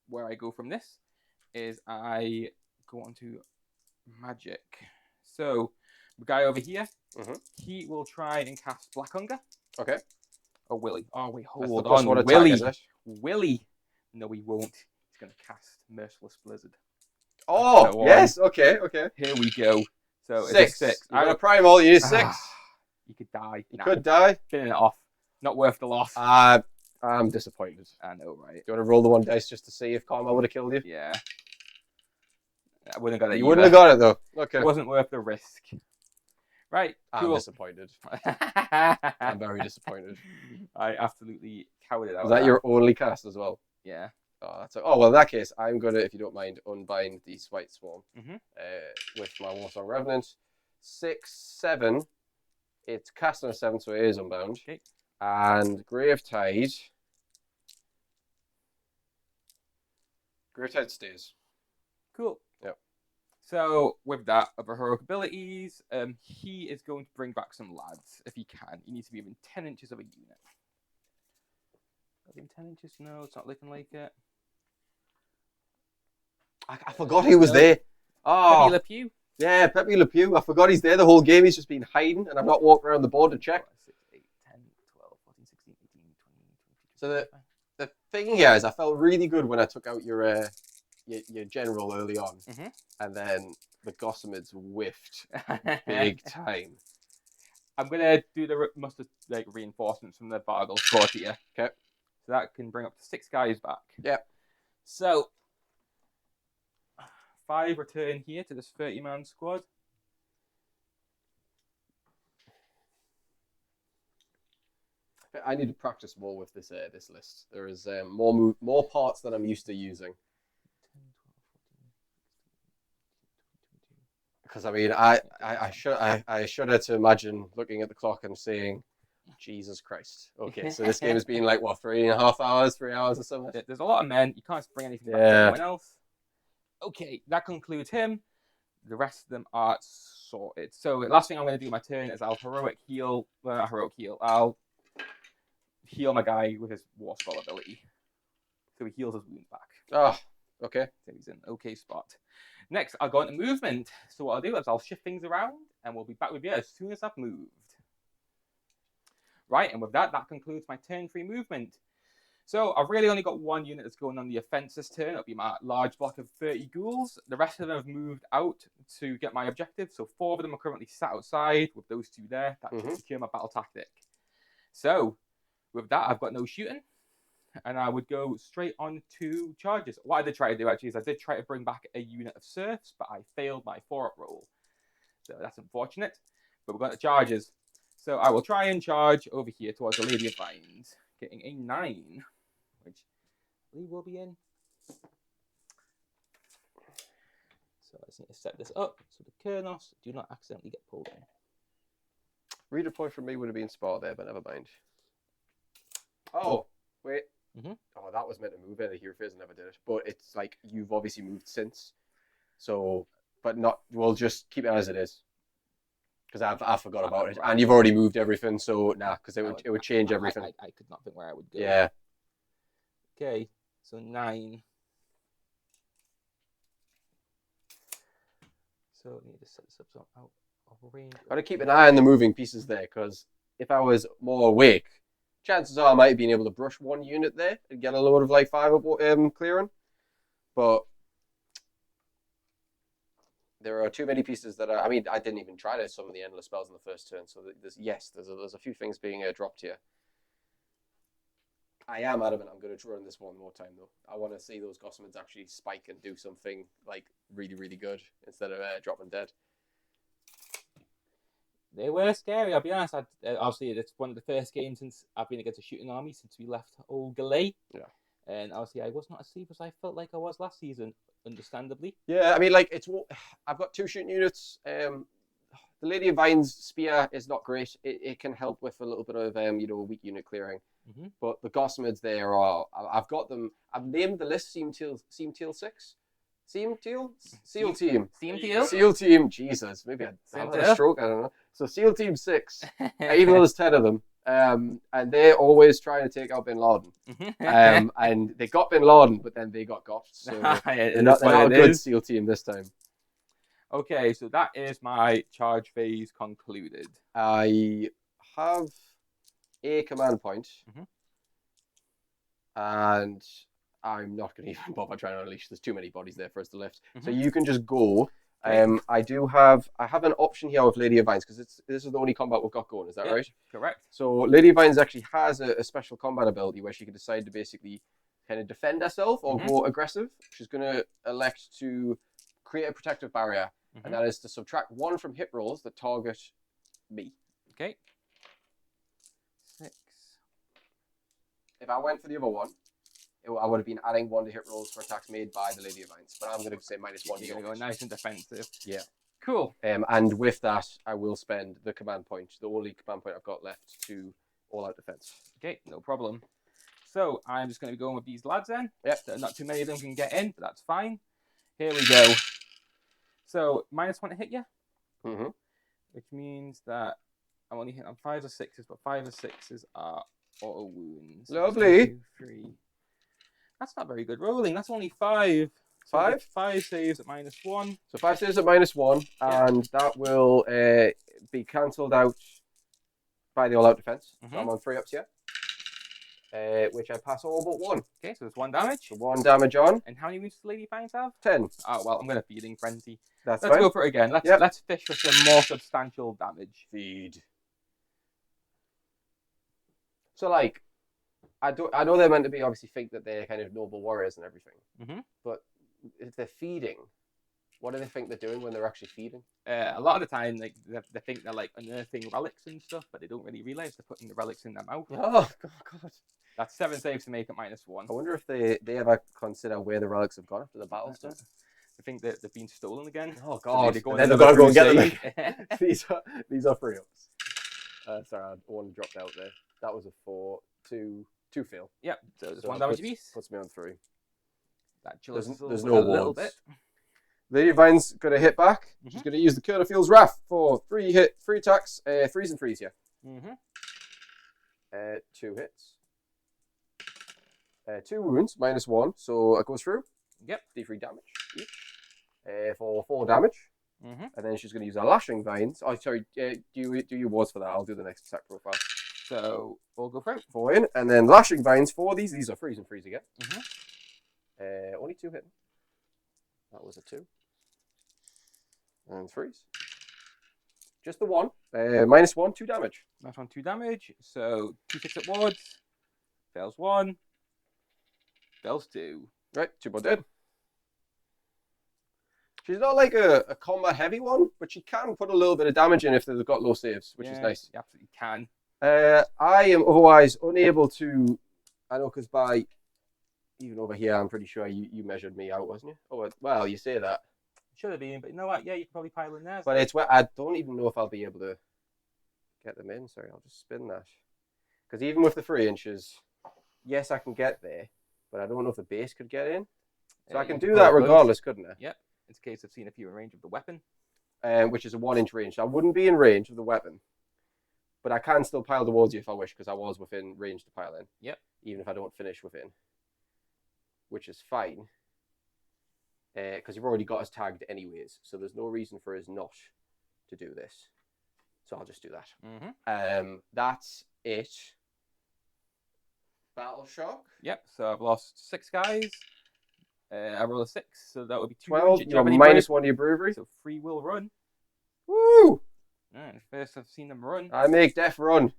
where I go from this is I go on to magic. So, the guy over here, he will try and cast Black Hunger. Okay. Oh, Willie. Oh, wait, That's hold the +1 on. attack, Willie. is it? Willie. No, he won't. He's going to cast Merciless Blizzard. Oh, So yes. Okay, okay. Here we go. So 6. It's a 6. You got a primal, you need 6. You could die. You could die. Spinning it off. Not worth the loss. I'm disappointed. I know, right? Do you want to roll the 1 dice just to see if Karma would have killed you? Yeah. I wouldn't have got it. You wouldn't have got it, though. Okay. It wasn't worth the risk. Right. Cool. I'm disappointed. I'm very disappointed. I absolutely cowered it out. Was that your only cast as well? Yeah. Oh, well, in that case, I'm going to, if you don't mind, unbind the White Swarm with my Warsong Revenant. 6, 7. It's cast on a 7, so it is unbound. Okay. And Gravetide. Gravetide stays. Cool. Yep. So, with that, other heroic abilities, he is going to bring back some lads, if he can. He needs to be within 10 inches of a unit. Within 10 inches? No, it's not looking like it. I forgot he was there. Oh. Pepe Le Pew? Yeah, Pepe Le Pew. I forgot he's there the whole game. He's just been hiding, and I've not walked around the board to check. 6, 8, 10, 12, 14, 16, 18, 20, 22. So the thing here is I felt really good when I took out your general early on, and then the Gossamids whiffed big time. I'm gonna do the mustard reinforcements from the Bargle Court here. Okay. So that can bring up to 6 guys back. Yep. So 5 return here to this 30-man squad. I need to practice more with this this list. There is more parts than I'm used to using. 10, 12, 14, 15, 20, 22. Because I mean, I shudder to imagine looking at the clock and saying, Jesus Christ. Okay, so this game has been like what, 3.5 hours, 3 hours or something. There's a lot of men. You can't bring anything back to anyone else. Okay, that concludes him. The rest of them are sorted. So the last thing I'm going to do my turn is I'll heroic heal. Well, not heroic heal. I'll heal my guy with his War Spell ability. So he heals his wounds back. Oh, okay. So he's in an okay spot. Next, I'll go into movement. So what I'll do is I'll shift things around and we'll be back with you as soon as I've moved. Right, and with that, that concludes my turn 3 movement. So I've really only got 1 unit that's going on the offense this turn. It'll be my large block of 30 ghouls. The rest of them have moved out to get my objective. So 4 of them are currently sat outside with those 2 there. That should secure my battle tactic. So with that, I've got no shooting. And I would go straight on to charges. What I did try to do actually is I did try to bring back a unit of serfs, but I failed my 4-up roll. So that's unfortunate. But we're going to charges. So I will try and charge over here towards the Lady of Vines, getting a 9, which we will be in. So I just need to set this up so the Kurnos do not accidentally get pulled in. Redeploy from me would have been spot there, but never mind. Oh, wait. Oh, that was meant to move in. Hero phase never did it. But it's like you've obviously moved since. So, but not, we'll just keep it as it is. Because I forgot about it. And you've already moved everything, so nah, because it would change everything. I could not think where I would go. Yeah. Okay, so 9. So I need to set this up so I'm out of range. Got to keep an eye on the moving pieces there, because if I was more awake, chances are I might have been able to brush 1 unit there and get a load of like 5 clearing. But there are too many pieces that are, I mean, I didn't even try to summon the endless spells in the first turn, so there's a few things being dropped here. I am adamant I'm going to run this 1 more time though. I want to see those Gossamids actually spike and do something like really, really good instead of dropping dead. They were scary, I'll be honest. Obviously, it's one of the first games since I've been against a shooting army since we left Old Galay. Yeah. And obviously, I was not as safe as I felt like I was last season, understandably. Yeah, I mean, like, I've got 2 shooting units. The Lady of Vines spear is not great. It can help with a little bit of, weak unit clearing. Mm-hmm. But the Gossamids there I've got them. I've named the list Seam Teal 6. Seal Team. Seal Team. Jesus, maybe I had a stroke. I don't know. So Seal Team 6, even though there's 10 of them, and they're always trying to take out Bin Laden. And they got Bin Laden, but then they got. So they're not a good SEAL team this time. Okay, so that is my charge phase concluded. I have a command point, and I'm not going to even bother trying to unleash. There's too many bodies there for us to lift. So you can just go. I have an option here with Lady of Vines, because this is the only combat we've got going. Is that right? Correct. So Lady of Vines actually has a special combat ability where she can decide to basically kind of defend herself or go aggressive. She's going to elect to create a protective barrier, and that is to subtract 1 from hit rolls that target me. Okay. 6. If I went for the other one, I would have been adding 1 to hit rolls for attacks made by the Lady of Vines. But I'm going to say -1 to You're going to go nice and defensive. Yeah. Cool. And with that, I will spend the command point, the only command point I've got left, to all-out defense. Okay, no problem. So I'm just going to be going with these lads then. Yep. Not too many of them can get in, but that's fine. Here we go. So -1 to hit you, which means that I'm only hitting on 5s or 6s, but 5 or 6s are auto wounds. Lovely. 1, 2, 3. That's not very good rolling. That's only 5. So 5? 5 saves at -1. So 5 saves at -1, and that will be cancelled out by the all-out defense. So I'm on 3 ups here, which I pass all but 1. Okay, so it's 1 damage. So 1 damage on. And how many wounds does the Lady Vines have? 10. Oh, well, I'm going to Feeding Frenzy. Let's go for it again. Let's fish for some more substantial damage. Feed. So, like, I know they're meant to be, obviously, think that they're kind of noble warriors and everything. But if they're feeding, what do they think they're doing when they're actually feeding? A lot of the time, like, they think they're, like, unearthing relics and stuff, but they don't really realize they're putting the relics in their mouth. Oh, God. That's 7 saves to make it -1. I wonder if they ever consider where the relics have gone after the battle's done. I think that they've been stolen again. Oh, God. So then they've got to go and get them. These are 3 ups. Sorry, 1 dropped out there. That was a 4. 2 fail. Yep, so there's 1 damage apiece. Puts me on 3. That there's no a little bit. Lady Vine's going to hit back. She's going to use the Curler Field's Wrath for 3 attacks. 3s and 3s here. 2 hits. 2 wounds, -1. So it goes through. Yep. D3 damage each. For 4 damage. And then she's going to use her Lashing Vines. Oh, sorry. Do your wards for that. I'll do the next attack profile. So we'll go for it. 4 in. And then Lashing Vines for these. These are 3s and 3s again. Only 2 hitting. That was a 2. And 3s. Just the 1. -1, 2 damage. -1, 2 damage. So 2 6-up wards. Fails 1. Fails 2. Right, 2 more dead. She's not like a combat heavy one, but she can put a little bit of damage in if they've got low saves, which is nice. You absolutely can. I am otherwise unable to. I know, because even over here, I'm pretty sure you measured me out, wasn't you? Oh, well, you say that. Should have been, but you know what? Yeah, you can probably pile in there. But it's where I don't even know if I'll be able to get them in. Sorry, I'll just spin that. Because even with the 3 inches, yes, I can get there, but I don't know if the base could get in. So I can do that regardless, couldn't I? Yep. It's a case of seeing if you're in range of the weapon. Which is a 1-inch range. So I wouldn't be in range of the weapon. But I can still pile towards you if I wish, because I was within range to pile in. Yep. Even if I don't finish within. Which is fine. Because you've already got us tagged anyways. So there's no reason for us not to do this. So I'll just do that. That's it. Battle Shock. Yep. So I've lost 6 guys. I roll a 6, so that would be 12. You're -1 to your bravery. So free will run. Woo! First I've seen them run. I make death run.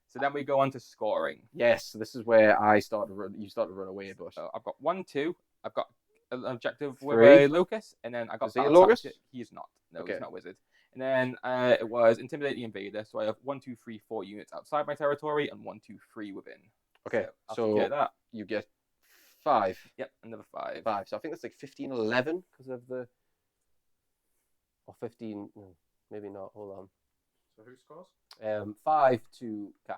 So then we go on to scoring. Yes, this is where I start to run. You start to run away, but so I've got 1, 2. I've got an objective with 3. a Locust, and then I got. Is he a Locust? He is not. No, okay. he's not wizard. And then it was Intimidate the Invader. So I have 1, 2, 3, 4 units outside my territory and 1, 2, 3 within. Okay, so get that. You get 5. Yep, another 5. 5. So I think that's like 15, 11 because of the. Or 15. No, maybe not. Hold on. So who scores? 5 to Cam.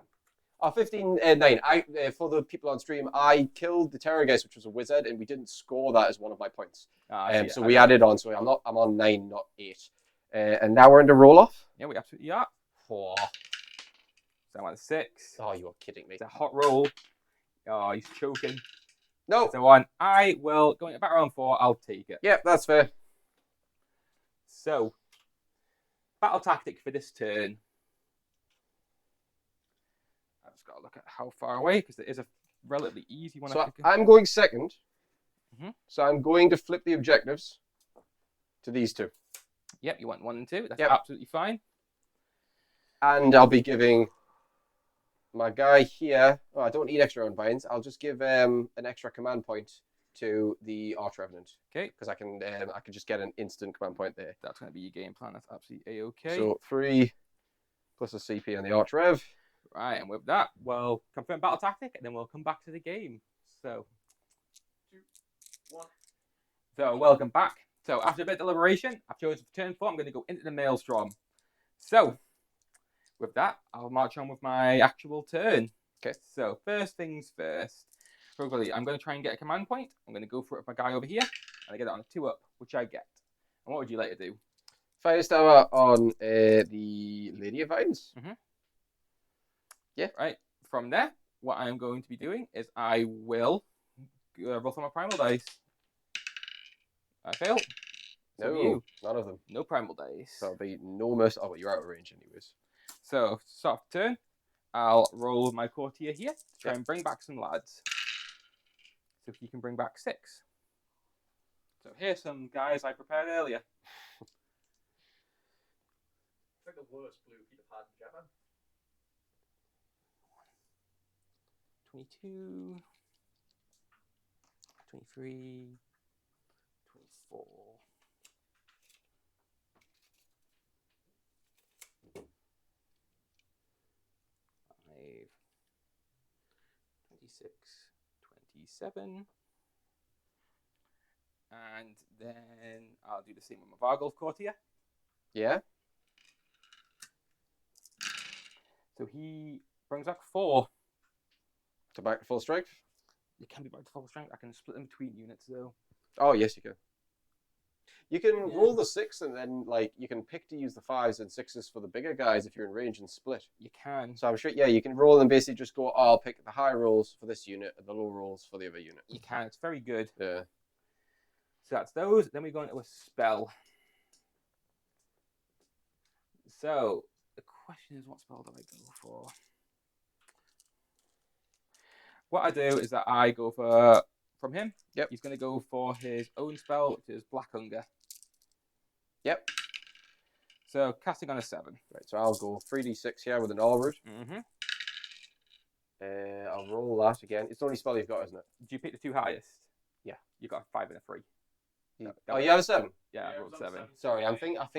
Oh, 15, 9. For the people on stream, I killed the Terrorgeist, which was a wizard, and we didn't score that as one of my points. So we added on. So I'm on 9, not 8. And now we're into roll off. Yeah, we absolutely are. 4. So I'm on 6. Oh, you are kidding me. It's a hot roll. Oh, he's choking. No. So on. I will going back around 4. I'll take it. Yep, that's fair. So, battle tactic for this turn. I've just got to look at how far away because it is a relatively easy one. So I'm going second. Mm-hmm. So I'm going to flip the objectives to these 2. Yep, you want 1 and 2. That's absolutely fine. And I'll be giving my guy here. Oh, I don't need extra unbinds. I'll just give an extra command point to the Arch Revenant. Okay. Because I can just get an instant command point there. That's going to be your game plan. That's absolutely a-okay. So 3 plus a CP on the Arch Rev. Right, and with that, we'll confirm battle tactic, and then we'll come back to the game. So, 2, 1. So welcome back. So after a bit of deliberation, I've chosen for turn 4. I'm going to go into the Maelstrom. So, with that, I'll march on with my actual turn. Okay. So first things first. Probably, I'm going to try and get a command point. I'm going to go for it with my guy over here, and I get it on a 2-up, which I get. And what would you like to do? Firestammer on the Lady of Vines. Mm-hmm. Yeah. Right. From there, what I'm going to be doing is I will roll for my primal dice. I fail. No, none of them. No primal dice. So it'll be no mercy. Oh, well, you're out of range anyways. So, soft turn. I'll roll with my courtier here to try and bring back some lads. So he can bring back 6. So here's some guys I prepared earlier. It's like the worst blue you'd have had in Gemma. 22, 23, 24. 26, 27. And then I'll do the same with my Vargolf courtier. Yeah. So he brings back 4. So back to full strength? You can be back to full strength. I can split them between units though. Oh, yes, you can. You can roll the 6 and then, like, you can pick to use the 5s and 6s for the bigger guys if you're in range and split. You can. So I'm sure, yeah, you can roll and basically just go, oh, I'll pick the high rolls for this unit and the low rolls for the other unit. You can. It's very good. Yeah. So that's those. Then we go into a spell. So the question is, what spell do I go for? What I do is that I go for, from him, he's going to go for his own spell, which is Black Hunger. Yep. So casting on a 7. Right, so I'll go 3d6 here with an all root. Mm-hmm. I'll roll that again. It's the only spell you've got, isn't it? Do you pick the 2 highest? Yeah. You got a 5 and a 3. Oh, you have a 7? Yeah, I rolled 7. Sorry, I'm thinking a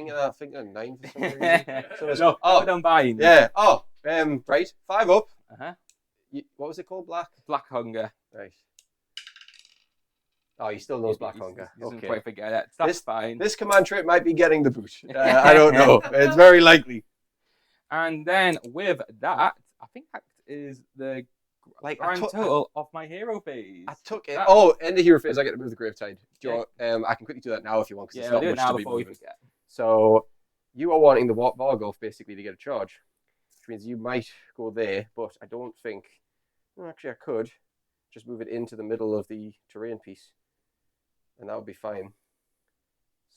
9 for some reason. So no, don't bind. Yeah. Oh, right. 5 up. Uh-huh. What was it called? Black Hunger. Right. Oh, he still knows Black Hunger. He doesn't quite forget it. That's fine. This command trait might be getting the boot. I don't know. It's very likely. And then with that, I think that is the grand total of my hero phase. I took it. End of hero phase. I get to move the Gravetide. I can quickly do that now if you want. Yeah, I'll do it now before we forget. So you are wanting the Vargolf basically to get a charge, which means you might go there, but I don't think. Well, actually, I could just move it into the middle of the terrain piece, and that would be fine.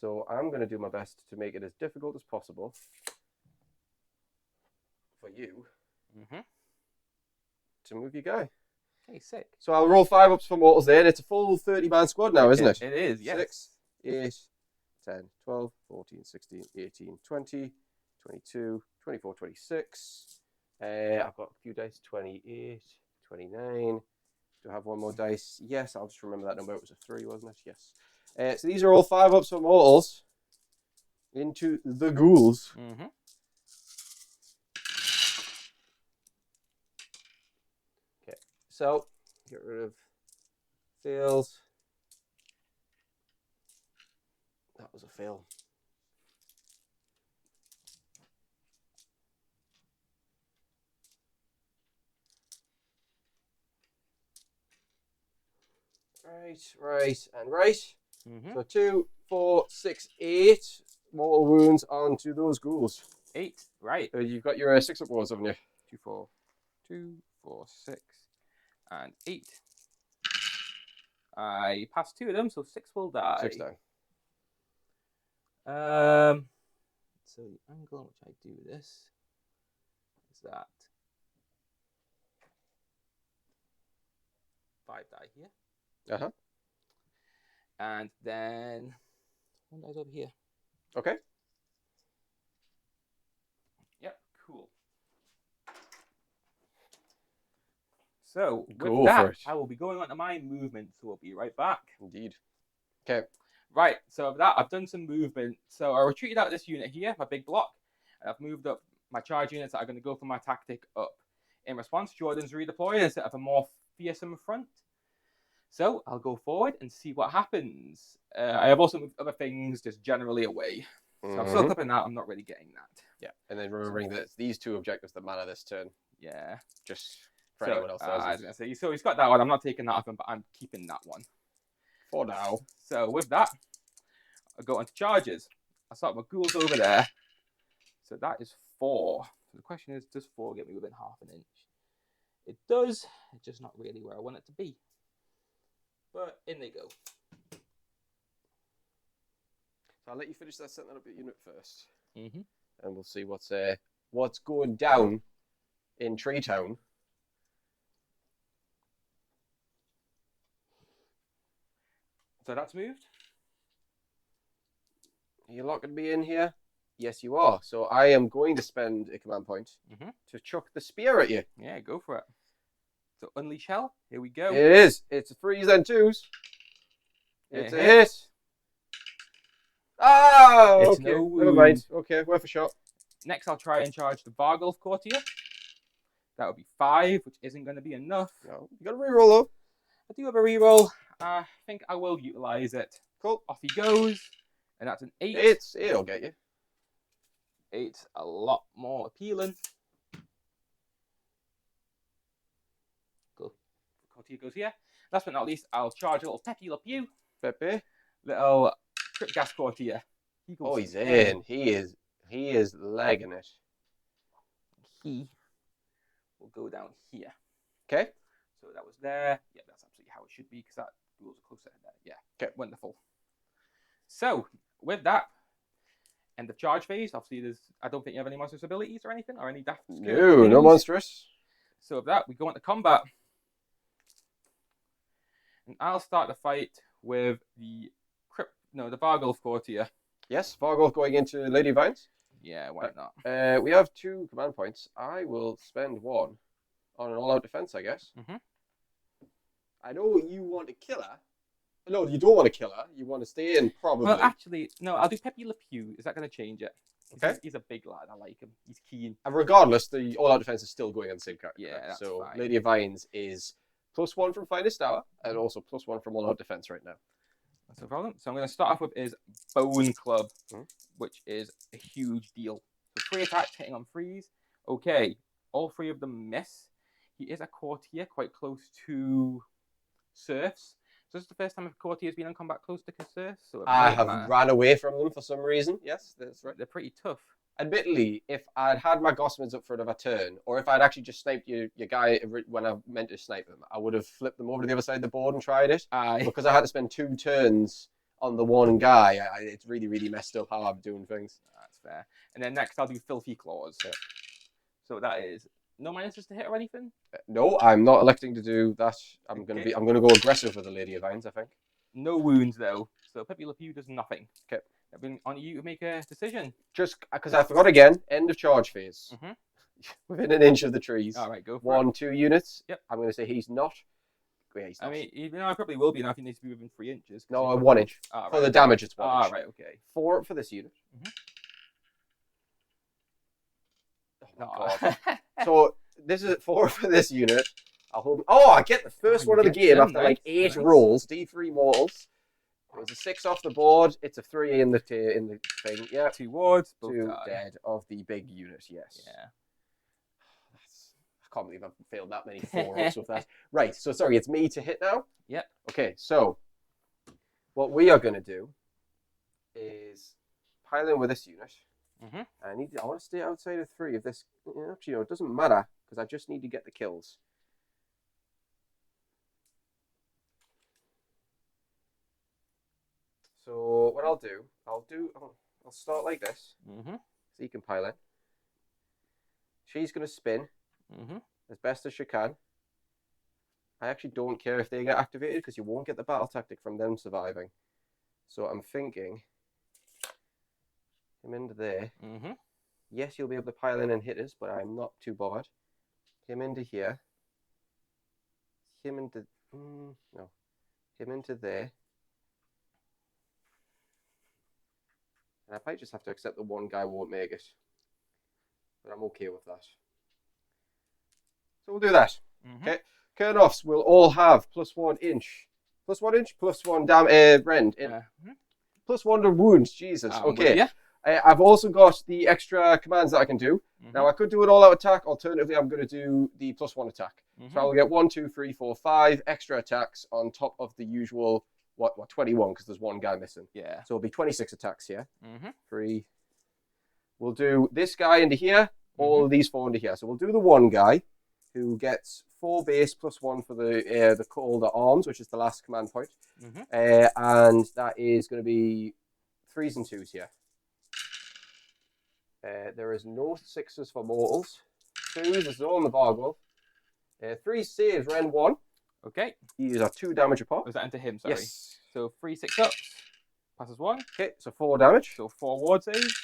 So I'm going to do my best to make it as difficult as possible for you to move your guy. Okay, sick. So I'll roll 5 ups for mortals there, and it's a full 30-man squad now, isn't it? It is, yes. 6, 8, 10, 12, 14, 16, 18, 20, 22, 24, 26. I've got a few dice, 28, 29. Do I have one more dice? Yes, I'll just remember that number. It was a 3, wasn't it? Yes. So these are all 5 ups for mortals. into the ghouls. Mm-hmm. Okay, so get rid of fails. That was a fail. Right, and right. Mm-hmm. So 2, 4, 6, 8 mortal wounds onto those ghouls. 8. Right. You've got your 6-up rolls, haven't you? 2, 4, 2, 4, 6, and 8. I passed 2 of them, so 6 will die. 6 down. So the angle in which I do this is that 5 die here. Uh-huh. And then 1 dies over here. Okay. Yep, cool. So with Go that, for it. I will be going on to my movement, so we'll be right back. Indeed. Okay. Right, so with that, I've done some movement. So I retreated out this unit here, my big block, and I've moved up my charge units that are going to go for my tactic up. In response, Jordan's redeployed and set up a more fearsome front. So I'll go forward and see what happens. I have also moved other things just generally away. So I'm still clipping that, I'm not really getting that. Yeah, and then remembering that it's these 2 objectives that matter this turn. Yeah. Just for anyone else. I was going to say, so he's got that one. I'm not taking that off him, but I'm keeping that one. For now. So with that, I'll go on to charges. I'll start with ghouls over there. So that is 4. So the question is, does 4 get me within half an inch? It does. It's just not really where I want it to be. But in they go. So I'll let you finish that setting up your unit first. Mm-hmm. And we'll see what's going down in Tree Town. So that's moved. Are you locking me in here? Yes, you are. So I am going to spend a command point to chuck the spear at you. Yeah, go for it. So unleash hell. Here we go. It is. It's a 3s and 2s. It's a hit. Ah, It's okay. no Never mind. Okay, worth a shot. Next, I'll try and charge the Vargulf Courtier. That would be 5, which isn't going to be enough. No, you got to reroll though. I do have a reroll. I think I will utilize it. Cool. Off he goes. And that's an 8. It'll get you. 8's a lot more appealing. Cool. Courtier goes here. Last but not least, I'll charge a little Peppy Le Pew. Pepe. Little Trip Gas Courtier. He goes He's in. He is legging it. He will go down here. Okay. So that was there. Yeah, that's absolutely how it should be because that rules are closer there. Yeah. Okay. Wonderful. So with that, end of charge phase. Obviously, I don't think you have any monstrous abilities or anything or any daft. No monstrous. So with that, we go into combat, and I'll start the fight with the Vargulf Courtier. Yes, Vargulf going into Lady Vines. Yeah, why not? We have 2 command points. I will spend 1 on an all-out defense, I guess. Mm-hmm. I know you want to kill her. No, you don't want to kill her. You want to stay in, probably. Well, actually, no, I'll do Peppy Le Pew. Is that going to change it? Okay. He's a big lad. I like him. He's keen. And regardless, the all-out defense is still going on the same character. Yeah, that's so fine. Lady of Vines is +1 from Finest Hour and also +1 from all-out defense right now. That's no problem. So I'm going to start off with his Bone Club, which is a huge deal. So 3 attacks hitting on 3s. Okay, all 3 of them miss. He is a courtier quite close to serfs. So this is the first time a courtier has been in combat close to serfs. So I have ran away from them for some reason. Yes, that's right. They're pretty tough. Admittedly, if I'd had my Gossmans up for another turn, or if I'd actually just sniped your guy when I meant to snipe him, I would have flipped them over to the other side of the board and tried it. Because I had to spend 2 turns on the one guy, it's really, really messed up how I'm doing things. That's fair. And then next I'll do Filthy Claws. So that is no minuses to hit or anything? No, I'm not electing to do that. I'm gonna go aggressive with the Lady of Vines, I think. No wounds though. So Peppy Le Pew does nothing. Okay. I've been on you to make a decision. Just because I forgot again, end of charge phase. Within an inch of the trees. All right, go for 1, 2 units. Yep. I'm going to say he's not Yeah, he's I not. mean, I probably will be now if he needs to be within 3 inches. No, 1 inch. Ah, For right. the damage, it's 1 Ah, inch. right, okay. 4 for this unit. Oh my god. So this is 4 for this unit. I'll hold. Oh, I get the first one of the game after like 8 rolls. D3 mortals. It was a 6 off the board. It's a 3 in the thing. Yeah. 2 wards. 2 dead of the big unit. Yes. Yeah. I can't believe I've failed that many 4-offs with that. Right. So sorry, it's me to hit now. Yep. Okay. So what we are going to do is pile in with this unit. I want to stay outside of 3 of this. Actually, no, it doesn't matter because I just need to get the kills. So what I'll start like this. So you can pile in. She's going to spin as best as she can. I actually don't care if they get activated because you won't get the battle tactic from them surviving. So I'm thinking him into there. Yes, you'll be able to pile in and hit us, but I'm not too bothered. Him into here. Him into no. Him into there. And I might just have to accept the one guy won't make it. But I'm okay with that. So we'll do that. Okay. Kurnoffs will all have +1 inch. +1 inch, +1 rend. +1 to wounds. Jesus. Okay. I've also got the extra commands that I can do. Now I could do an all-out attack. Alternatively, I'm going to do the +1 attack. So I'll get 1, 2, 3, 4, 5 extra attacks on top of the usual 21 because there's one guy missing. Yeah. So it'll be 26 attacks here. 3. We'll do this guy into here. All of these 4 into here. So we'll do the one guy who gets 4 base +1 for the colder arms, which is the last command point. And that is going to be 3s and 2s here. There is no 6s for mortals. 2s is all in the bargold. 3 saves, Ren 1. Okay. These are 2 damage apart. Was that into him? Sorry. Yes. So 3 6-ups. Passes 1. Okay, so 4 damage. So 4 ward saves.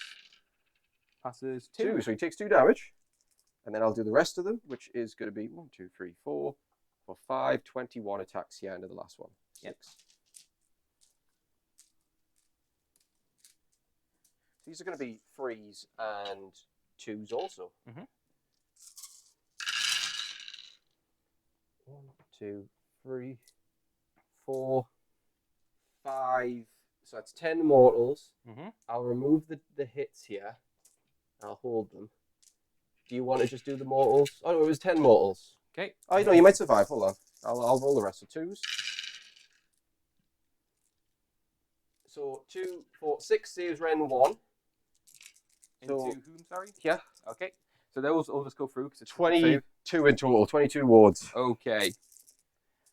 Passes 2. So he takes 2 damage. And then I'll do the rest of them, which is going to be 1, 2, 3, 4, 5, 21 attacks here into the last one. 6. These are going to be 3s and 2s also. 1, 2, 3, 4, 5. So that's 10 mortals. I'll remove the hits here. I'll hold them. Do you want to just do the mortals? Oh, no, it was 10 mortals. Okay. Oh, no, you might survive. Hold on. I'll roll the rest of 2s. So 2, 4, 6 saves Ren 1. Into whom, sorry? Yeah. Okay. So those all just go through because it's 22 in total. 22 wards. Okay.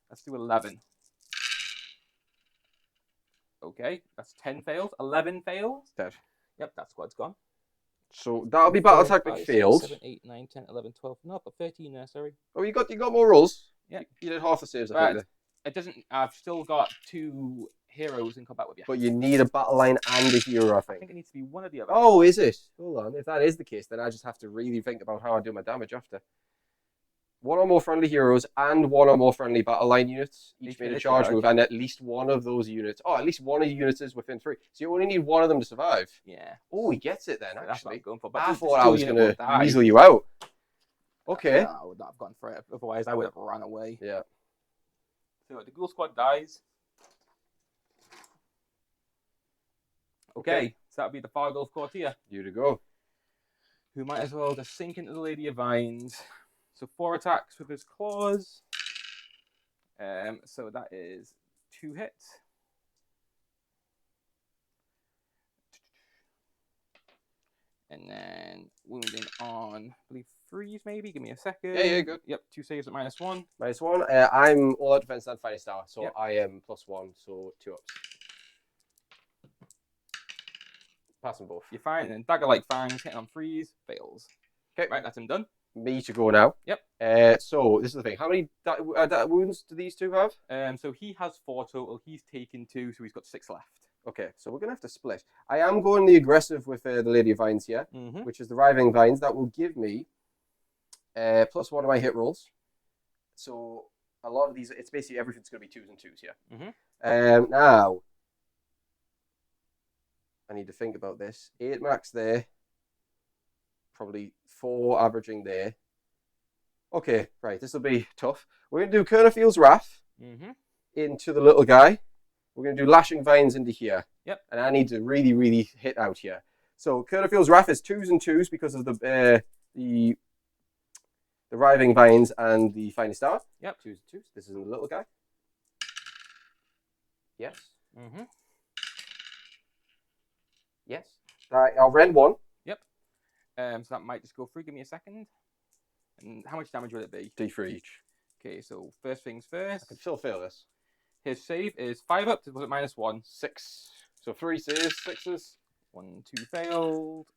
Let's do 11. Okay. That's 10 fails. 11 fails. Dead. Yep, that squad's gone. So that'll be battle 4, tactic 5, failed. 6, 7, 8, 9, 10, 11, 12. No, I've got 13 there, sorry. Oh, you got more rolls? Yeah. You did half the saves, I think. It doesn't. I've still got 2 heroes in combat with you. But you need a battle line and a hero, I I think. think it needs to be one or the other. Oh, is it? Hold on. If that is the case, then I just have to really think about how I do my damage after. 1 or more friendly heroes and 1 or more friendly battle line units. Each made a charge move, and at least one of those units. Oh, at least one of the units is within 3. So you only need 1 of them to survive. Yeah. Oh, he gets it then, That's what actually. I'm going for. But I thought I was going to weasel you out. Okay. I would not have gone for it. Otherwise, I would have run away. Yeah. So the ghoul squad dies. Okay. So that'd be the Fargold Courtier. You to go. Who might as well just sink into the Lady of Vines. So 4 attacks with his claws. So that is 2 hits. And then wounding on, I believe, 3s maybe. Give me a second. Yeah, good. Yep, 2 saves at -1. -1. I'm all out defense and fighting star, so I am +1, so 2 ups. Pass them both. You're fine. And then dagger-like fangs hitting on 3s fails. Okay. Right, that's him done. Me to go now. Yep. So this is the thing. How many wounds do these 2 have? So he has 4 total. He's taken 2, so he's got 6 left. Okay, so we're going to have to split. I am going the aggressive with the Lady of Vines here, which is the Riving Vines. That will give me +1 of my hit rolls. So a lot of these, it's basically everything's going to be 2s and 2s here. Mm-hmm. Now, I need to think about this. 8 max there. Probably 4 averaging there. Okay, right, this will be tough. We're going to do Kernafield's Wrath into the little guy. We're going to do Lashing Vines into here. Yep. And I need to really, really hit out here. So Kernafield's Wrath is 2s and 2s because of the Writhing Vines and the Finest Hour. Yep. 2s and 2s. This is the little guy. Yes. Mm-hmm. Yes. I'll rend 1. Yep. So that might just go through. Give me a second. And how much damage will it be? D3 each. Okay, so first things first. I can still fail this. His save is 5 up. Was it -1? 6. So 3 saves, 6s. 1, 2 failed.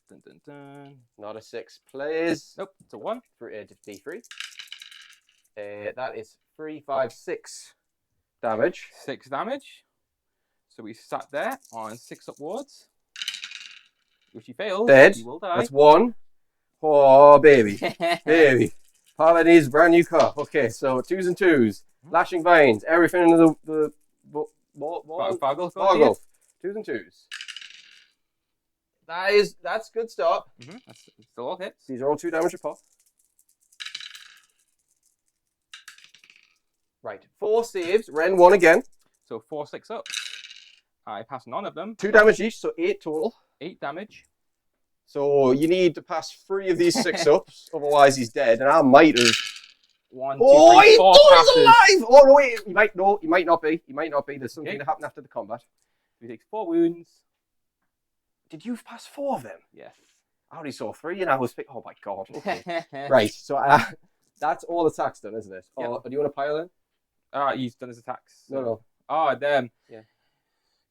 Dun, dun, dun. Not a 6 plays. Nope, it's a 1. D3. That is 3, 5, 6 damage. 6 damage. So we sat there on 6 upwards. If he fails, Dead. he will die. That's 1. Oh, baby. Baby. Papa needs a brand new car. Okay, so 2s and 2s. Lashing Vines. Everything in the Boggle. 2s and 2s. That's good start. That's still all hits. These are all 2 damage a pop. Right. 4 saves. Ren 1 again. So 4, 6 up. I pass none of them. 2 damage each, so 8 total. 8 damage. So you need to pass 3 of these 6 ups, otherwise he's dead. And I might have. 1, 2, 3, 4 passes. He's alive! Oh no, wait, he might not be. He might not be. There's something that happened after the combat. He takes 4 wounds. Did you pass 4 of them? Yes. I only saw 3, and I was thinking, oh my god. Okay. Right. So that's all attacks done, isn't it? Yep. Or do you want to pile in? He's done his attacks. So. No. Oh, damn. Yeah.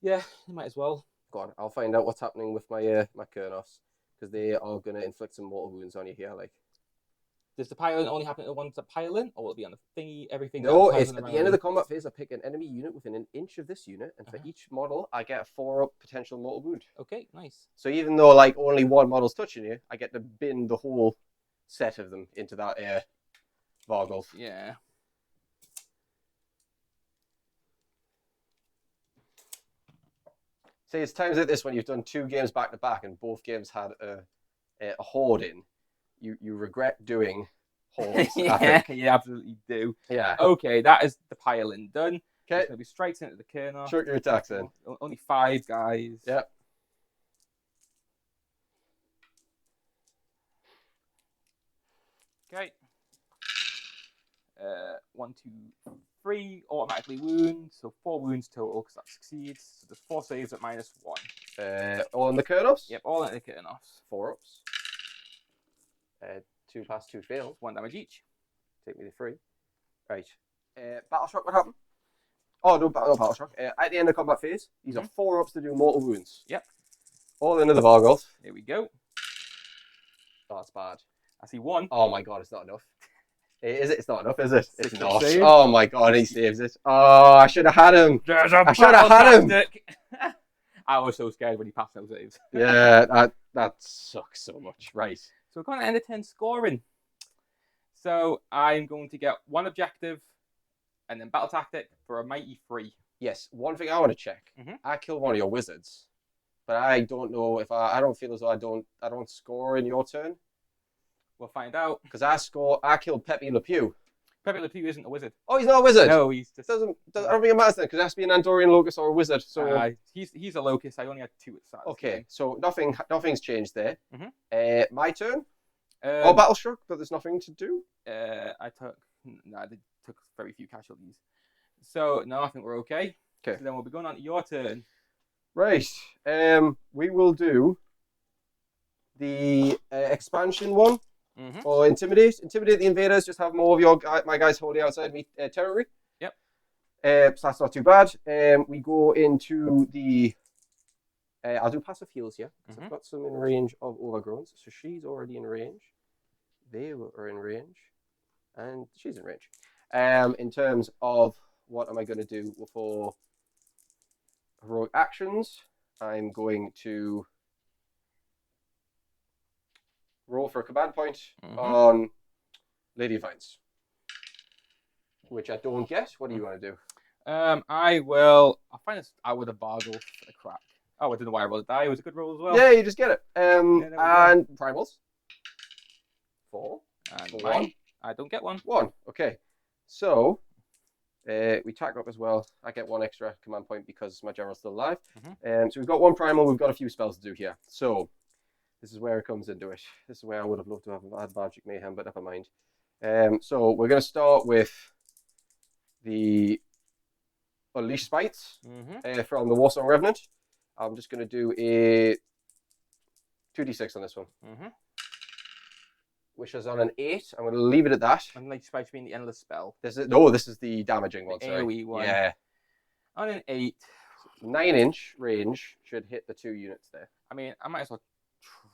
Yeah, you might as well. Go on. I'll find out what's happening with my my Kurnos, because they are going to inflict some mortal wounds on you here. Like, does the pile only happen to the ones that pile in, or will it be on the thingy? Everything. No, it's at the end of the combat phase. I pick an enemy unit within an inch of this unit, and for each model, I get a 4-up potential mortal wound. Okay, nice. So even though like only one model's touching you, I get to bin the whole set of them into that Vargulf. Yeah. See, it's times like this when you've done 2 games back to back and both games had a horde in. You regret doing hordes. Yeah, you absolutely do. Yeah. Okay, that is the pile-in done. Okay. It's going to be straight into the Kurnos. Chuck your attacks in. Only 5 guys. Yep. Okay. 1, 2, 3 automatically wounds, so 4 wounds total because that succeeds. So there's 4 saves at -1. All in the Kurnos? Yep, all in the Kurnos. 4 ups. 2 pass, 2 fails. 1 damage each. Take me to 3. Right. Battle shock, what happened? Oh, no battle shock. At the end of the combat phase, these are 4 ups to do mortal wounds. Yep. All into the Vargulf. Here we go. Oh, that's bad. I see 1. Oh my god, it's not enough. Is it? It's not enough, is it? It's not. Save. Oh my god, he saves it. Oh, I should have had him. I should have had him. I was so scared when he passed those saves. Yeah, that sucks so much. Right. So we're going to end at 10 scoring. So I'm going to get 1 objective and then battle tactic for a mighty 3. Yes, one thing I want to check. I killed one of your wizards, but I don't know if I don't feel as though I don't score in your turn. We'll find out. Because I killed Pepe Le Pew. Pepe Le Pew isn't a wizard. Oh, he's not a wizard? No, he's just... I don't think it matters then, because it has to be an Andorian Locust or a wizard. So he's a locust. I only had 2 at the start. Okay, so nothing's changed there. My turn? Battle Struck, but there's nothing to do? I took very few casualties. So, no, I think we're okay. Okay. So then we'll be going on to your turn. Right. We will do the expansion one. Or intimidate the invaders. Just have more of my guys holding outside me territory. Yep. So that's not too bad. We go into the. I'll do passive heals here because I've got some in range of overgrowns. So she's already in range. They are in range, and she's in range. In terms of what am I going to do for heroic actions, I'm going to roll for a command point on Lady of Vines. which I don't get. What do you want to do? I will. I'll find this out with a bargle for the crack. Oh, I didn't know why I rolled a die. It was a good roll as well. Yeah, you just get it. there we go. And primals. 4. And For mine, 1. I don't get one. 1. Okay. So we tack up as well. I get 1 extra command point because my general's still alive. So we've got 1 primal. We've got a few spells to do here. So this is where it comes into it. This is where I would have loved to have had Magic Mayhem, but never mind. So we're going to start with the Unleash Spites from the Warsong Revenant. I'm just going to do a 2d6 on this one. Which is on an 8. I'm going to leave it at that. And like supposed to be in the endless spell. This is the damaging one. The Sorry. AoE one. Yeah. On an 8. 9-inch range should hit the 2 units there. I mean, I might as well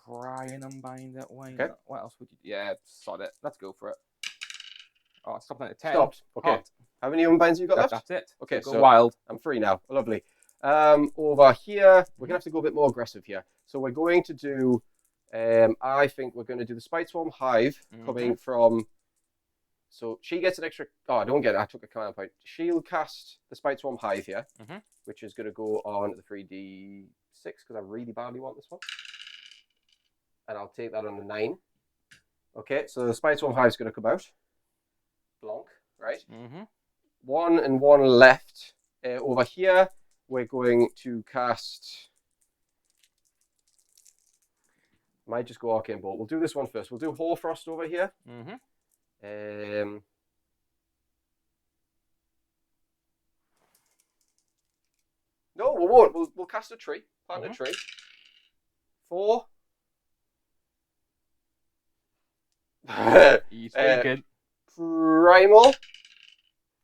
try and unbind that way. Okay. What else would you do? Yeah, sod it. Let's go for it. Oh, it stopped at 10. Stopped. Okay. Hot. How many unbinds you got left? That's it. Okay, go so wild. I'm free now. Lovely. Over here, we're going to have to go a bit more aggressive here. So we're going to do, I think we're going to do the Spite Swarm Hive coming from, so she gets an extra, oh, I don't get it, I took a command point. She'll cast the Spite Swarm Hive here, which is going to go on the 3d6 because I really badly want this one. And I'll take that on the 9. Okay, so the Spite Swarm Hive is going to come out. Blanc, right? 1 and 1 left. Over here, we're going to cast. Might just go Arcane Bolt. We'll do this one first. We'll do Hoarfrost over here. No, we won't. We'll cast a tree. Plant a tree. 4. He's thinking. Primal.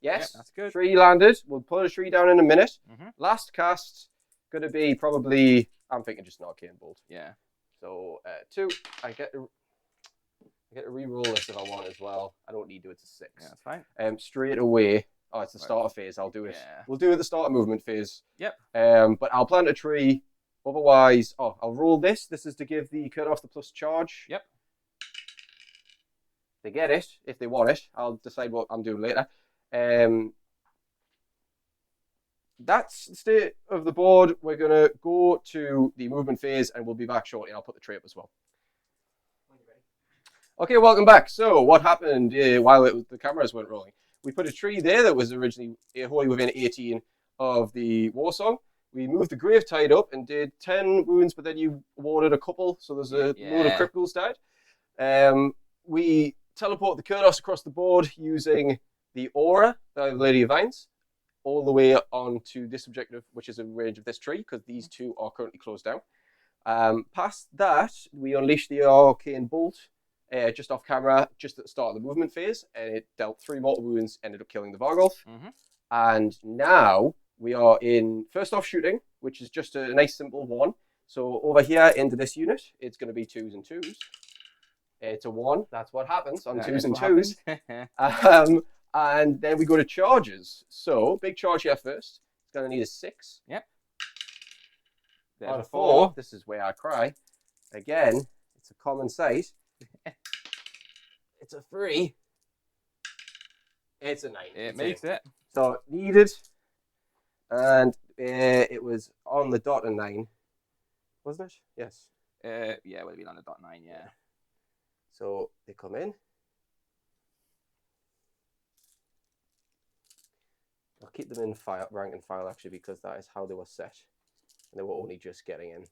Yes, that's good. Tree landed. We'll put a tree down in a minute. Last cast, going to be probably, I'm thinking just an Arcane Bolt. Yeah. So 2, I get to re-roll this if I want as well. I don't need to, it's a 6. Yeah, that's fine. Straight away, oh, it's the starter phase, I'll do it. Yeah. We'll do it at the starter movement phase. Yep. But I'll plant a tree. Otherwise, I'll roll this. This is to give the cut off the plus charge. Yep. They get it, if they want it. I'll decide what I'm doing later. That's the state of the board. We're going to go to the movement phase and we'll be back shortly. I'll put the tree up as well. Okay, welcome back. So what happened while the cameras weren't rolling? We put a tree there that was originally wholly within 18 of the Warsong. We moved the Grave Tide up and did 10 wounds, but then you awarded a couple, so there's a load of cripples died. We teleport the Kurdos across the board using the Aura, the Lady of Vines, all the way onto this objective, which is in range of this tree, because these 2 are currently closed down. Past that, we unleashed the Arcane Bolt just off camera, just at the start of the movement phase, and it dealt 3 mortal wounds, ended up killing the Vargolf. And now we are in first off shooting, which is just a nice simple 1. So over here into this unit, it's going to be 2s and 2s. It's a 1. That's what happens on 2s and 2s. And then we go to charges. So big charge here first. It's going to need a 6. Yep. There's On a a 4. 4. This is where I cry. Again, it's a common sight. It's a 3. It's a 9. It makes it. So needed. And it was on the dot and 9. Wasn't it? Yes. Yeah, it would have been on the dot 9, yeah. So they come in. I'll keep them in rank and file actually because that is how they were set. And they were only just getting in.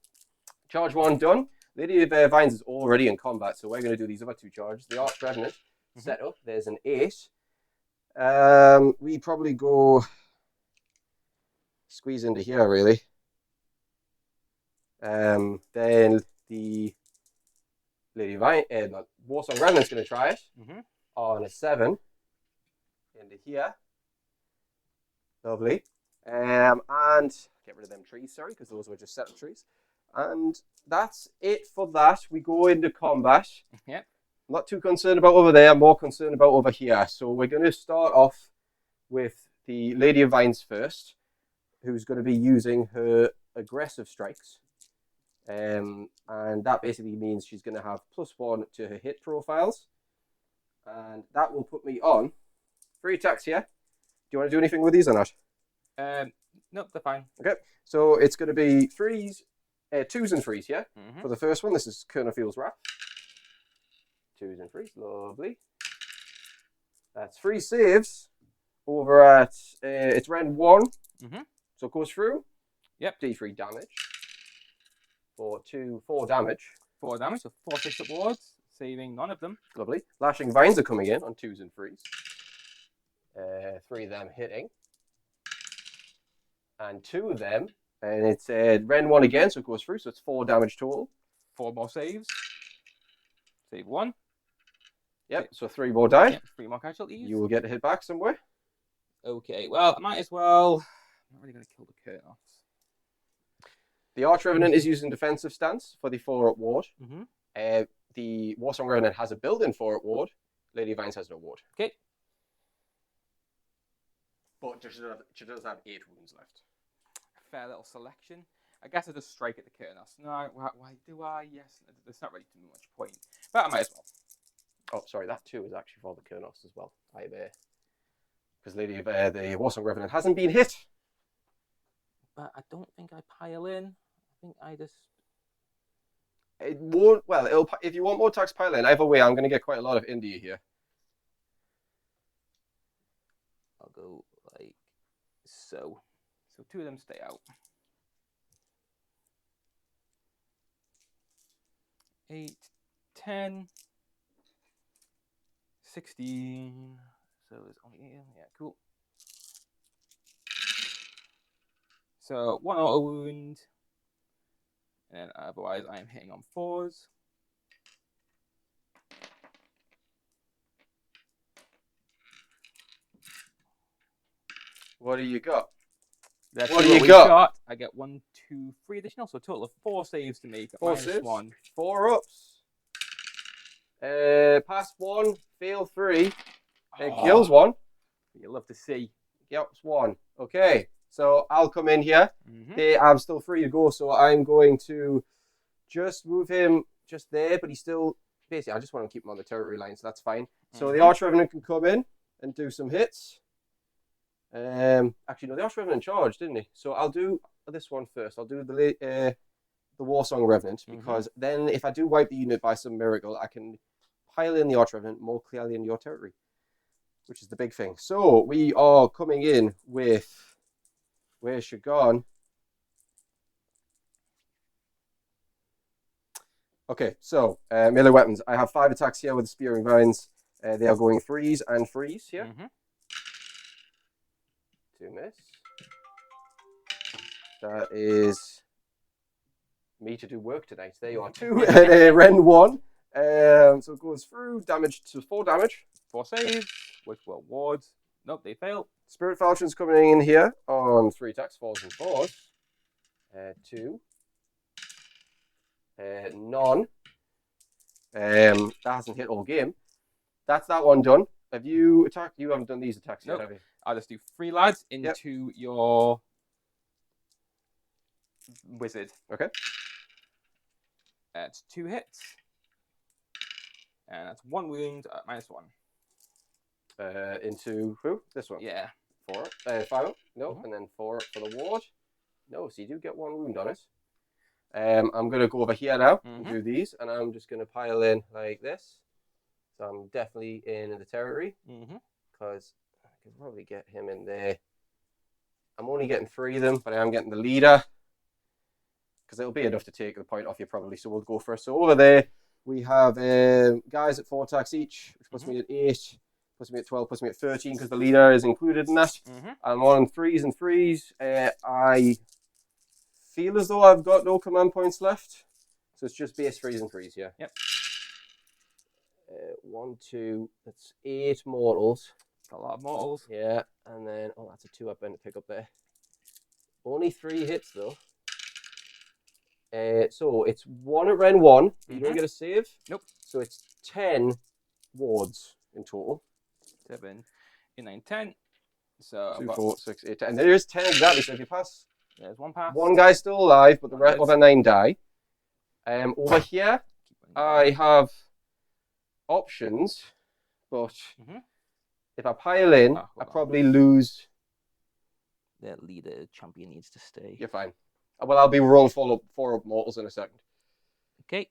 Charge 1 done. Lady of Vines is already in combat, so we're going to do these other 2 charges. The Arch Revenant set up. There's an 8. We probably go squeeze into here really. Then the Lady of Vine, Warsong Revenant's going to try it on a 7 into here. Lovely. And get rid of them trees, sorry, because those were just set up trees. And that's it for that. We go into combat. Yep. I'm not too concerned about over there. I'm more concerned about over here. So we're going to start off with the Lady of Vines first, who's going to be using her aggressive strikes. And that basically means she's going to have +1 to her hit profiles. And that will put me on 3 attacks here. Do you want to do anything with these or not? Nope, they're fine. Okay, so it's going to be 3s, 2s and 3s, yeah? For the first one, this is Colonel Field's Wrath. 2s and 3s, lovely. That's 3 saves over at, it's round 1. So it goes through. Yep. D3 damage. 4 damage. 4 damage, so 4 6 wards, saving none of them. Lovely. Lashing Vines are coming in on 2s and 3s. 3 of them hitting. And 2 of them, and it's round 1 again, so it goes through, so it's 4 damage total. 4 more saves. Save 1. Yep, so 3 more die. Yep, 3 more casualties. You will get to hit back somewhere. Okay, well, I might as well. I'm not really going to kill the Kurnoths. The Arch Revenant is using defensive stance for the 4-up ward. The Warsong Revenant has a built-in 4-up ward. Lady of Vines has no ward. Okay. But she does have 8 wounds left. Fair little selection. I guess I just strike at the Kurnoths. No, why do I? Yes, there's not really too much point. But I might as well. Oh, sorry, that too is actually for the Kurnoths as well. Because Lady of the Warsong Revenant hasn't been hit. But I don't think I pile in. I think I just. It won't. Well, it'll. If you want more attacks, pile in. Either way, I'm going to get quite a lot of India here. I'll go like so. So 2 of them stay out. 8, 10, 16. So there's only 8. Yeah, cool. So 1 auto wound. And otherwise I am hitting on 4s. What do you got? That's what do you got? I get 1, 2, 3 additional, so a total of 4 saves to make. 4 saves. 1. 4 ups. Pass 1, fail 3. Kills 1. You love to see. Yep, 1. Okay, so I'll come in here. I'm still free to go, so I'm going to just move him just there, but he's still basically. I just want to keep him on the territory line, so that's fine. So the Arch Revenant can come in and do some hits. Actually, no, the Arch Revenant charged, didn't he? So I'll do this one first. I'll do the Warsong Revenant, because then if I do wipe the unit by some miracle, I can pile in the Arch Revenant more clearly in your territory, which is the big thing. So we are coming in with, where's she gone? Okay, so melee weapons. I have 5 attacks here with the Spearing Vines. They are going 3s and 3s here. 2 miss. That is me to do work tonight. There you are. 2 and Ren 1. So it goes through. Damage to 4 damage. 4 saves, which were wards. Nope, they fail. Spirit Falchions coming in here on 3 attacks, 4s and 4s. 2. None. That hasn't hit all game. That's that one done. Have you attacked? You haven't done these attacks yet, have you? I'll just do 3 lads into your wizard. Okay. That's 2 hits. And that's 1 wound at -1. Into who? This one? Yeah. 4 up. 5 up? No. And then 4 up for the ward. No, so you do get 1 wound on it. I'm going to go over here now and do these, and I'm just going to pile in like this. So I'm definitely in the territory, because I can probably get him in there. I'm only getting 3 of them, but I am getting the leader, because it'll be enough to take the point off you probably, so we'll go first. So over there, we have guys at 4 attacks each, which puts me at 8, puts me at 12, puts me at 13, because the leader is included in that. I'm on 3s and 3s. I feel as though I've got no command points left, so it's just base 3s and 3s, yeah. Yep. 1, 2, that's 8 mortals. A lot of mortals. Yeah, and then, oh, that's a 2 up and to pick up there. Only 3 hits, though. So it's 1 at Ren 1. You don't get a save. Nope. So it's 10 wards in total. 7, 8, 9, 10. So 2, 4, 6, 8, 10. And there is 10 exactly, so if you pass... There's 1 pass. 1 guy's still alive, but the rest of the 9 die. Over here, I have options, but If I pile in, hold I on. probably lose. Their leader champion needs to stay. You're fine. Well, I'll be rolling four up mortals in a second. Okay.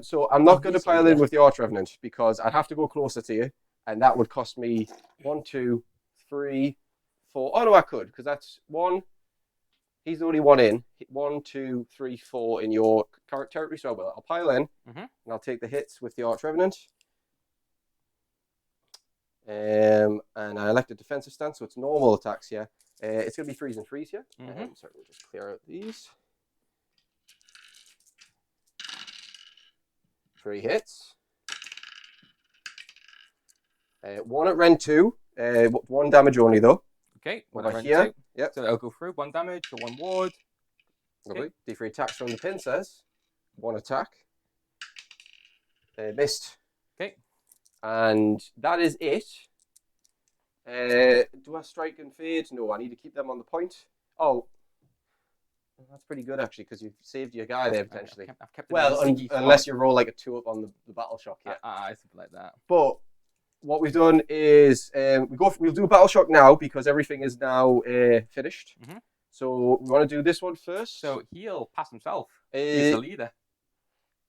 So I'm not going to Yes, pile leader. in with the Arch Revenant because I'd have to go closer to you, and that would cost me 1, 2, 3, 4. Oh no, I could because that's 1. He's the only one in. 1, 2, 3, 4 in your current territory. So I will. I'll pile in, and I'll take the hits with the Arch Revenant. And I elected defensive stance, so it's normal attacks here. It's going to be freeze and freeze here. So we'll just clear out these. 3 hits. 1 at Ren 2. 1 damage only though. Okay, Over here. Yep. So it'll go through 1 damage for 1 ward. Lovely. D3 attacks from the pincers. 1 attack. Missed. Okay. And that is it. Do I strike and fade? No, I need to keep them on the point. Oh, that's pretty good actually because you've saved your guy there potentially. I've kept Well, unless you roll like a 2 up on the battle shock. Yeah. Something like that. But what we've done is we'll do a battle shock now because everything is now finished. So we want to do this one first. So he'll pass himself. He's the leader.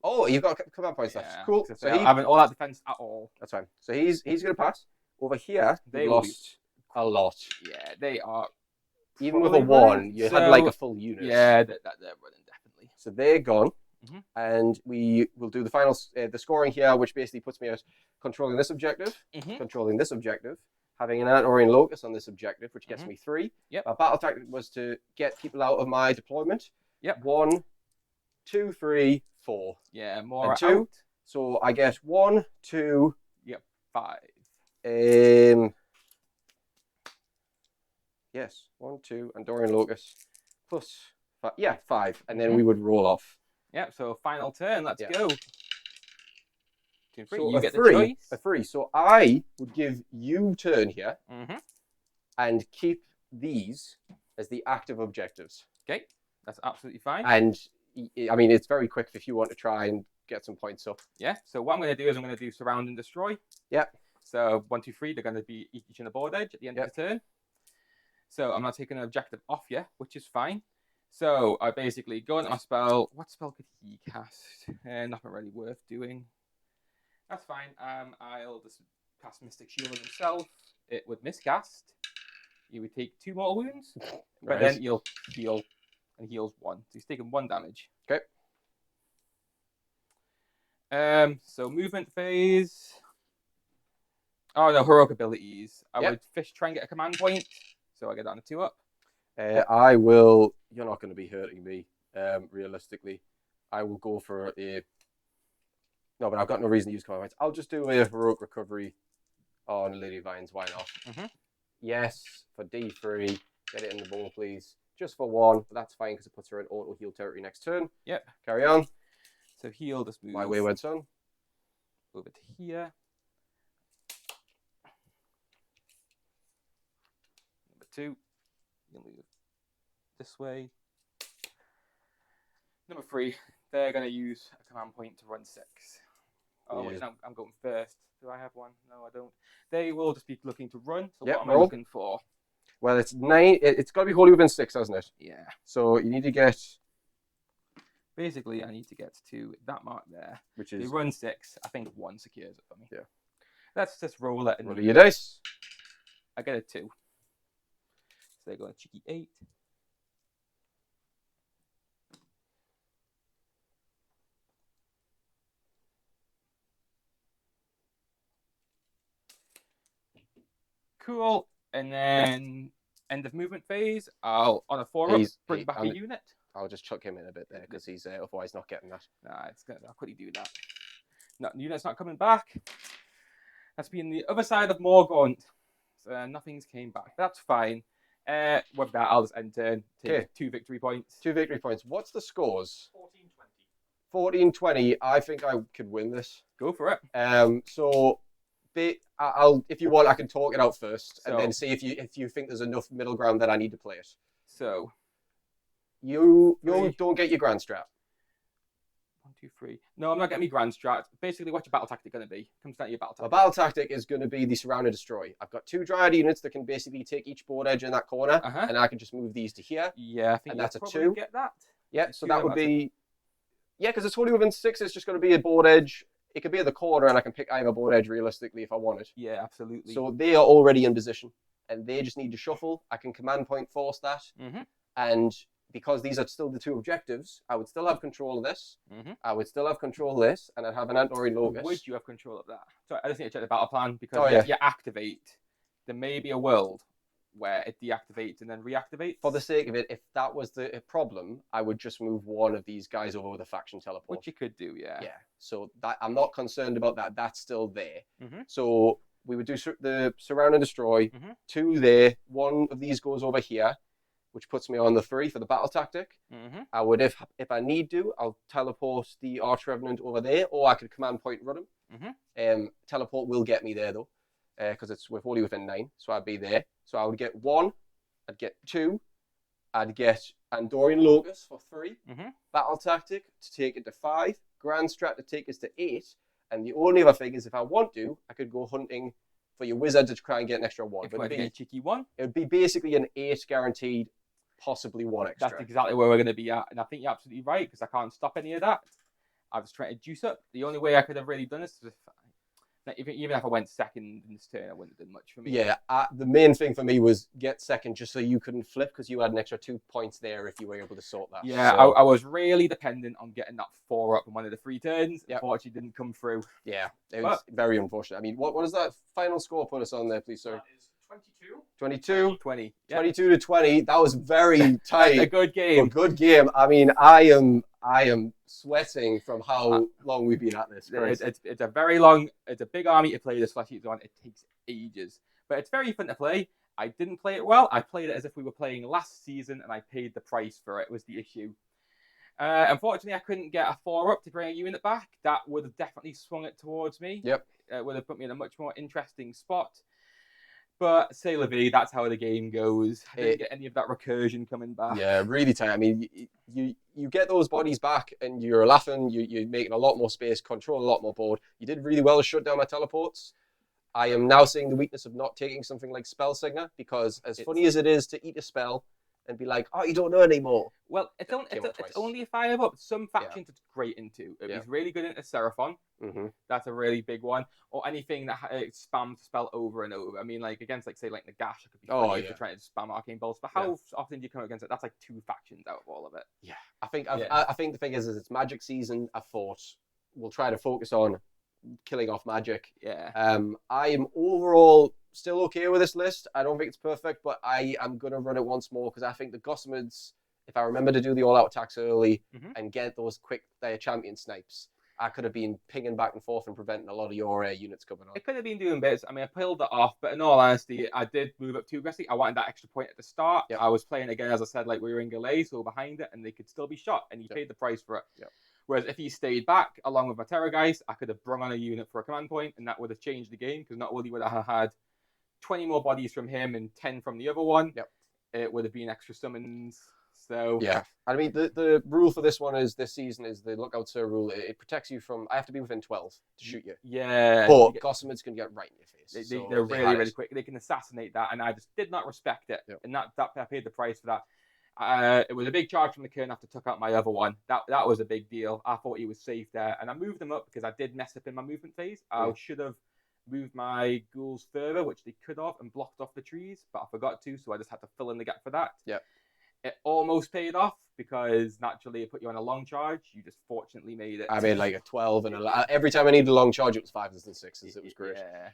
Oh, you've got command points left. Cool. So I haven't all that defense at all. That's fine. So he's going to pass. Over here, they lost a lot. Yeah, they are. Even with a 1, you had like a full unit. Yeah, they're running definitely. So they're gone. And we will do the final, the scoring here, which basically puts me at controlling this objective, controlling this objective, having an Antorian Locus on this objective, which gets me 3. Yep. Our battle tactic was to get people out of my deployment. Yep. 1, 2, 3, 4. Yeah, more and 2. Out. So I get 1, 2. Yep, 5. Yes, 1, 2, and Dorian Locus plus 5. Yeah, 5, and then we would roll off. Yep. So final turn. Let's go. 2, 3. So You get the choice. A 3. So I would give you turn here, and keep these as the active objectives. Okay, that's absolutely fine. And I mean, it's very quick if you want to try and get some points up. Yeah. So what I'm going to do is I'm going to do surround and destroy. Yep. So 1, 2, 3. They're going to be each on the board edge at the end of the turn. So I'm not taking an objective off yet, which is fine. So I basically go into my spell. What spell could he cast? Nothing really worth doing. That's fine. I'll just cast Mystic Shield on himself. It would miscast. He would take 2 mortal wounds, but then he'll heal, and heals 1. So he's taking 1 damage. Okay. So movement phase. Oh no, heroic abilities. I would try and get a command point. So I get down to 2 up. I will. You're not going to be hurting me, realistically. I will go for a. No, but I've got no reason to use command points. I'll just do a heroic recovery on Lady Vines. Why not? Yes, for D3. Get it in the bone, please. Just for 1, but that's fine because it puts her in auto heal territory next turn. Yep. Carry on. So heal just move. My wayward son. Over to here. Number 2. You'll move this way. Number 3. They're going to use a command point to run 6. Oh, wait, no, I'm going first. Do I have one? No, I don't. They will just be looking to run. So what am I looking for? Well, it's 9. It's got to be wholly within 6, hasn't it? Yeah. So you need to get. Basically, I need to get to that mark there. Which is. They run 6. I think 1 secures it for me. Yeah. Let's just roll it. Roll your dice. I get a 2. So they go a cheeky 8. Cool. And then end of movement phase. I'll on a 4 up bring back a unit. I'll just chuck him in a bit there because he's otherwise not getting that. Nah, it's good. I'll quickly do that. No, the unit's not coming back. That's been the other side of Morgaunt. So nothing's came back. That's fine. With that, I'll just end turn. Take 2 victory points. 2 victory points. What's the scores? 14-20. 14-20. I think I could win this. Go for it. So. I'll if you want, I can talk it out first, and then see if you think there's enough middle ground that I need to play it. So you don't get your grand strap. 1, 2, 3. No, I'm not getting me grand strat. Basically, what's your battle tactic going to be? Comes down to your battle My tactic. battle tactic is going to be the surround and destroy. I've got 2 Dryad units that can basically take each board edge in that corner, and I can just move these to here. Yeah, I think and that's a probably 2. Get that. Yeah, so that would be... Yeah, because it's totally within 6. It's just going to be a board edge. It could be at the corner, and I can pick either board edge realistically if I wanted. Yeah, absolutely. So they are already in position, and they just need to shuffle. I can command point force that, and because these are still the 2 objectives, I would still have control of this. I would still have control of this, and I'd have an Antori Locus. Would you have control of that? So I just need to check the battle plan because you activate. There may be a world where it deactivates and then reactivates. For the sake of it, if that was the problem, I would just move one of these guys over with a faction teleport. Which you could do, yeah. Yeah. So that I'm not concerned about that. That's still there. So we would do the surround and destroy. 2 there. 1 of these goes over here, which puts me on the 3 for the battle tactic. I would, if I need to, I'll teleport the Arch Revenant over there, or I could command point run him. Teleport will get me there though, because we're only within 9, so I'd be there. So I would get 1, I'd get 2, I'd get Andorian Locus for 3, battle tactic to take it to 5, grand strat to take us to 8, and the only other thing is if I want to, I could go hunting for your wizard to try and get an extra 1. If we're getting a cheeky 1. It would be basically an 8 guaranteed, possibly 1 extra. That's exactly where we're going to be at, and I think you're absolutely right, because I can't stop any of that. I was trying to juice up. The only way I could have really done this is even if I went second in this turn, I wouldn't have done much for me. Yeah, the main thing for me was get second just so you couldn't flip, because you had an extra 2 points there if you were able to sort that. Yeah, so, I was really dependent on getting that 4 up in one of the 3 turns. Unfortunately, didn't come through. Yeah, it was very unfortunate. I mean, what does that final score put us on there, please, sir? That is 22? 20. Yeah. 22 to 20. That was very tight. A good game. A good game. I mean, I am sweating from how long we've been at this. It's a very long, it's a big army to play this Flash on. It takes ages, but it's very fun to play. I didn't play it well. I played it as if we were playing last season, and I paid the price for it. Was the issue. Unfortunately, I couldn't get a 4 up to bring a unit back. That would have definitely swung it towards me. Yep. It would have put me in a much more interesting spot. But c'est la vie, that's how the game goes. I didn't get any of that recursion coming back. Yeah, really tight. I mean, you get those bodies back and you're laughing, you're making a lot more space, control a lot more board. You did really well to shut down my teleports. I am now seeing the weakness of not taking something like Spell Signer, because as funny as it is to eat a spell and be like, oh, you don't know anymore. Well, it's only a 5 up. Some factions it's great into. It was really good into Seraphon. That's a really big one. Or anything that spams spell over and over. I mean, like against, like say, like Nagash, it could be funny if you're trying to spam Arcane Bolts. But how often do you come against it? That's like 2 factions out of all of it. Yeah, I think the thing is it's Magic season. I thought we'll try to focus on killing off Magic. Yeah. I am overall still okay with this list. I don't think it's perfect, but I am going to run it once more because I think the Gossamids, if I remember to do the all-out attacks early and get those quick champion snipes, I could have been pinging back and forth and preventing a lot of your units coming on. It could have been doing bits. I mean, I pulled it off, but in all honesty, I did move up too aggressively. I wanted that extra point at the start. Yep. I was playing again, as I said, like we were in Galay, so behind it, and they could still be shot, and you paid the price for it. Yep. Whereas if he stayed back, along with my Terrorgeist, I could have brung on a unit for a command point, and that would have changed the game, because not only would I have had 20 more bodies from him and 10 from the other one, it would have been extra summons. So yeah, I mean the rule for this one is this season is the Lookout Sir rule. It protects you from. I have to be within 12 to shoot you. Yeah, but Gossamids can get right in your face. They're really quick. They can assassinate that, and I just did not respect it. Yep. And that I paid the price for that. It was a big charge from the Kern after took out my other one. That was a big deal. I thought he was safe there, and I moved them up because I did mess up in my movement phase. I should have moved my ghouls further, which they could have, and blocked off the trees, but I forgot to, so I just had to fill in the gap for that. Yeah. It almost paid off because naturally it put you on a long charge. You just fortunately made it. I made like a 12 and every time I needed a long charge, it was 5s and 6s. It was great. Yeah.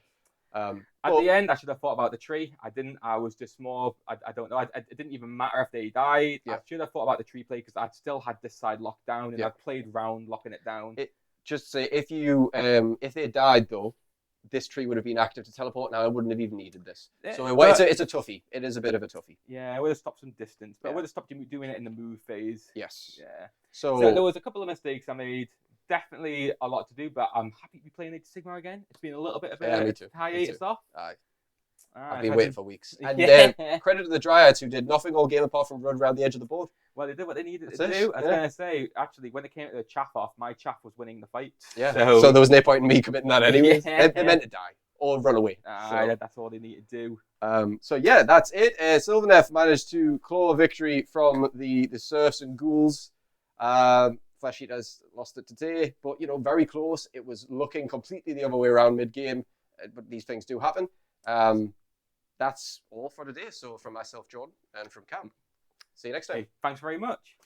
At the end, I should have thought about the tree. I didn't. I was just more. I don't know. It didn't even matter if they died. I should have thought about the tree play because I still had this side locked down and I played round locking it down. Just say if they died though, this tree would have been active to teleport. Now I wouldn't have even needed this. So it's a toughie. It is a bit of a toughie. Yeah, I would have stopped some distance, but I would have stopped you doing it in the move phase. Yes. Yeah. So there was a couple of mistakes I made. Definitely a lot to do, but I'm happy to be playing Age of Sigmar again. It's been a little bit of a hiatus off. I've been waiting for weeks. And credit to the Dryads who did nothing all game apart from run around the edge of the board. Well, they did what they needed That's to it, do. I was yeah. going to say, actually, when it came to the chaff off, my chaff was winning the fight. Yeah. So there was no point in me committing that anyway. Yeah. They meant to die or run away. That's all they need to do. So yeah, that's it. Sylvaneth managed to claw a victory from the serfs and ghouls. Flesh Eaters lost it today, but very close. It was looking completely the other way around mid-game, but these things do happen. That's all for today. So from myself, Jordan, and from Cam. See you next time. Hey, thanks very much.